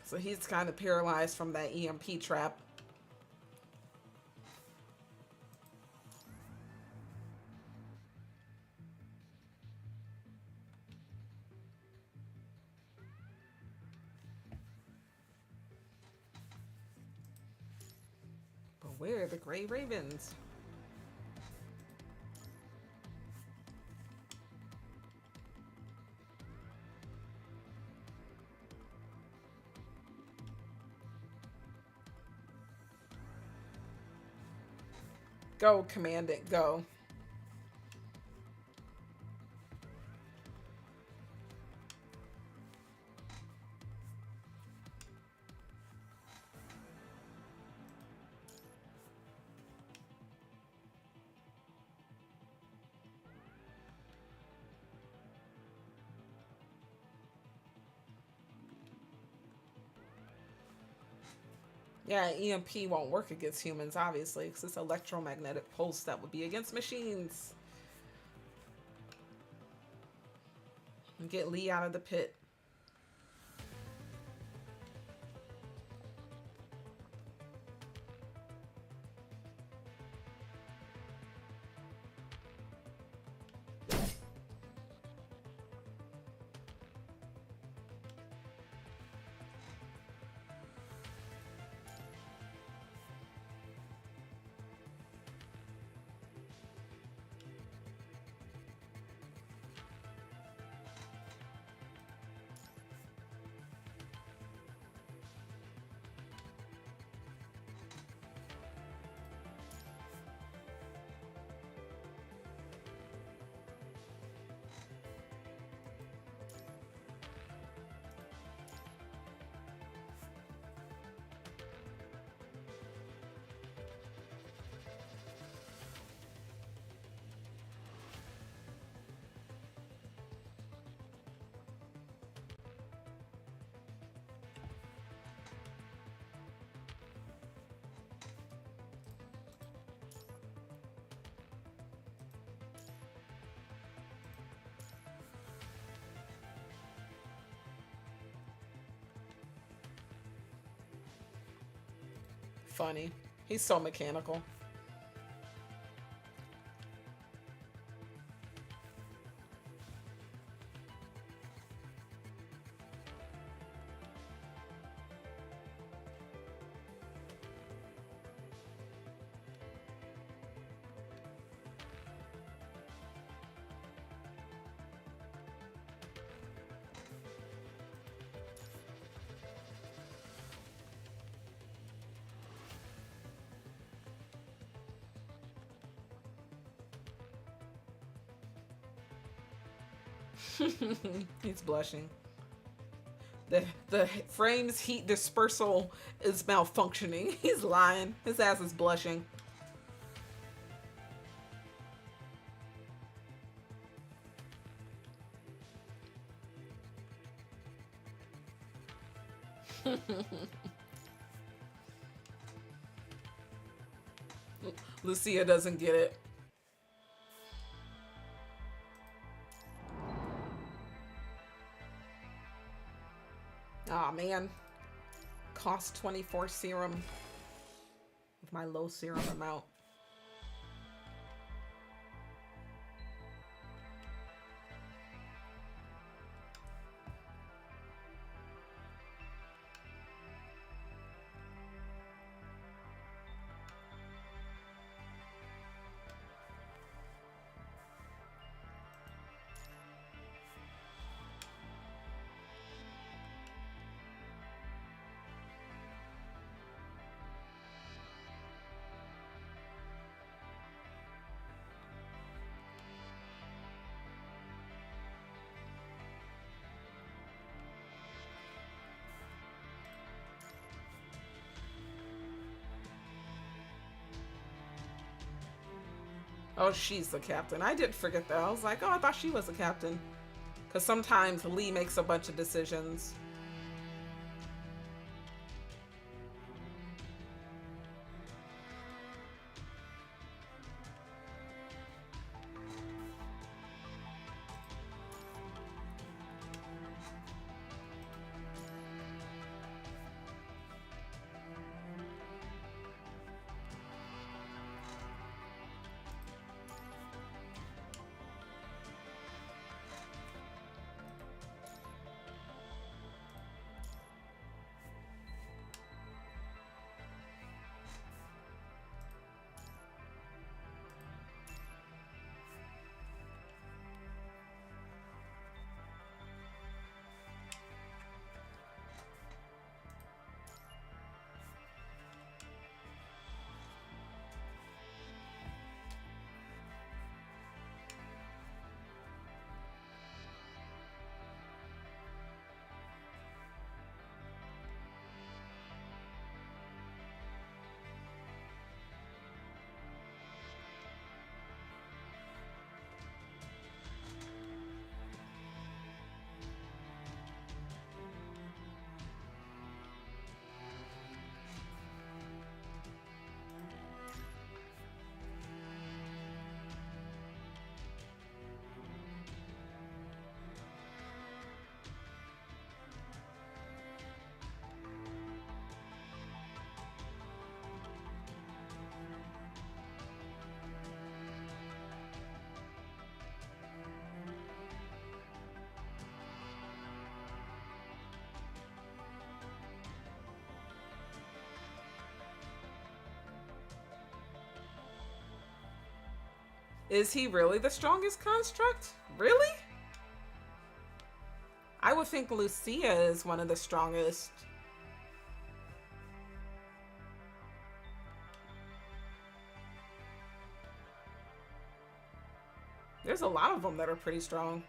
So he's kind of paralyzed from that EMP trap. But where are the Gray Ravens? Go, command it, go. Yeah, EMP won't work against humans, obviously, because it's electromagnetic pulse that would be against machines. And get Lee out of the pit. funny. He's so mechanical. He's blushing. The frame's heat dispersal is malfunctioning. He's lying. His ass is blushing. Lucia doesn't get it. Aw, man. Cost 24 serum with my low serum amount. Oh, she's the captain. I did forget that. I was like, oh, I thought she was the captain. Because sometimes Lee makes a bunch of decisions. Is he really the strongest construct? Really? I would think Lucia is one of the strongest. There's a lot of them that are pretty strong.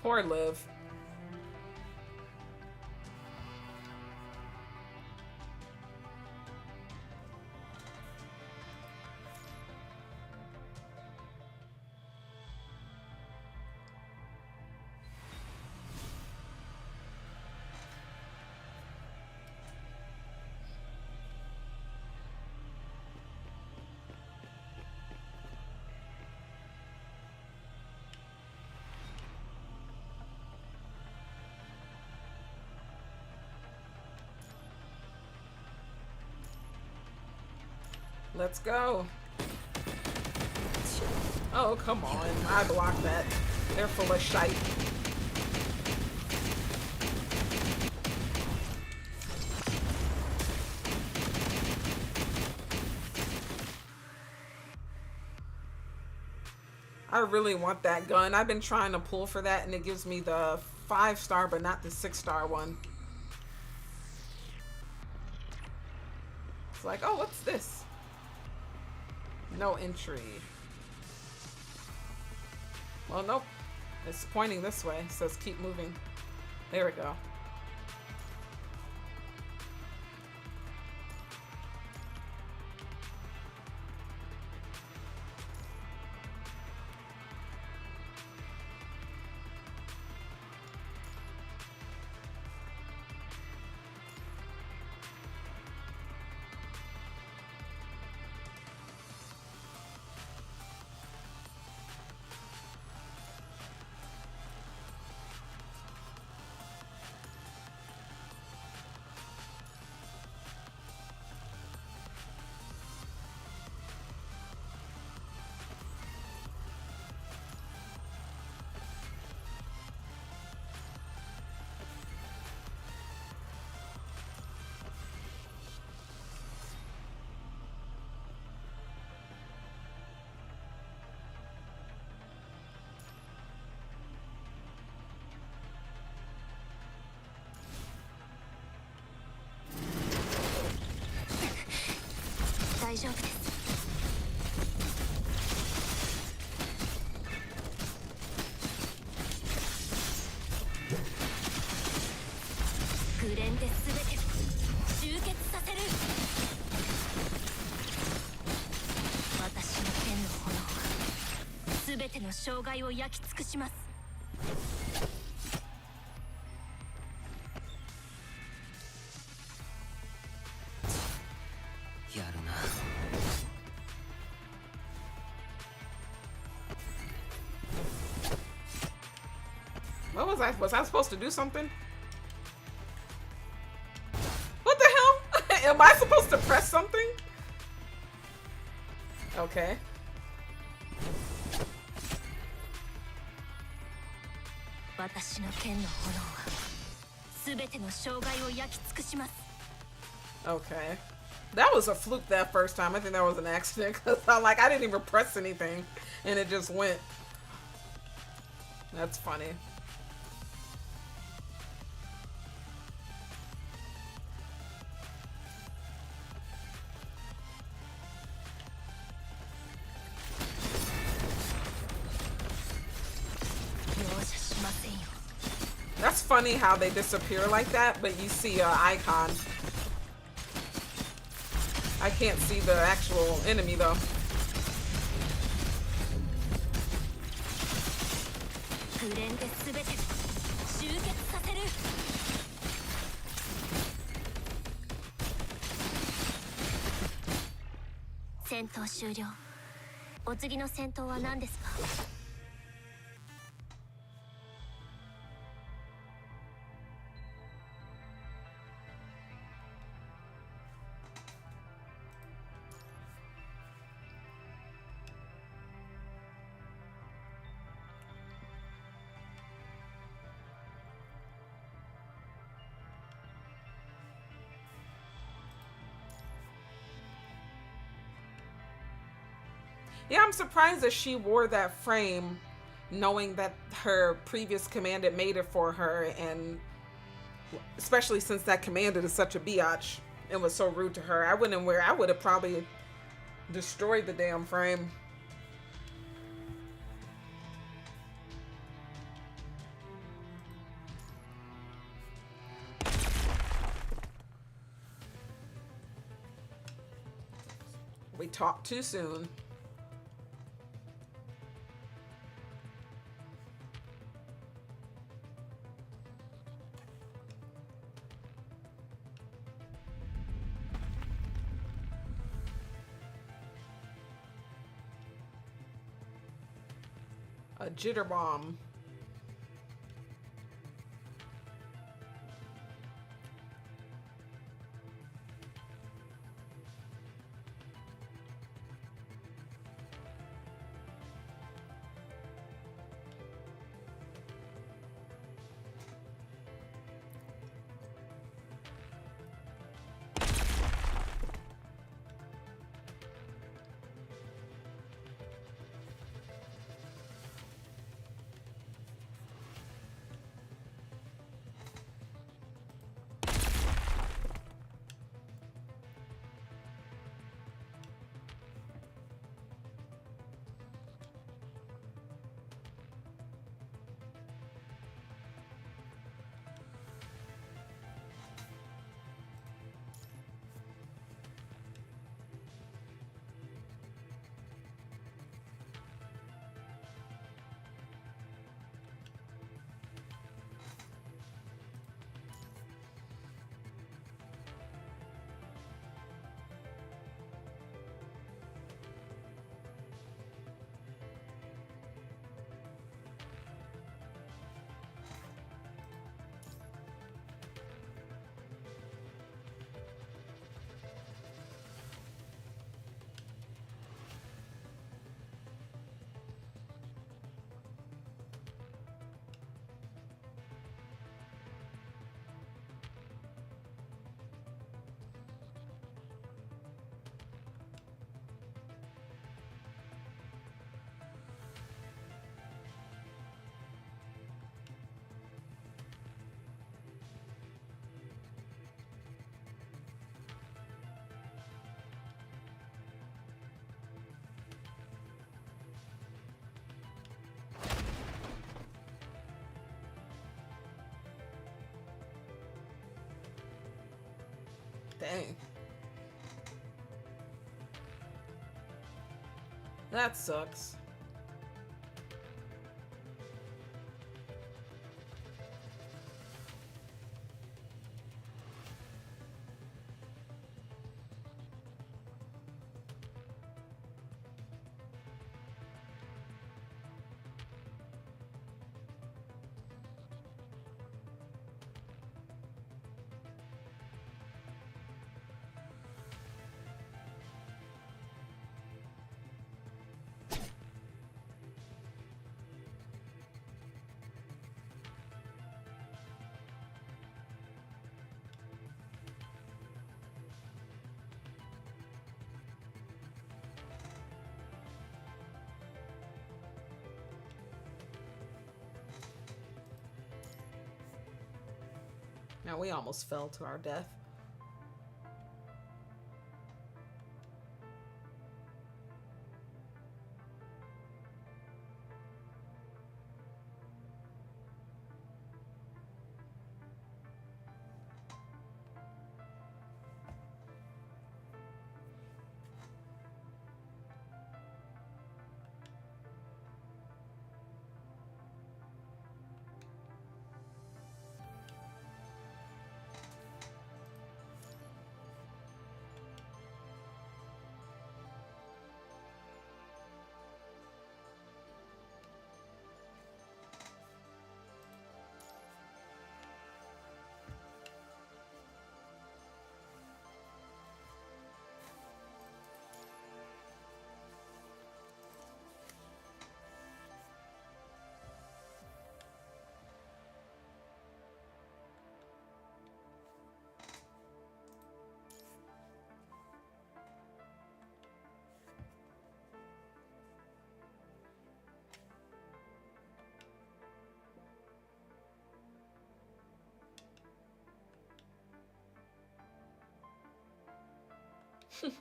Poor Liv. Let's go. Oh, come on. I blocked that. They're full of shite. I really want that gun. I've been trying to pull for that, and it gives me the 5-star, but not the 6-star one. It's like, oh, what's this? No entry. Well, nope. It's pointing this way. It says keep moving. There we go. What was I? Was I supposed to do something? What the hell? Am I supposed to press something? Okay. Okay. That was a fluke that first time. I think that was an accident because I didn't even press anything and it just went. That's funny. That's funny how they disappear like that, but you see an icon. I can't see the actual enemy though. Yeah, I'm surprised that she wore that frame knowing that her previous commandant made it for her, and especially since that commandant is such a biatch and was so rude to her. I would have probably destroyed the damn frame. We talked too soon. A jitter bomb. Dang. That sucks. Now we almost fell to our death.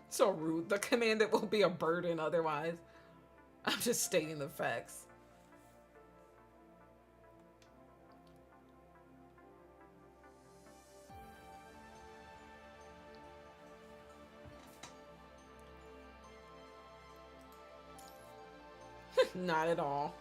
So rude. The commandant will be a burden otherwise. I'm just stating the facts. Not at all.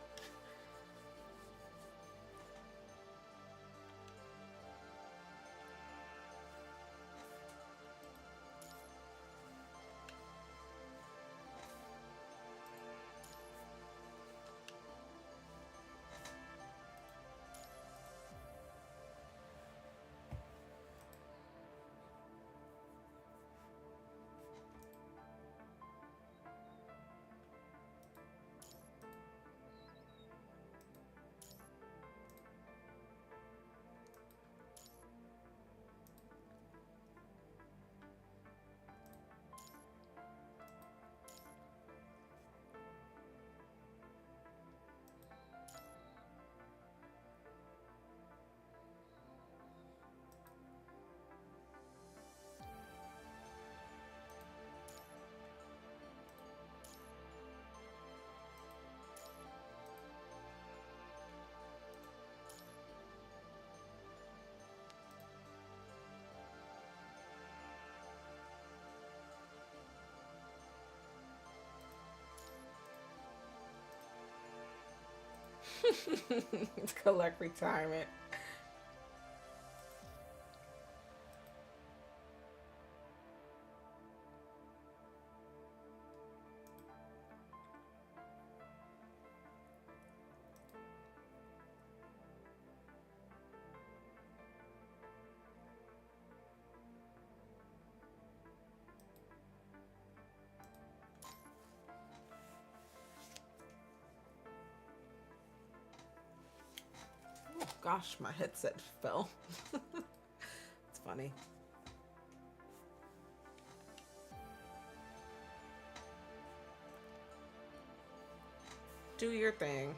Collect retirement. Oh gosh, my headset fell. It's funny. Do your thing.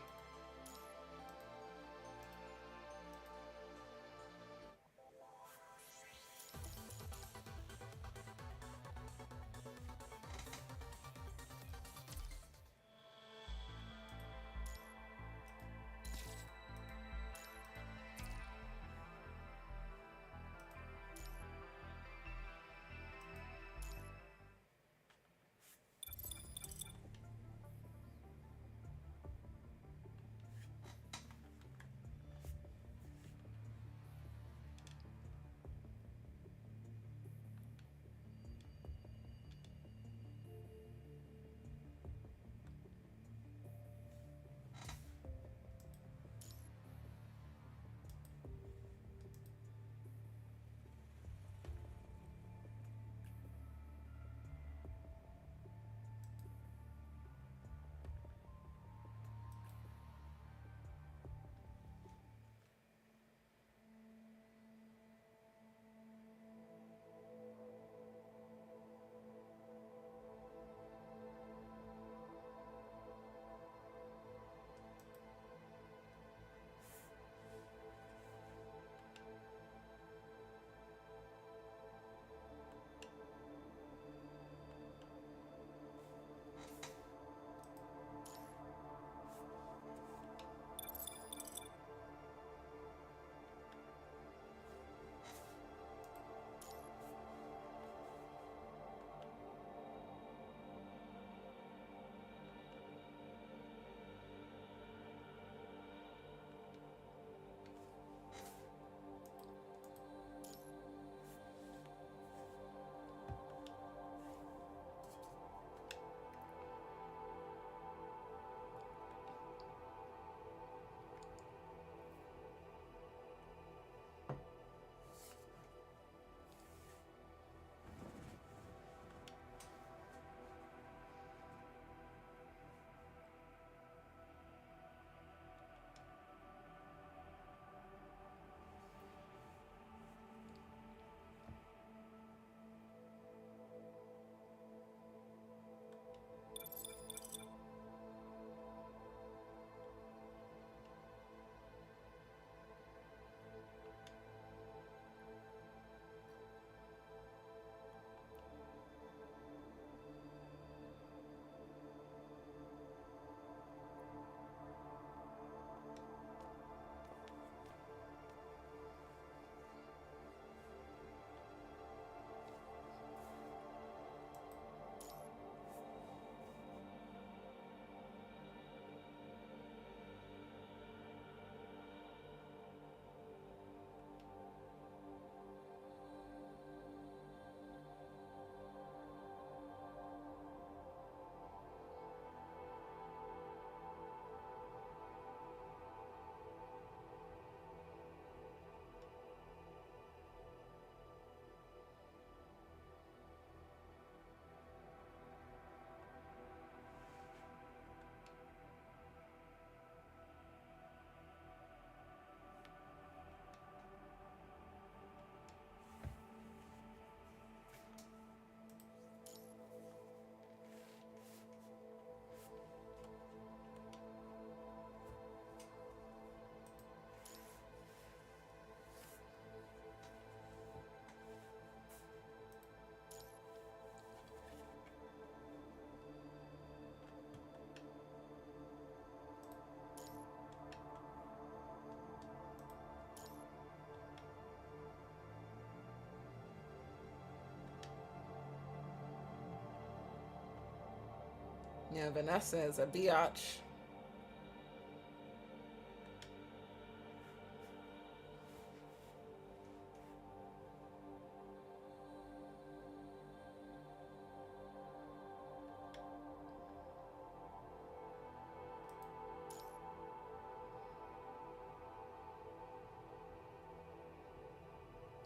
Yeah, Vanessa is a biatch.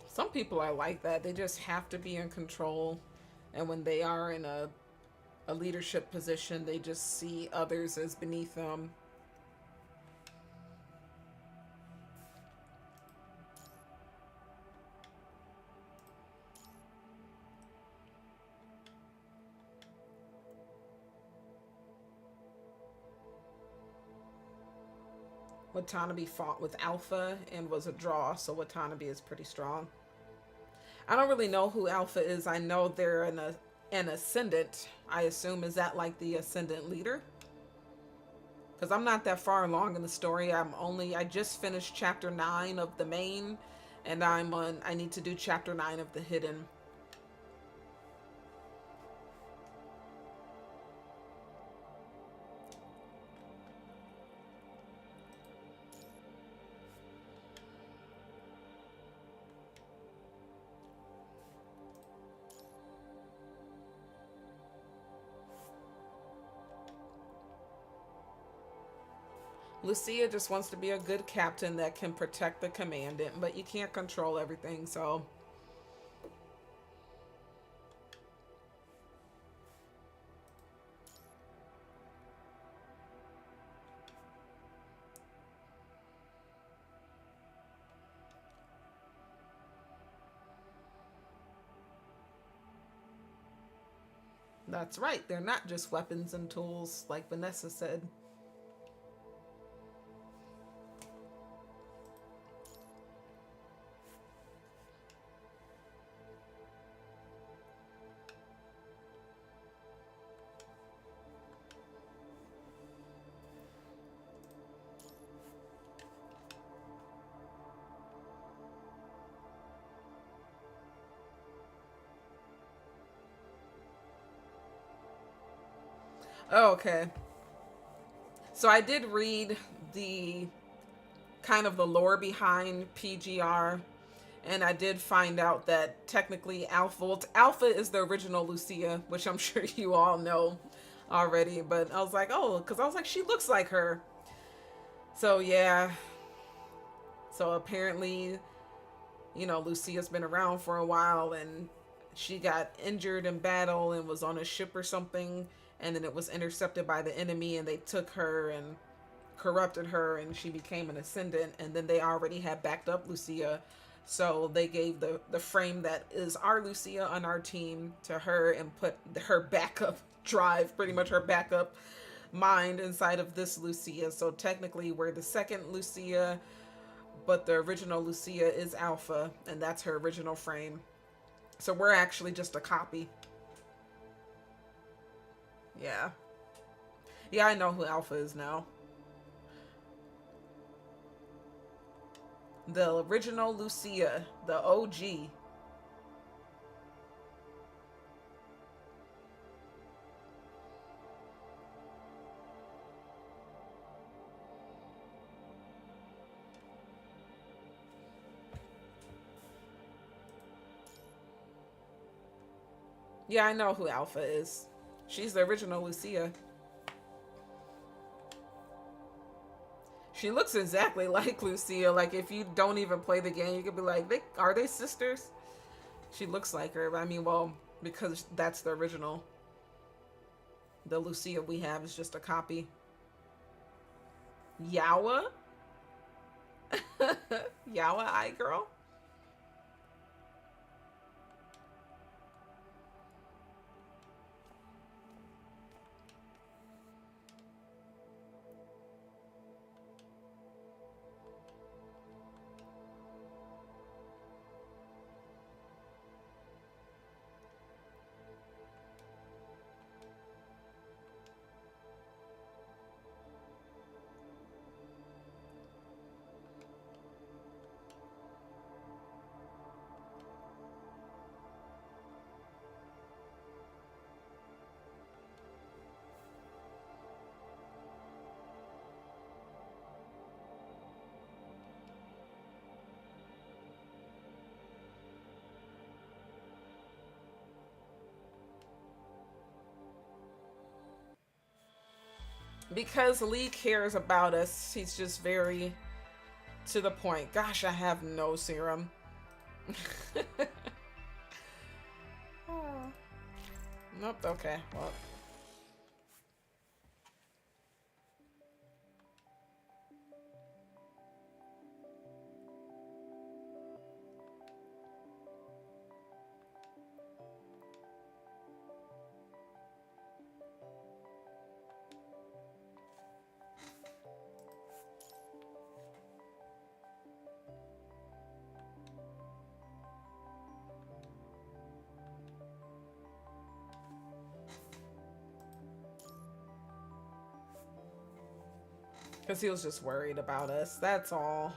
Some people are like that. They just have to be in control. And when they are in a leadership position, they just see others as beneath them. Watanabe fought with Alpha and was a draw, so Watanabe is pretty strong. I don't really know who Alpha is. I know they're an ascendant. I assume, is that like the ascendant leader? Because I'm not that far along in the story. I just finished chapter 9 of the main, and I need to do chapter 9 of the hidden. Lucia just wants to be a good captain that can protect the commandant, but you can't control everything, so. That's right, they're not just weapons and tools, like Vanessa said. Oh, okay. So I did read the kind of the lore behind PGR, and I did find out that technically Alpha is the original Lucia, which I'm sure you all know already. But I was like, oh, because I was like, she looks like her. So yeah. So apparently, Lucia's been around for a while, and she got injured in battle and was on a ship or something, and then it was intercepted by the enemy, and they took her and corrupted her, and she became an ascendant. And then they already had backed up Lucia, so they gave the frame that is our Lucia on our team to her and put her backup drive, pretty much her backup mind, inside of this Lucia. So technically we're the second Lucia, but the original Lucia is Alpha, and that's her original frame. So we're actually just a copy. Yeah. Yeah, I know who Alpha is now. The original Lucia, the OG. Yeah, I know who Alpha is. She's the original Lucia. She looks exactly like Lucia. Like, if you don't even play the game, you could be like, are they sisters? She looks like her. I mean, well, because that's the original. The Lucia we have is just a copy. Yawa? Yawa Eye Girl? Because Lee cares about us, he's just very to the point. Gosh, I have no serum. Oh. Nope, okay. Well. Because he was just worried about us. That's all.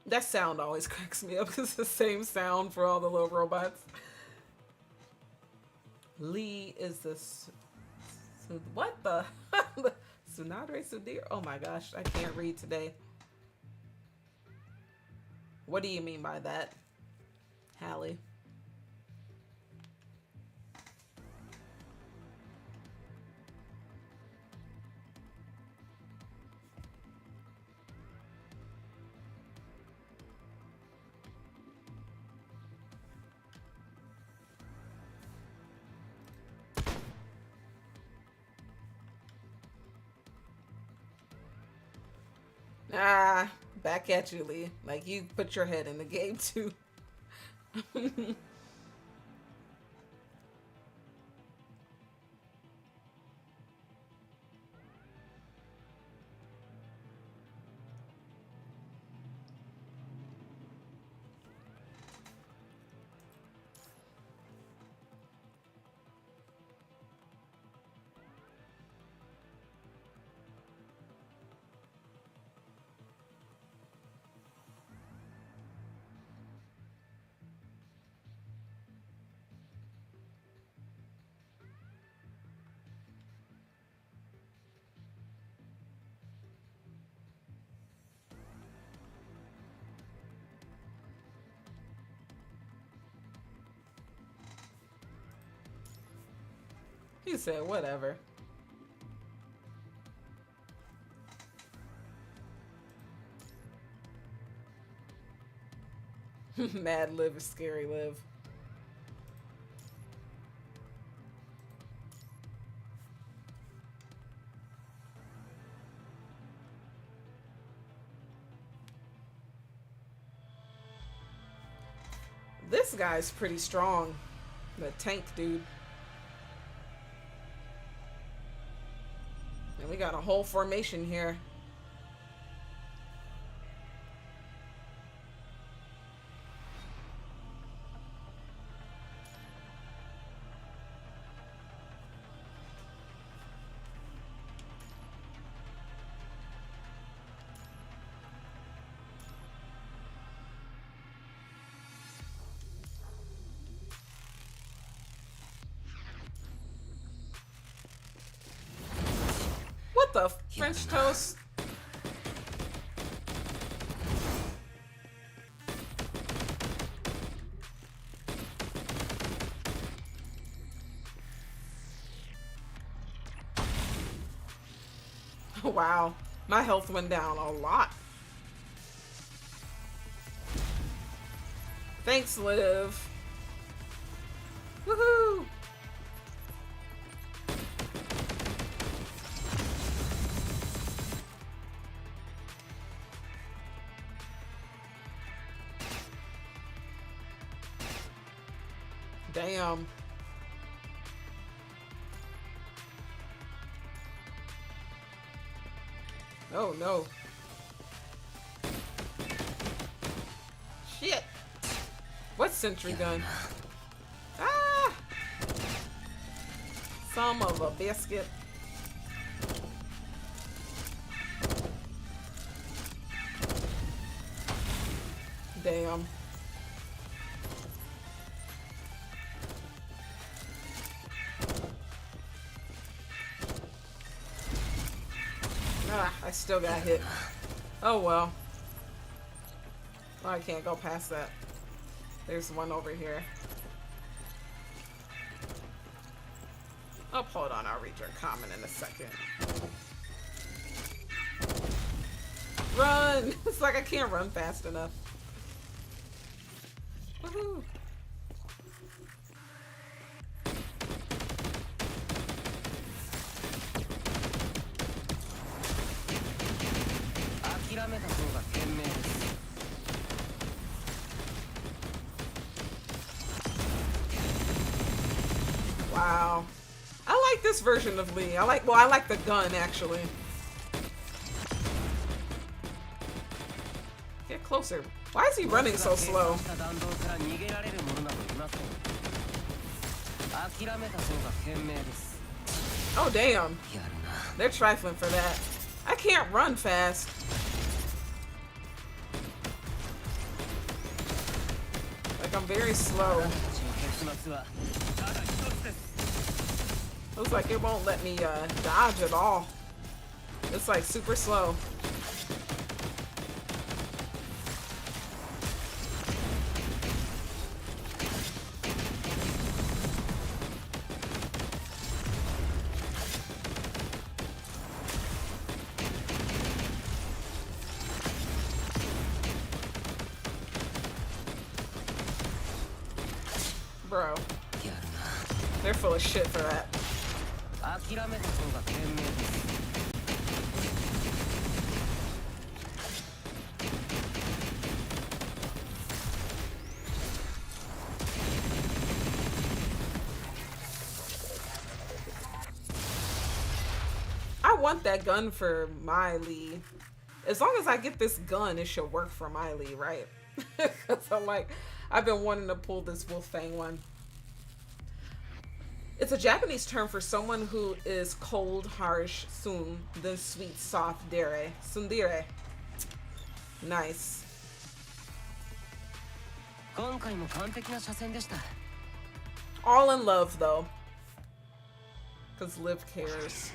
That sound always cracks me up because it's the same sound for all the little robots. Lee is this. What the? Sunadre Sudir? Oh my gosh, I can't read today. What do you mean by that, Hallie? Ah, back at you, Lee. Like, you put your head in the game, too. He said, whatever. Mad Liv is scary Liv. This guy's pretty strong. The tank dude. And we got a whole formation here. What the French toast? Wow, my health went down a lot. Thanks, Liv. Woohoo! Damn. Oh no. Shit. What sentry gun? Ah! Some of a biscuit. Damn. Ah, I still got hit. Oh well. Oh, I can't go past that. There's one over here. Oh, hold on. I'll read your comment in a second. Run! It's like I can't run fast enough. Woohoo! Wow. I like this version of Lee. I like the gun actually. Get closer. Why is he running so slow? Oh damn. They're trifling for that. I can't run fast. Like I'm very slow. Looks like it won't let me dodge at all. It's like super slow. Bro. They're full of shit for that. I want that gun for Miley. As long as I get this gun, it should work for Miley, right? Because I've been wanting to pull this Wolfang one. It's a Japanese term for someone who is cold, harsh, sun, then sweet, soft, dere. Sundire. Nice. All in love, though. Because Liv cares.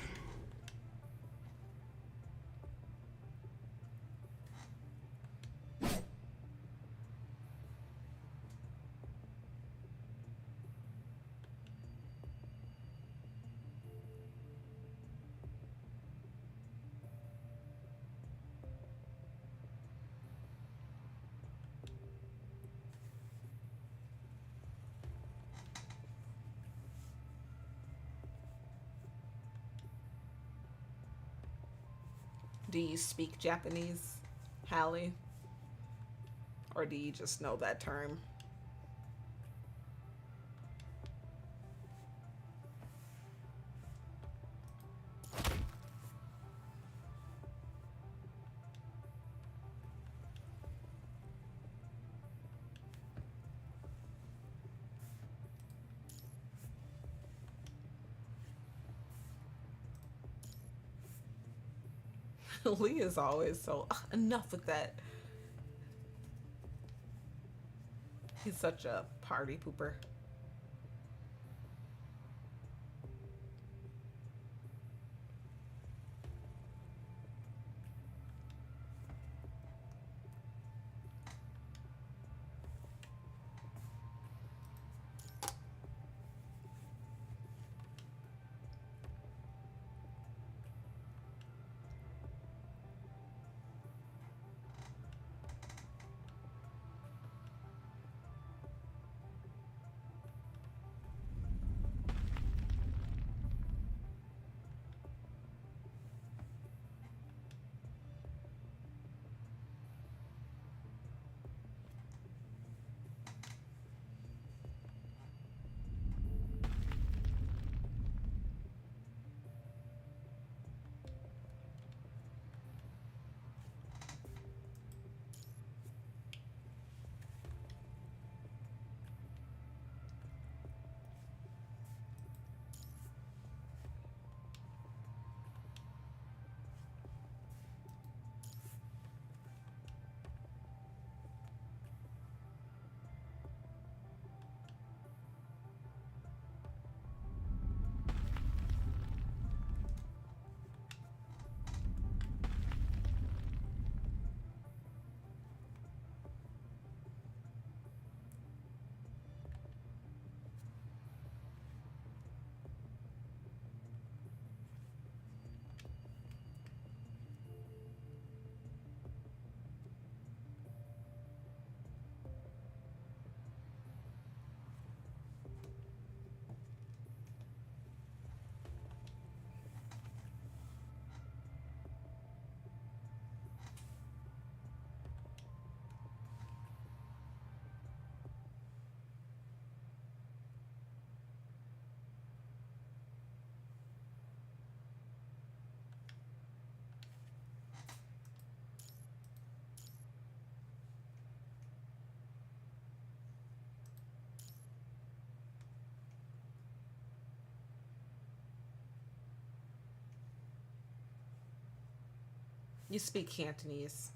Do you speak Japanese, Hallie? Or do you just know that term? Lee is always so enough with that. He's such a party pooper. You speak Cantonese,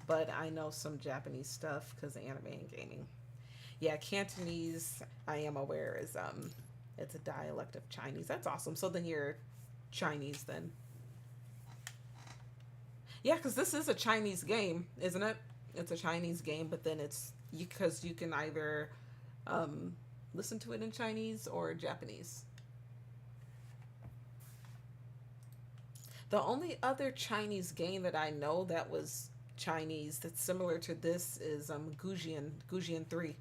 but I know some Japanese stuff because of anime and gaming. Yeah, Cantonese, I am aware, is it's a dialect of Chinese. That's awesome. So then you're Chinese then. Yeah, because this is a Chinese game, isn't it? It's a Chinese game, but then it's because you can either listen to it in Chinese or Japanese. The only other Chinese game that I know that was Chinese that's similar to this is Gujian 3.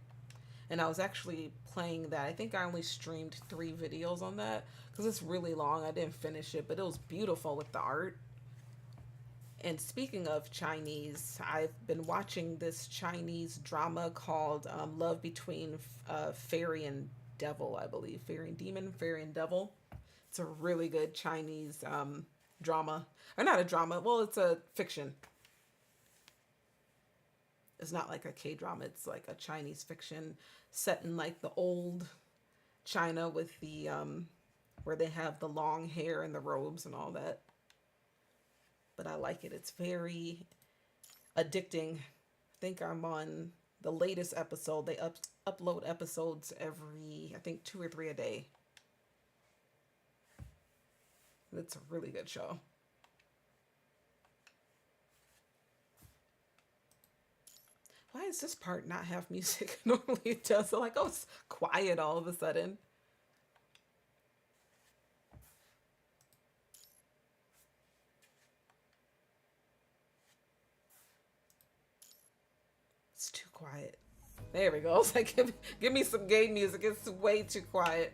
And I was actually playing that. I think I only streamed 3 videos on that because it's really long. I didn't finish it, but it was beautiful with the art. And speaking of Chinese, I've been watching this Chinese drama called Love Between Fairy and Devil, I believe. Fairy and Demon, Fairy and Devil. It's a really good Chinese drama. Or not a drama, well, it's a fiction. It's not like a K-drama, it's like a Chinese fiction set in like the old China with the, where they have the long hair and the robes and all that. But I like it. It's very addicting. I think I'm on the latest episode. They upload episodes every, I think 2 or 3 a day. It's a really good show. Why does this part not have music? Normally it does. So like, oh, it's quiet all of a sudden. It's too quiet. There we go. It's like, give me some game music. It's way too quiet.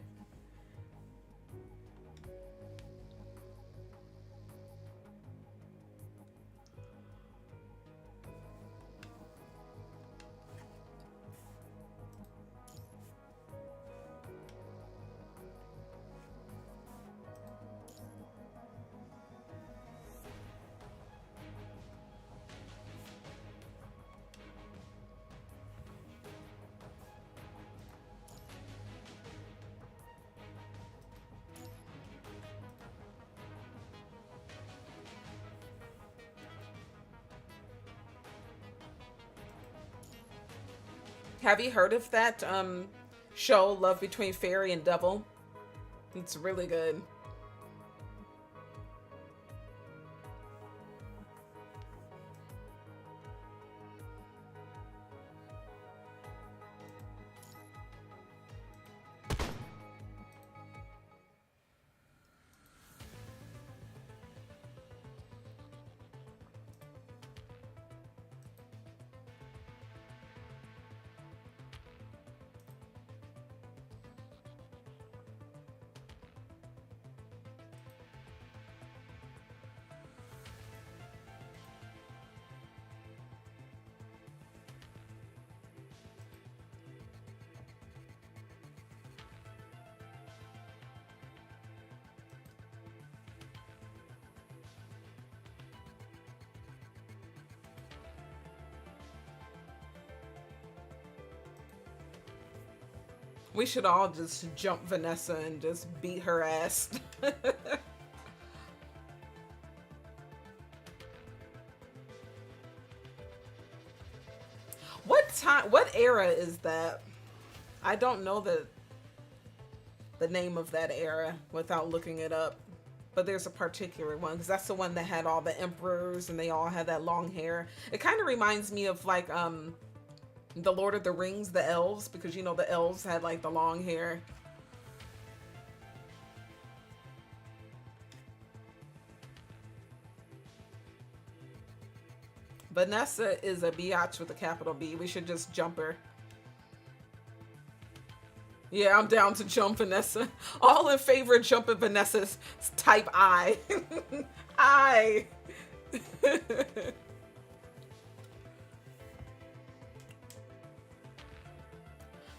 Have you heard of that show, Love Between Fairy and Devil? It's really good. We should all just jump Vanessa and just beat her ass. What era is that? I don't know the name of that era without looking it up. But there's a particular one, because that's the one that had all the emperors and they all had that long hair. It kind of reminds me of like the Lord of the Rings, the elves, because you know the elves had like the long hair. Vanessa is a biatch with a capital B. We should just jump her. Yeah, I'm down to jump Vanessa. All in favor of jumping Vanessa's type I. I.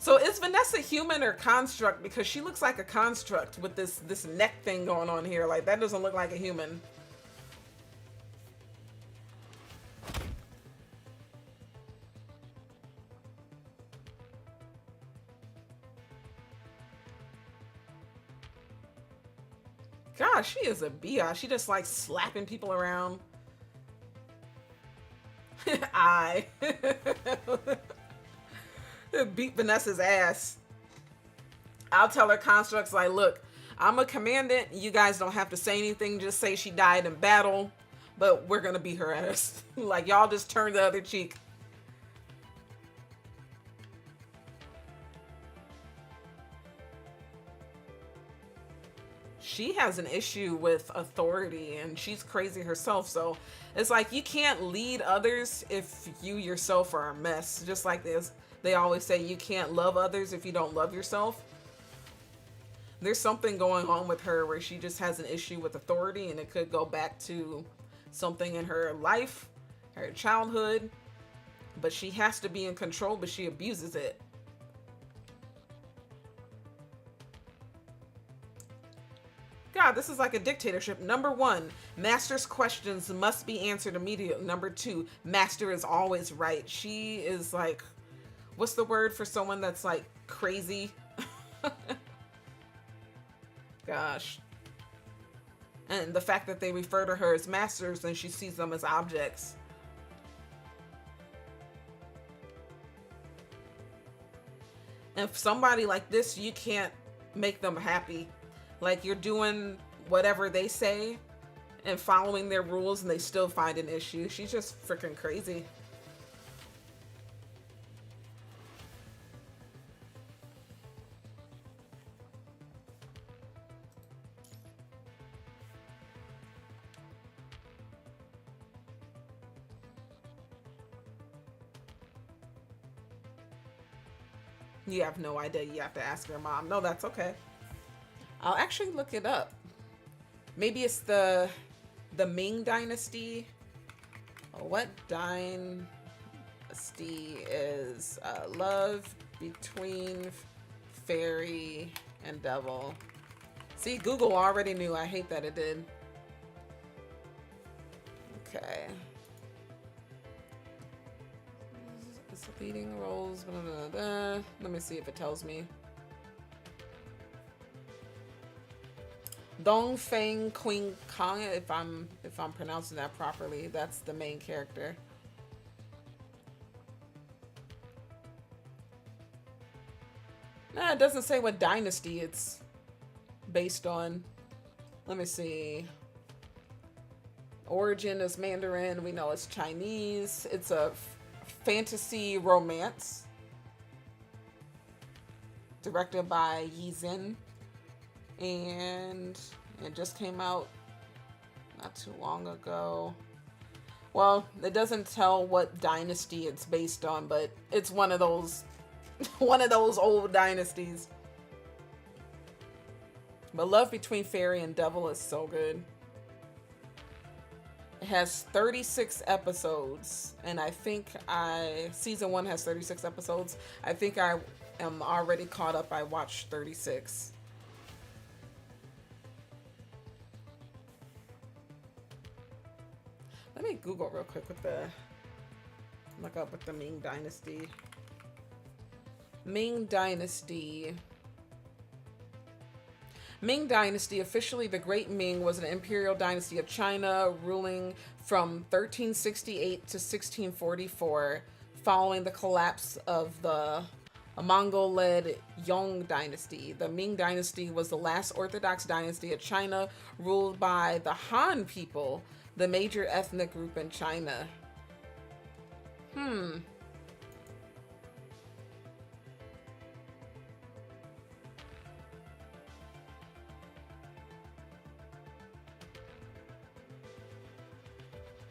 So is Vanessa human or construct? Because she looks like a construct with this neck thing going on here. Like, that doesn't look like a human. Gosh, she is a biatch. She just like slapping people around. I beat Vanessa's ass. I'll tell her constructs like, look, I'm a commandant. You guys don't have to say anything. Just say she died in battle, but we're gonna beat her ass. Like, y'all just turn the other cheek. She has an issue with authority and she's crazy herself. So it's like, you can't lead others if you yourself are a mess. Just like this, they always say you can't love others if you don't love yourself. There's something going on with her where she just has an issue with authority, and it could go back to something in her life, her childhood, but she has to be in control, but she abuses it. God, this is like a dictatorship. Number 1, Master's questions must be answered immediately. Number 2, Master is always right. She is like, what's the word for someone that's like crazy? Gosh. And the fact that they refer to her as masters and she sees them as objects. And if somebody like this, you can't make them happy. Like, you're doing whatever they say and following their rules and they still find an issue. She's just freaking crazy. You have no idea. You have to ask your mom. No, that's okay. I'll actually look it up. Maybe it's the Ming Dynasty. What dynasty is love between fairy and devil? See, Google already knew. I hate that it did. Okay. It's leading roles. Blah, blah, blah. Let me see if it tells me. Dong Feng Queen Kong, if I'm pronouncing that properly, that's the main character. Nah, it doesn't say what dynasty it's based on. Let me see. Origin is Mandarin. We know it's Chinese. It's a fantasy romance. Directed by Yi Zhen. And it just came out not too long ago. Well, it doesn't tell what dynasty it's based on, but it's one of those old dynasties. But Love Between Fairy and Devil is so good. It has 36 episodes, and I think season 1 has 36 episodes. I think I am already caught up. I watched 36. Let me Google real quick look up with the Ming Dynasty. Ming Dynasty. Ming Dynasty, officially the Great Ming, was an imperial dynasty of China ruling from 1368 to 1644, following the collapse of the Mongol-led Yong Dynasty. The Ming Dynasty was the last Orthodox dynasty of China, ruled by the Han people, the major ethnic group in China.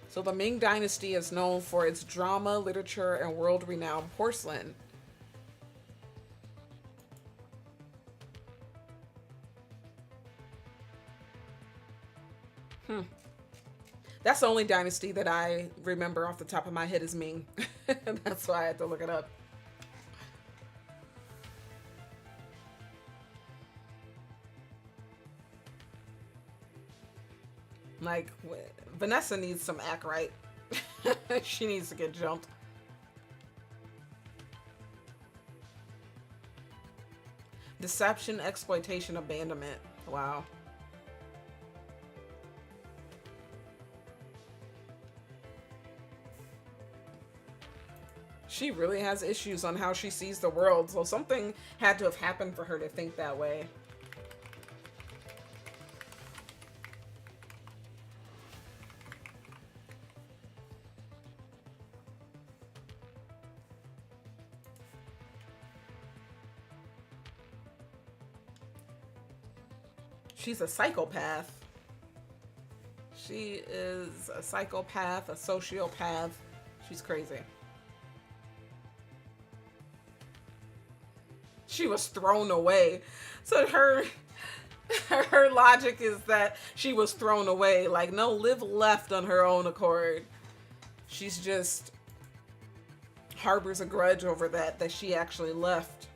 So the Ming Dynasty is known for its drama, literature, and world-renowned porcelain. That's the only dynasty that I remember off the top of my head is Ming. That's why I had to look it up. Like, Vanessa needs some act right. She needs to get jumped. Deception, exploitation, abandonment. Wow. She really has issues on how she sees the world, so something had to have happened for her to think that way. She's a psychopath. She is a psychopath, a sociopath. She's crazy. She was thrown away. So her logic is that she was thrown away. Like, no, Liv left on her own accord. She's just harbors a grudge over that she actually left.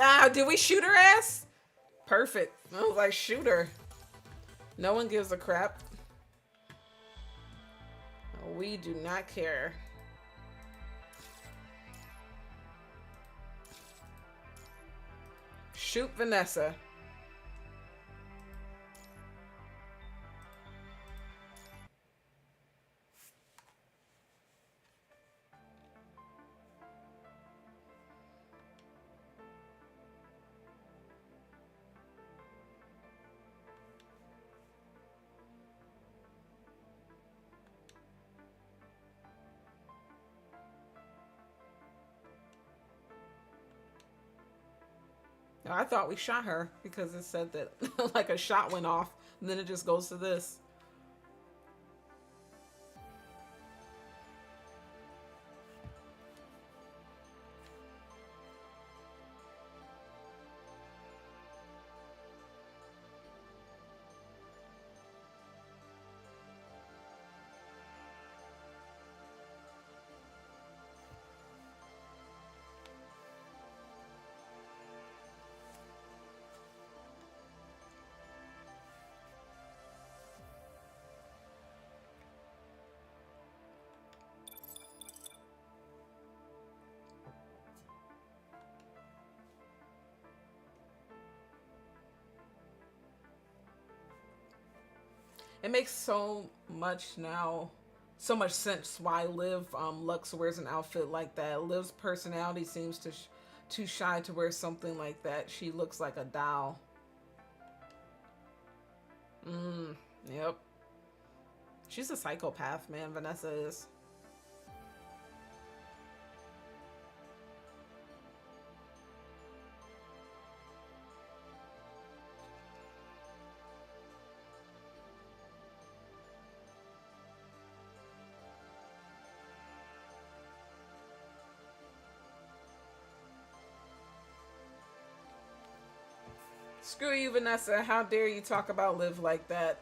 Ah, did we shoot her ass? Perfect. I was like, shoot her. No one gives a crap. We do not care. Shoot Vanessa. I thought we shot her because it said that like a shot went off, and then it just goes to this. It makes so much now, so much sense why Liv Lux wears an outfit like that. Liv's personality seems too shy to wear something like that. She looks like a doll. Yep. She's a psychopath, man. Vanessa is. Screw you, Vanessa. How dare you talk about Liv like that?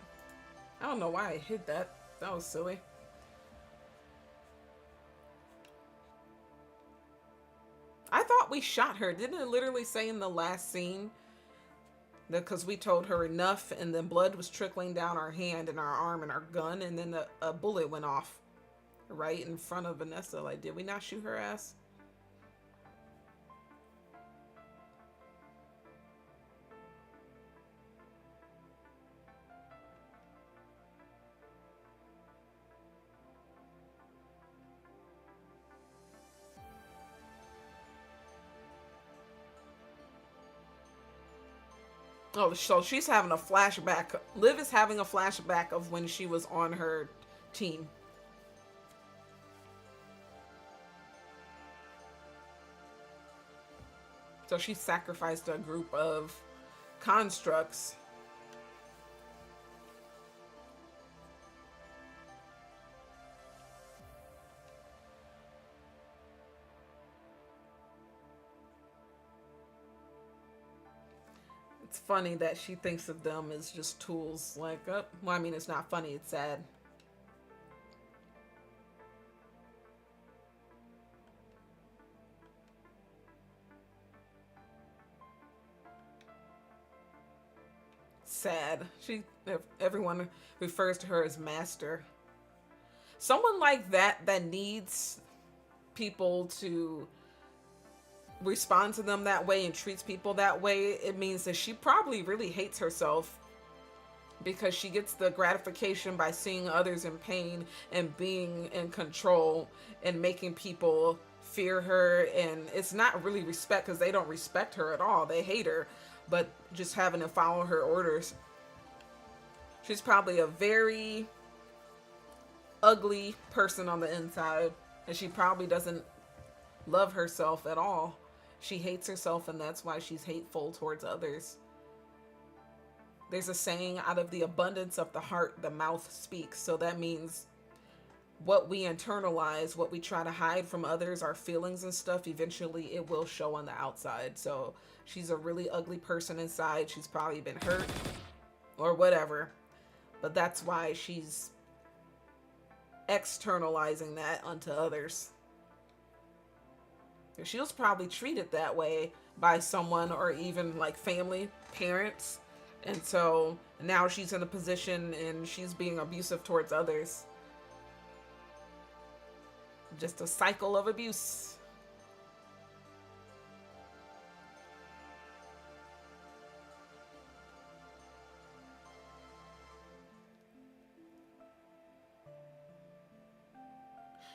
I don't know why I hid that. That was silly. I thought we shot her. Didn't it literally say in the last scene that because we told her enough and then blood was trickling down our hand and our arm and our gun and then a bullet went off right in front of Vanessa? Like, did we not shoot her ass? Oh, so she's having a flashback. Liv is having a flashback of when she was on her team. So she sacrificed a group of constructs. It's funny that she thinks of them as just tools. Like, well, I mean, it's not funny, it's sad. Sad. Everyone refers to her as master. Someone like that needs people to respond to them that way and treats people that way, it means that she probably really hates herself because she gets the gratification by seeing others in pain and being in control and making people fear her. And it's not really respect because they don't respect her at all. They hate her, but just having to follow her orders. She's probably a very ugly person on the inside, and she probably doesn't love herself at all. She hates herself, and that's why she's hateful towards others. There's a saying, out of the abundance of the heart, the mouth speaks. So that means what we internalize, what we try to hide from others, our feelings and stuff, eventually it will show on the outside. So she's a really ugly person inside. She's probably been hurt or whatever. But that's why she's externalizing that onto others. She was probably treated that way by someone or even like family, parents. And so now she's in a position and she's being abusive towards others. Just a cycle of abuse.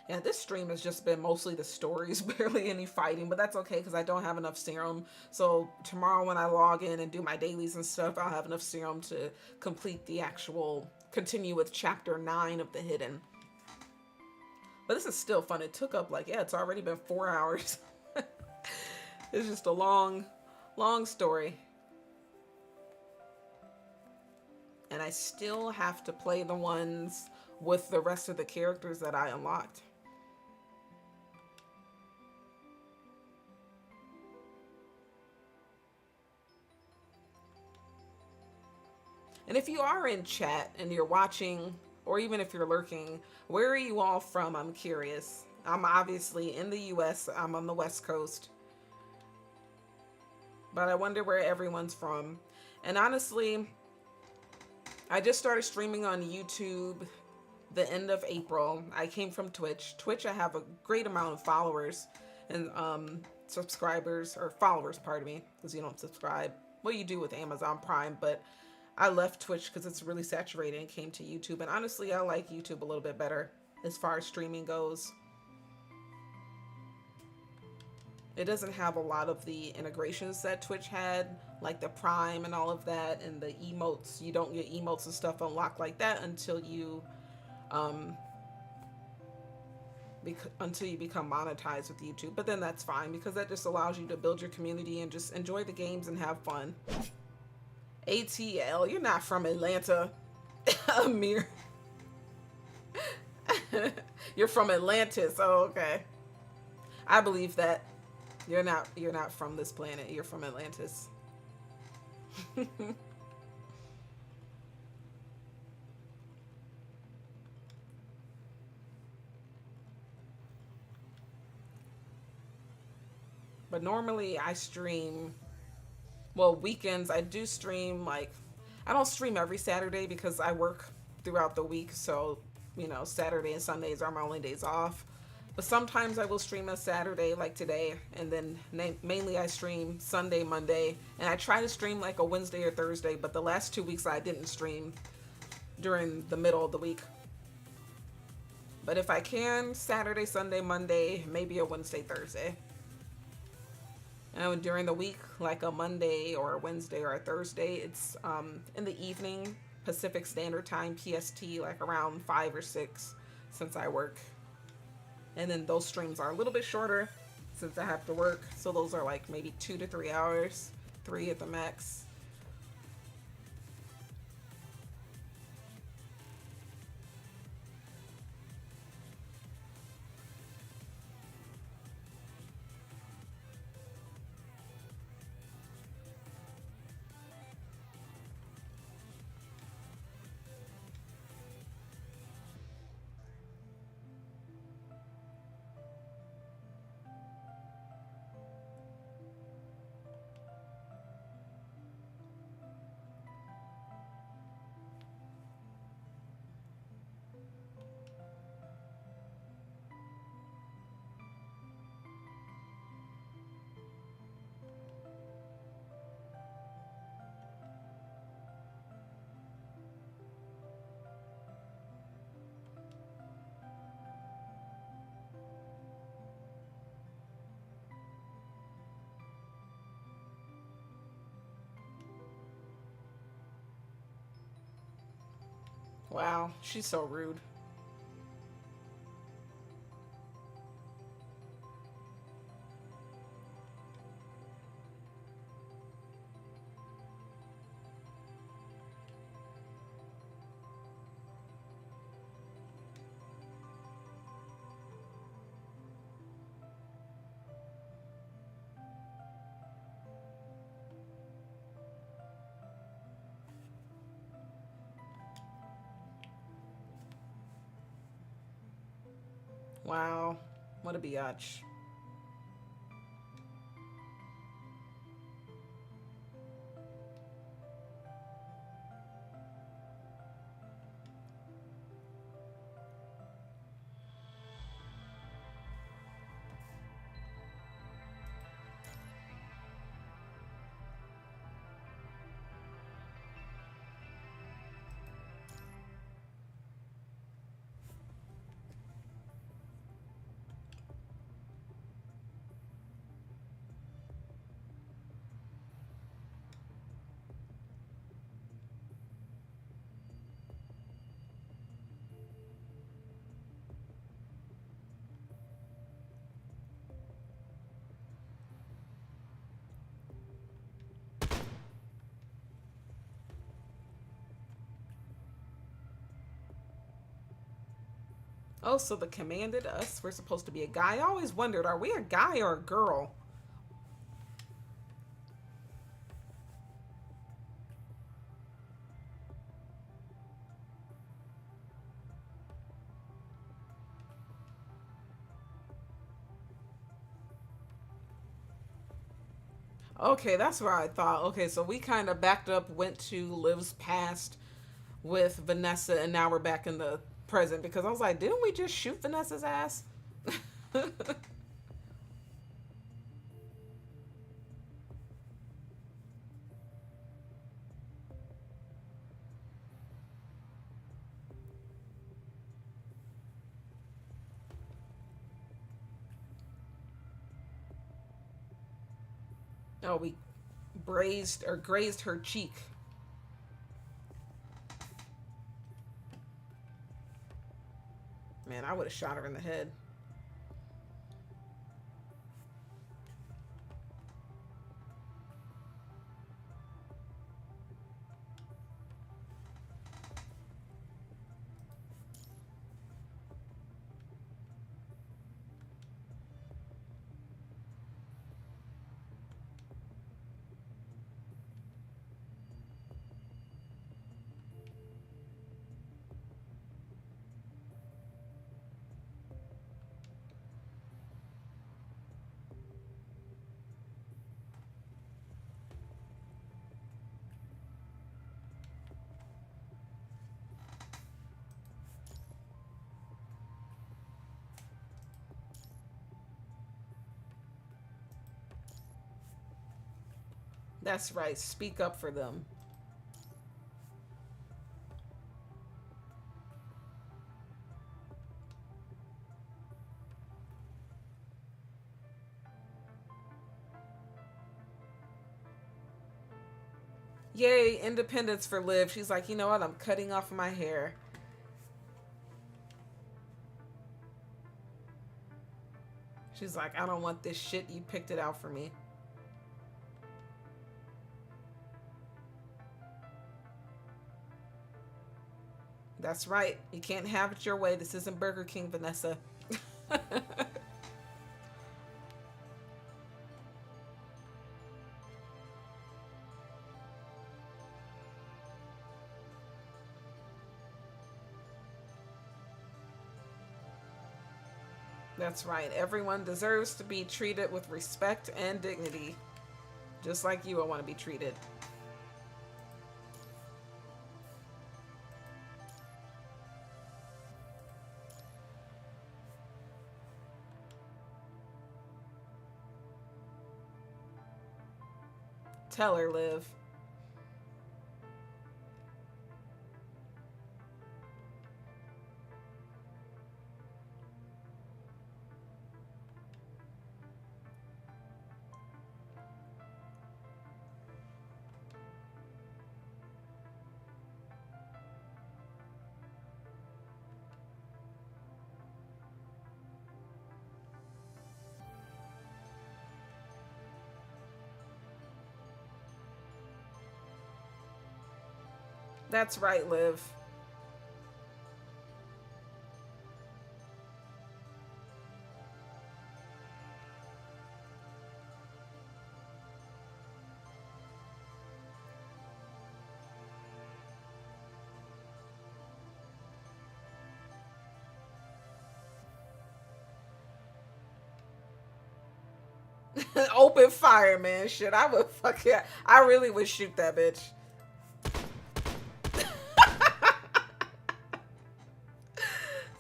Yeah, this stream has just been mostly the stories, barely any fighting, but that's okay because I don't have enough serum. So tomorrow when I log in and do my dailies and stuff, I'll have enough serum to complete the actual, continue with chapter 9 of the Hidden. But this is still fun. It took up like, yeah, it's already been 4 hours. It's just a long, long story. And I still have to play the ones with the rest of the characters that I unlocked. And if you are in chat and you're watching, or even if you're lurking, where are you all from? I'm curious. I'm obviously in the US. I'm on the West Coast. But I wonder where everyone's from. And honestly, I just started streaming on YouTube the end of April. I came from Twitch. Twitch, I have a great amount of followers and subscribers, or followers, pardon me, because you don't subscribe. Well, you do with Amazon Prime, but I left Twitch because it's really saturated and came to YouTube. And honestly, I like YouTube a little bit better as far as streaming goes. It doesn't have a lot of the integrations that Twitch had, like the Prime and all of that, and the emotes. You don't get emotes and stuff unlocked like that until you become monetized with YouTube. But then that's fine because that just allows you to build your community and just enjoy the games and have fun. ATL, you're not from Atlanta. Amir. You're from Atlantis. Oh, okay. I believe that. You're not from this planet. You're from Atlantis. But normally I stream, well, weekends I do stream, like, I don't stream every Saturday because I work throughout the week. So, you know, Saturday and Sundays are my only days off. But sometimes I will stream a Saturday like today, and then mainly I stream Sunday, Monday, and I try to stream like a Wednesday or Thursday, but the last 2 weeks I didn't stream during the middle of the week. But if I can, Saturday, Sunday, Monday, maybe a Wednesday, Thursday. And during the week, like a Monday or a Wednesday or a Thursday, it's in the evening, Pacific Standard Time, PST, like around 5 or 6, since I work. And then those streams are a little bit shorter since I have to work. So those are like maybe 2 to 3 hours, 3 at the max. Wow, she's so rude. Wow, what a biatch. Oh, so the commanded us, we're supposed to be a guy. I always wondered, are we a guy or a girl? Okay, that's where I thought. Okay, so we kind of backed up, went to Liv's past with Vanessa, and now we're back in the present because I was like, didn't we just shoot Vanessa's ass? Oh, we braised or grazed her cheek. Man, I would have shot her in the head. That's right. Speak up for them. Yay, independence for Liv. She's like, you know what? I'm cutting off my hair. She's like, I don't want this shit. You picked it out for me. That's right. You can't have it your way. This isn't Burger King, Vanessa. That's right. Everyone deserves to be treated with respect and dignity. Just like you, I want to be treated. Tell her, Liv. That's right, Liv. Open fire, man. Shit, I would fuck it. I really would shoot that bitch.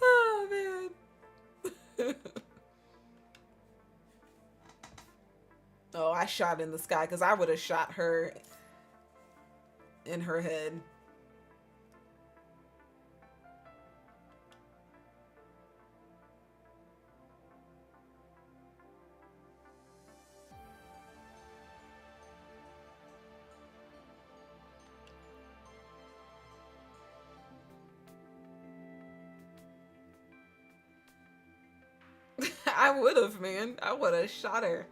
Oh, man. Oh, I shot in the sky because I would have shot her in her head. I would have, man. I would have shot her.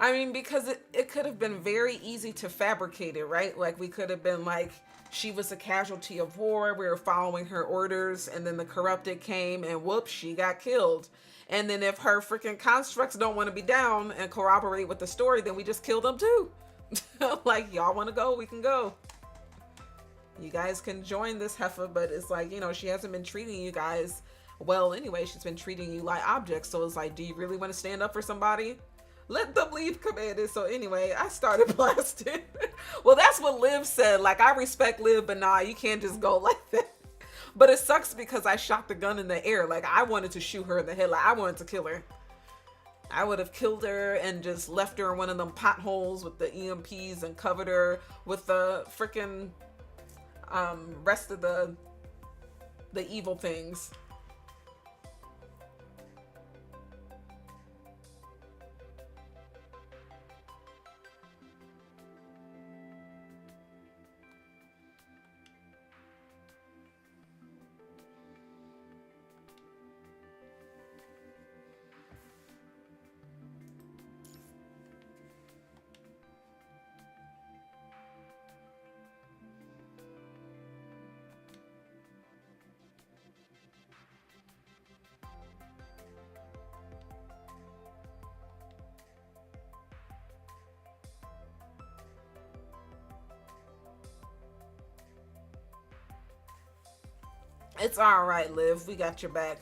I mean, because it could have been very easy to fabricate it, right? Like, we could have been like, she was a casualty of war. We were following her orders. And then the corrupted came and whoops, she got killed. And then if her freaking constructs don't want to be down and corroborate with the story, then we just kill them too. Like, y'all want to go? We can go. You guys can join this heifer, but it's like, you know, she hasn't been treating you guys well anyway. She's been treating you like objects. So it's like, do you really want to stand up for somebody? Let them leave, commanded. So anyway, I started blasting. Well, that's what Liv said. Like, I respect Liv, but nah, you can't just go like that. But it sucks because I shot the gun in the air. Like, I wanted to shoot her in the head. Like, I wanted to kill her. I would have killed her and just left her in one of them potholes with the EMPs and covered her with the freaking rest of the evil things. It's all right, Liv. We got your back.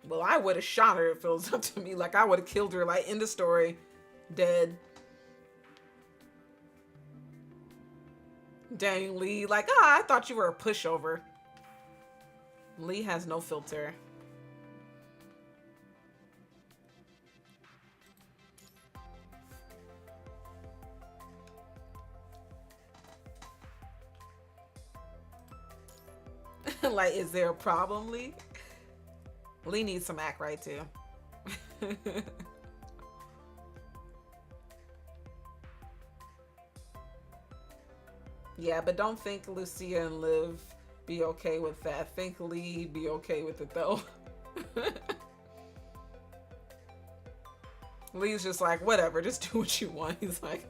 Well, I would have shot her if it was up to me. Like, I would have killed her, like, in the story. Dead. Dang, Lee. Like, I thought you were a pushover. Lee has no filter. Like, is there a problem, Lee? Lee needs some act right, too. Yeah, but don't think Lucia and Liv be okay with that. Think Lee be okay with it, though. Lee's just like, whatever, just do what you want. He's like,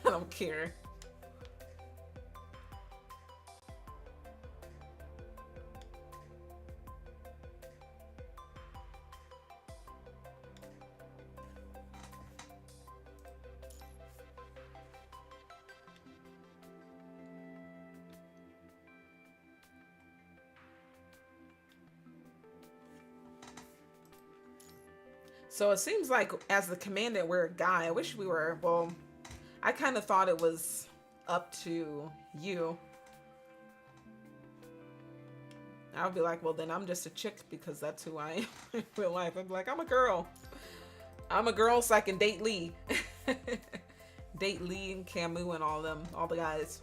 I don't care. So it seems like as the commandant, we're a guy. I wish we were, well, I kind of thought it was up to you. I would be like, well, then I'm just a chick because that's who I am in real life. I'd be like, I'm a girl. I'm a girl so I can date Lee. Date Lee and Camus and all them, all the guys.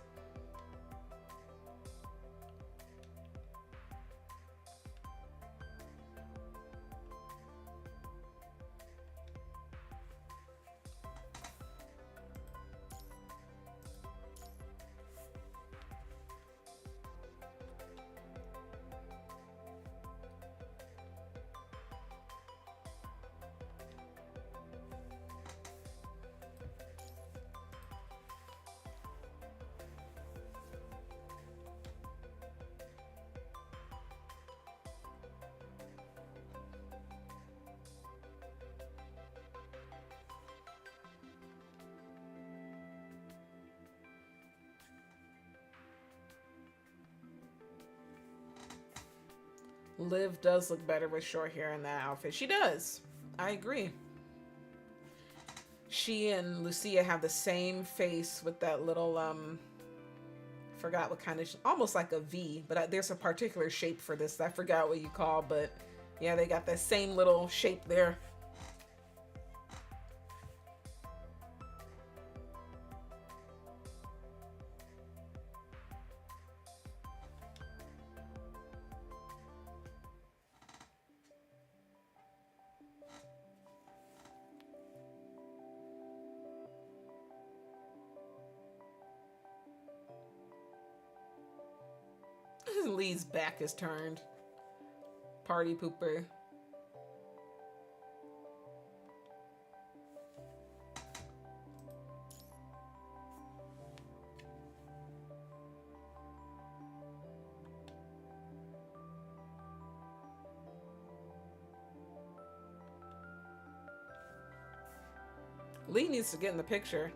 Liv does look better with short hair in that outfit. She does. I agree. She and Lucia have the same face with that little, forgot what kind of, almost like a V, but there's a particular shape for this. I forgot what you call, but yeah, they got that same little shape there. Lee's back is turned. Party pooper. Lee needs to get in the picture.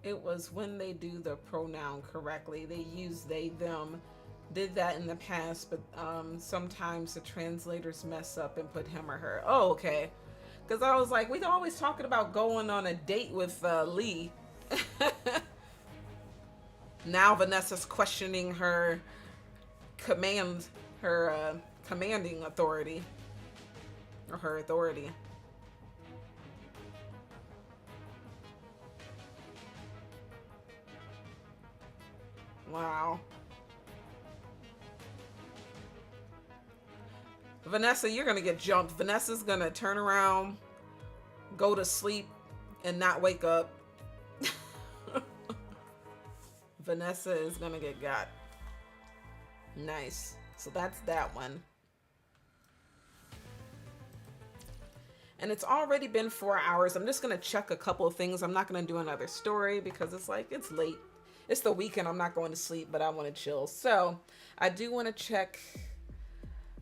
It was when they do the pronoun correctly. They use they, them. Did that in the past, but sometimes the translators mess up and put him or her. Oh, okay. Because I was like, we always talking about going on a date with Lee. Now Vanessa's questioning her commanding authority. Or her authority. Wow. Vanessa, you're gonna get jumped. Vanessa's gonna turn around, go to sleep, and not wake up. Vanessa is gonna get got. Nice. So that's that one. And it's already been 4 hours. I'm just gonna check a couple of things. I'm not gonna do another story because it's like, it's late. It's the weekend. I'm not going to sleep, but I want to chill. So I do want to check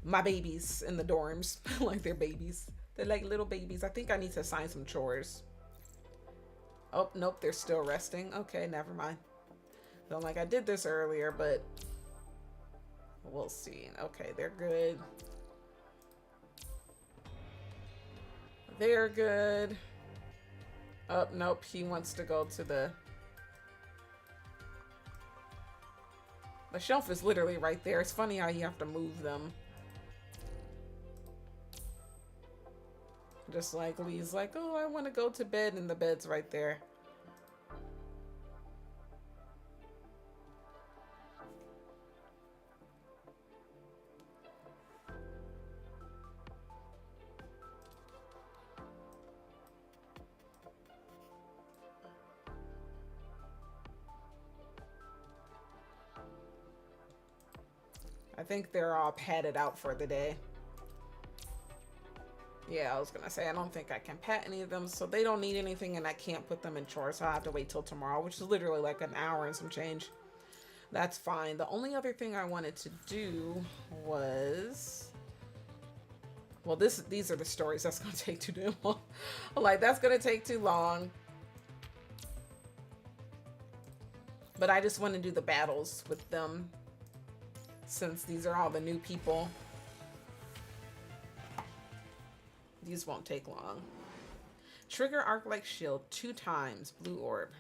my babies in the dorms. Like they're babies. They're like little babies. I think I need to assign some chores. Oh, nope. They're still resting. Okay, never mind. So like I did this earlier, but we'll see. Okay, they're good. They're good. Oh, nope. He wants to go to the shelf is literally right there. It's funny how you have to move them. Just like Lee's like, oh, I want to go to bed, and the bed's right there. I think they're all padded out for the day. Yeah, I was gonna say, I don't think I can pat any of them, so they don't need anything, and I can't put them in chores, so I'll have to wait till tomorrow, which is literally like an hour and some change. That's fine. The only other thing I wanted to do was... Well, these are the stories. That's gonna take too long. Like, that's gonna take too long. But I just want to do the battles with them, since these are all the new people. These won't take long. Trigger arc like shield 2 times. Blue orb.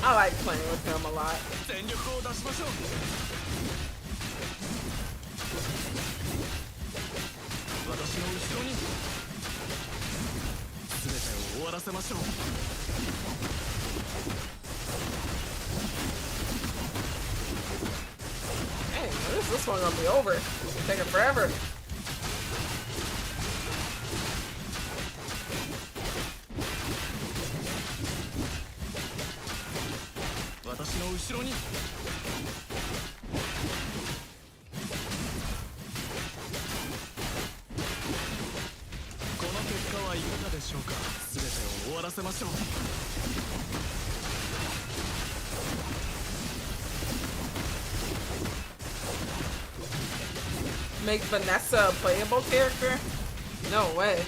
I like playing with him a lot. Dang, when is this one gonna be over? It's taking forever. の後ろに。この結果はいかがでしょうか。全てを終わらせましょう。Make Vanessa a playable character? No way.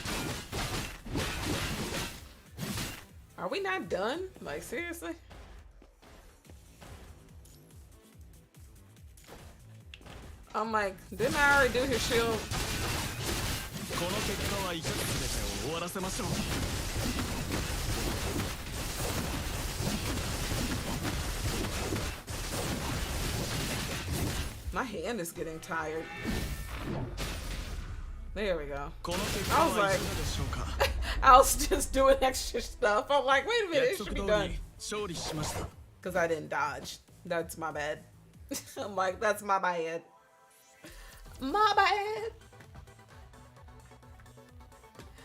Are we not done? Like, seriously? I'm like, didn't I already do his shield? この結果はいかが全てを終わらせましょう。My hand is getting tired. There we go. この結果はいかがでしょうか。I was just doing extra stuff. I'm like, wait a minute, it should be done. 勝利しました。Because I didn't dodge. That's my bad. I'm like, that's my bad. My bad.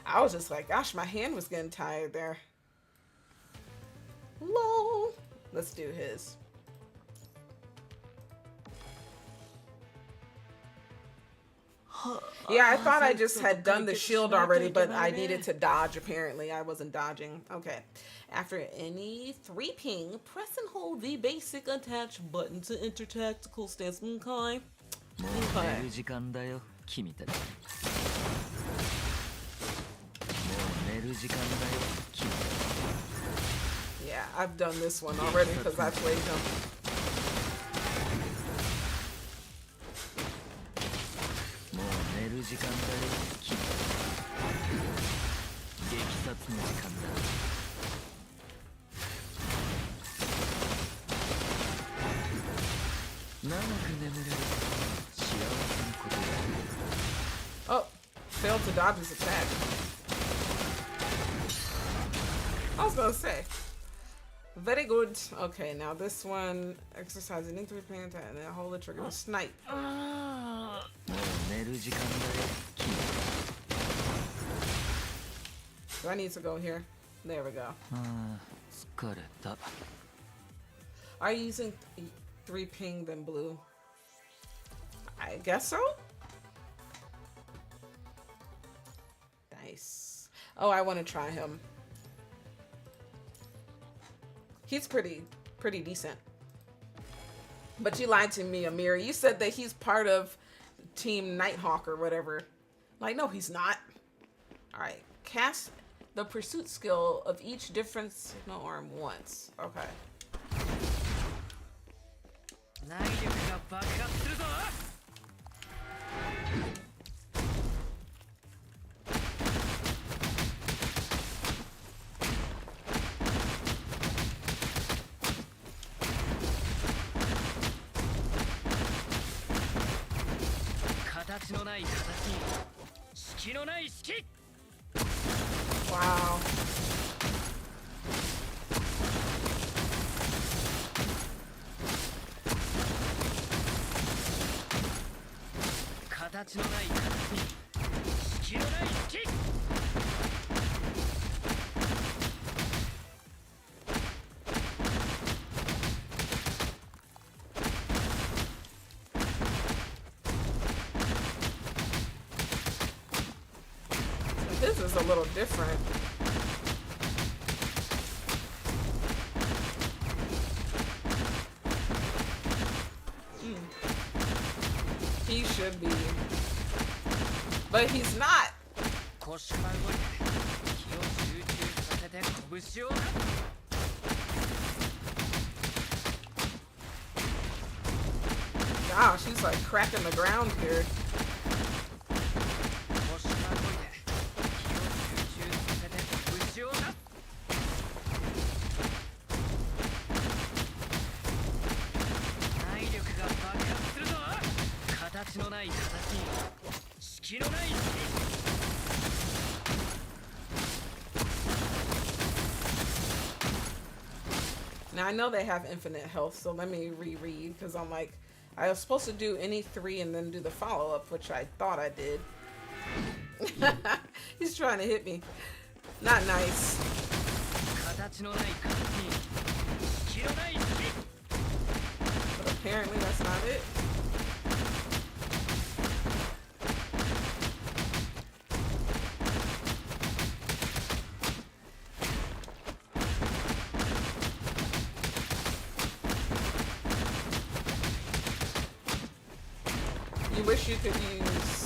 I was just like, gosh, my hand was getting tired there. Lol. Let's do his. Yeah, I thought I just had done the shield already, but I needed to dodge, apparently. I wasn't dodging. Okay. After any 3 ping, press and hold the basic attach button to enter tactical stance. Okay. Yeah, I've done this one already because I played him. Oh, failed to dodge his attack. I was gonna say. Very good. Okay, now this one, exercise an in-3 ping attack and then hold the trigger to snipe. Do I need to go here? There we go. Are you using 3 ping then blue? I guess so. Nice. Oh, I want to try him. He's pretty decent. But you lied to me, Amir. You said that he's part of Team Nighthawk or whatever. Like, no, he's not. All right, cast the pursuit skill of each different signal arm once. Okay. Wow. This is a little different. He should be. But he's not. Gosh, he's like cracking the ground here. Now I know they have infinite health, so let me reread because I'm like, I was supposed to do any 3 and then do the follow-up, which I thought I did. He's trying to hit me. Not nice. apparently that's not it. You wish you could use...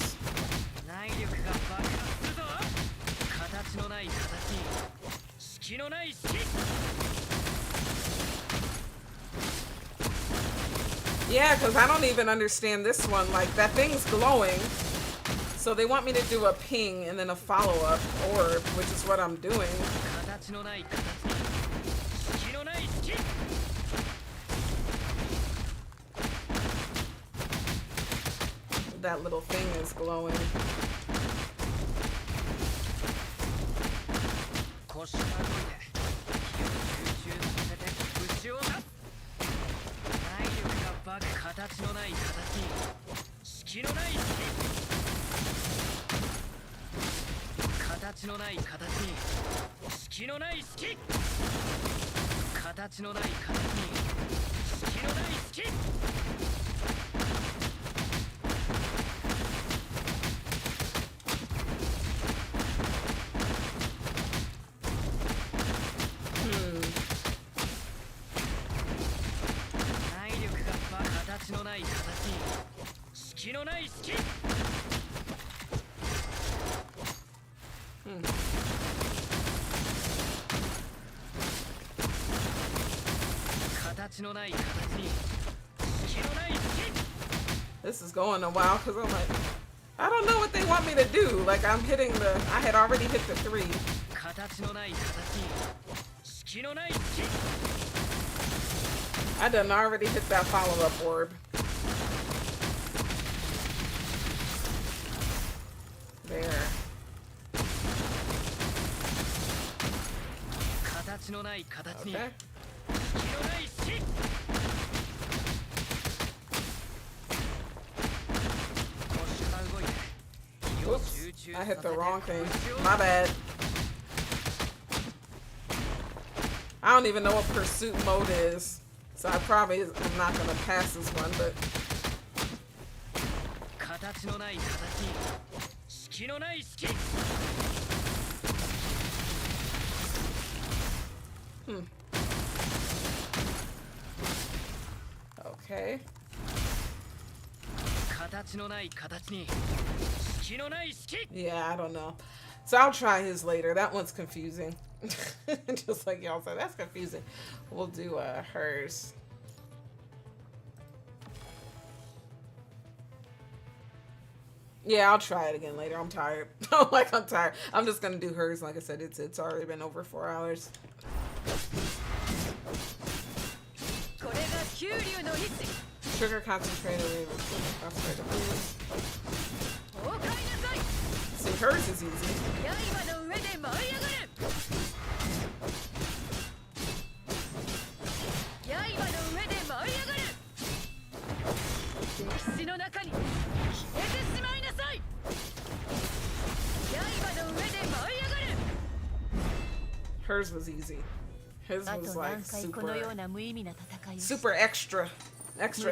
Yeah, because I don't even understand this one. Like, that thing's glowing. So they want me to do a ping and then a follow-up orb, which is what I'm doing. That little thing is glowing. This is going a while because I'm like, I don't know what they want me to do. Like, I'm hitting the, I had already hit the 3. I done already hit that follow-up orb. There. Okay. Oops, I hit the wrong thing. My bad. I don't even know what pursuit mode is, so I probably am not gonna pass this one, but. Okay. Yeah, I don't know. So I'll try his later. That one's confusing. Just like y'all said, that's confusing. We'll do hers. Yeah, I'll try it again later. I'm tired. I'm tired. I'm just gonna do hers. Like I said, it's already been over 4 hours. Sugar concentrated. See, hers is easy. Hers was easy. His was like super extra. Extra.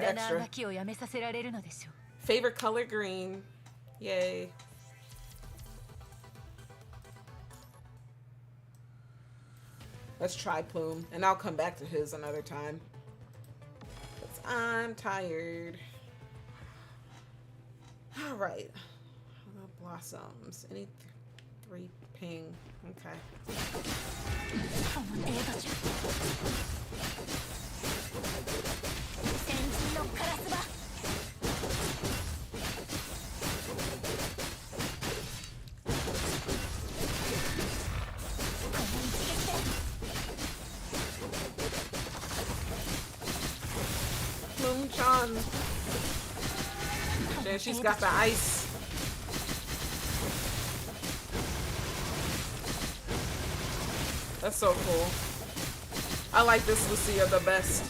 Favorite color, green. Yay. Let's try Plume. And I'll come back to his another time. 'Cause I'm tired. Alright. Blossoms. Any 3 ping. Okay. Moon-chan. Yeah, she's got the ice. That's so cool. I like this Lucia the best.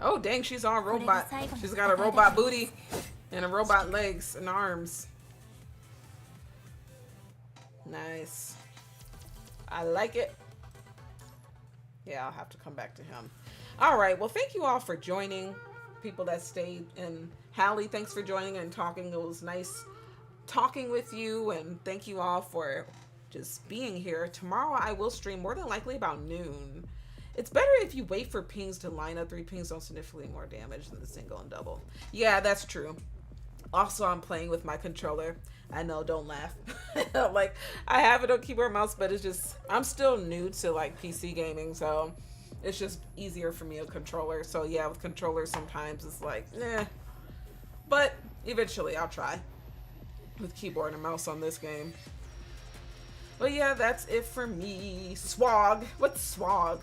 Oh dang, she's all robot. She's got a robot booty and a robot legs and arms. Nice. I like it. Yeah, I'll have to come back to him. All right, well, thank you all for joining. People that stayed, and Hallie, thanks for joining and talking. It was nice talking with you, and thank you all for just being here. Tomorrow I will stream more than likely about noon. It's better if you wait for pings to line up. 3 pings don't significantly more damage than the single and double. Yeah, that's true. Also, I'm playing with my controller. I know, don't laugh. Like, I have it on keyboard mouse, but it's just, I'm still new to like PC gaming, so it's just easier for me a controller. So yeah, with controllers sometimes it's like, eh. But eventually I'll try with keyboard and mouse on this game. But yeah, that's it for me. Swag. What's swag?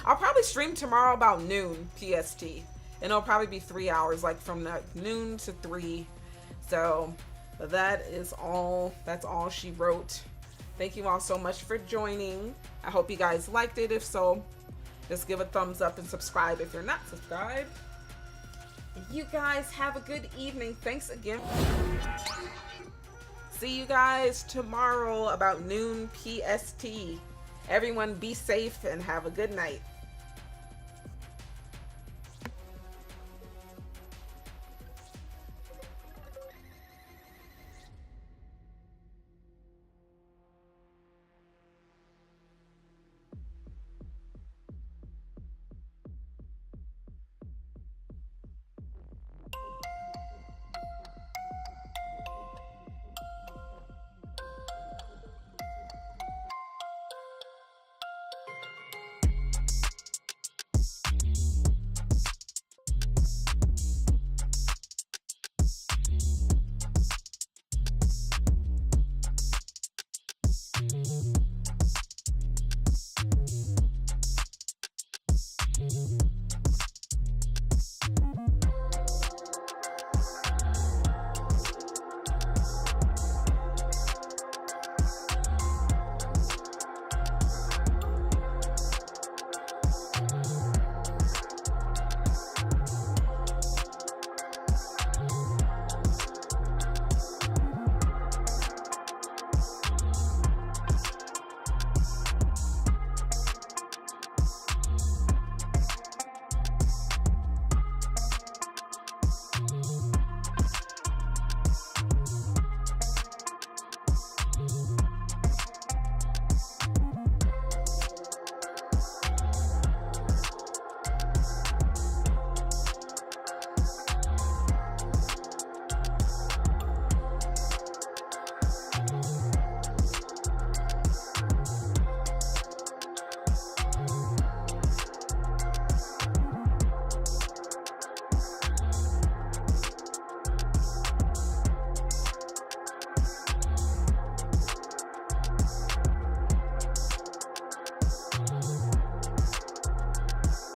I'll probably stream tomorrow about noon PST. And it'll probably be 3 hours, like from noon to 3. So that is all. That's all she wrote. Thank you all so much for joining. I hope you guys liked it. If so, just give a thumbs up and subscribe if you're not subscribed. You guys have a good evening. Thanks again. See you guys tomorrow about noon PST. Everyone be safe and have a good night.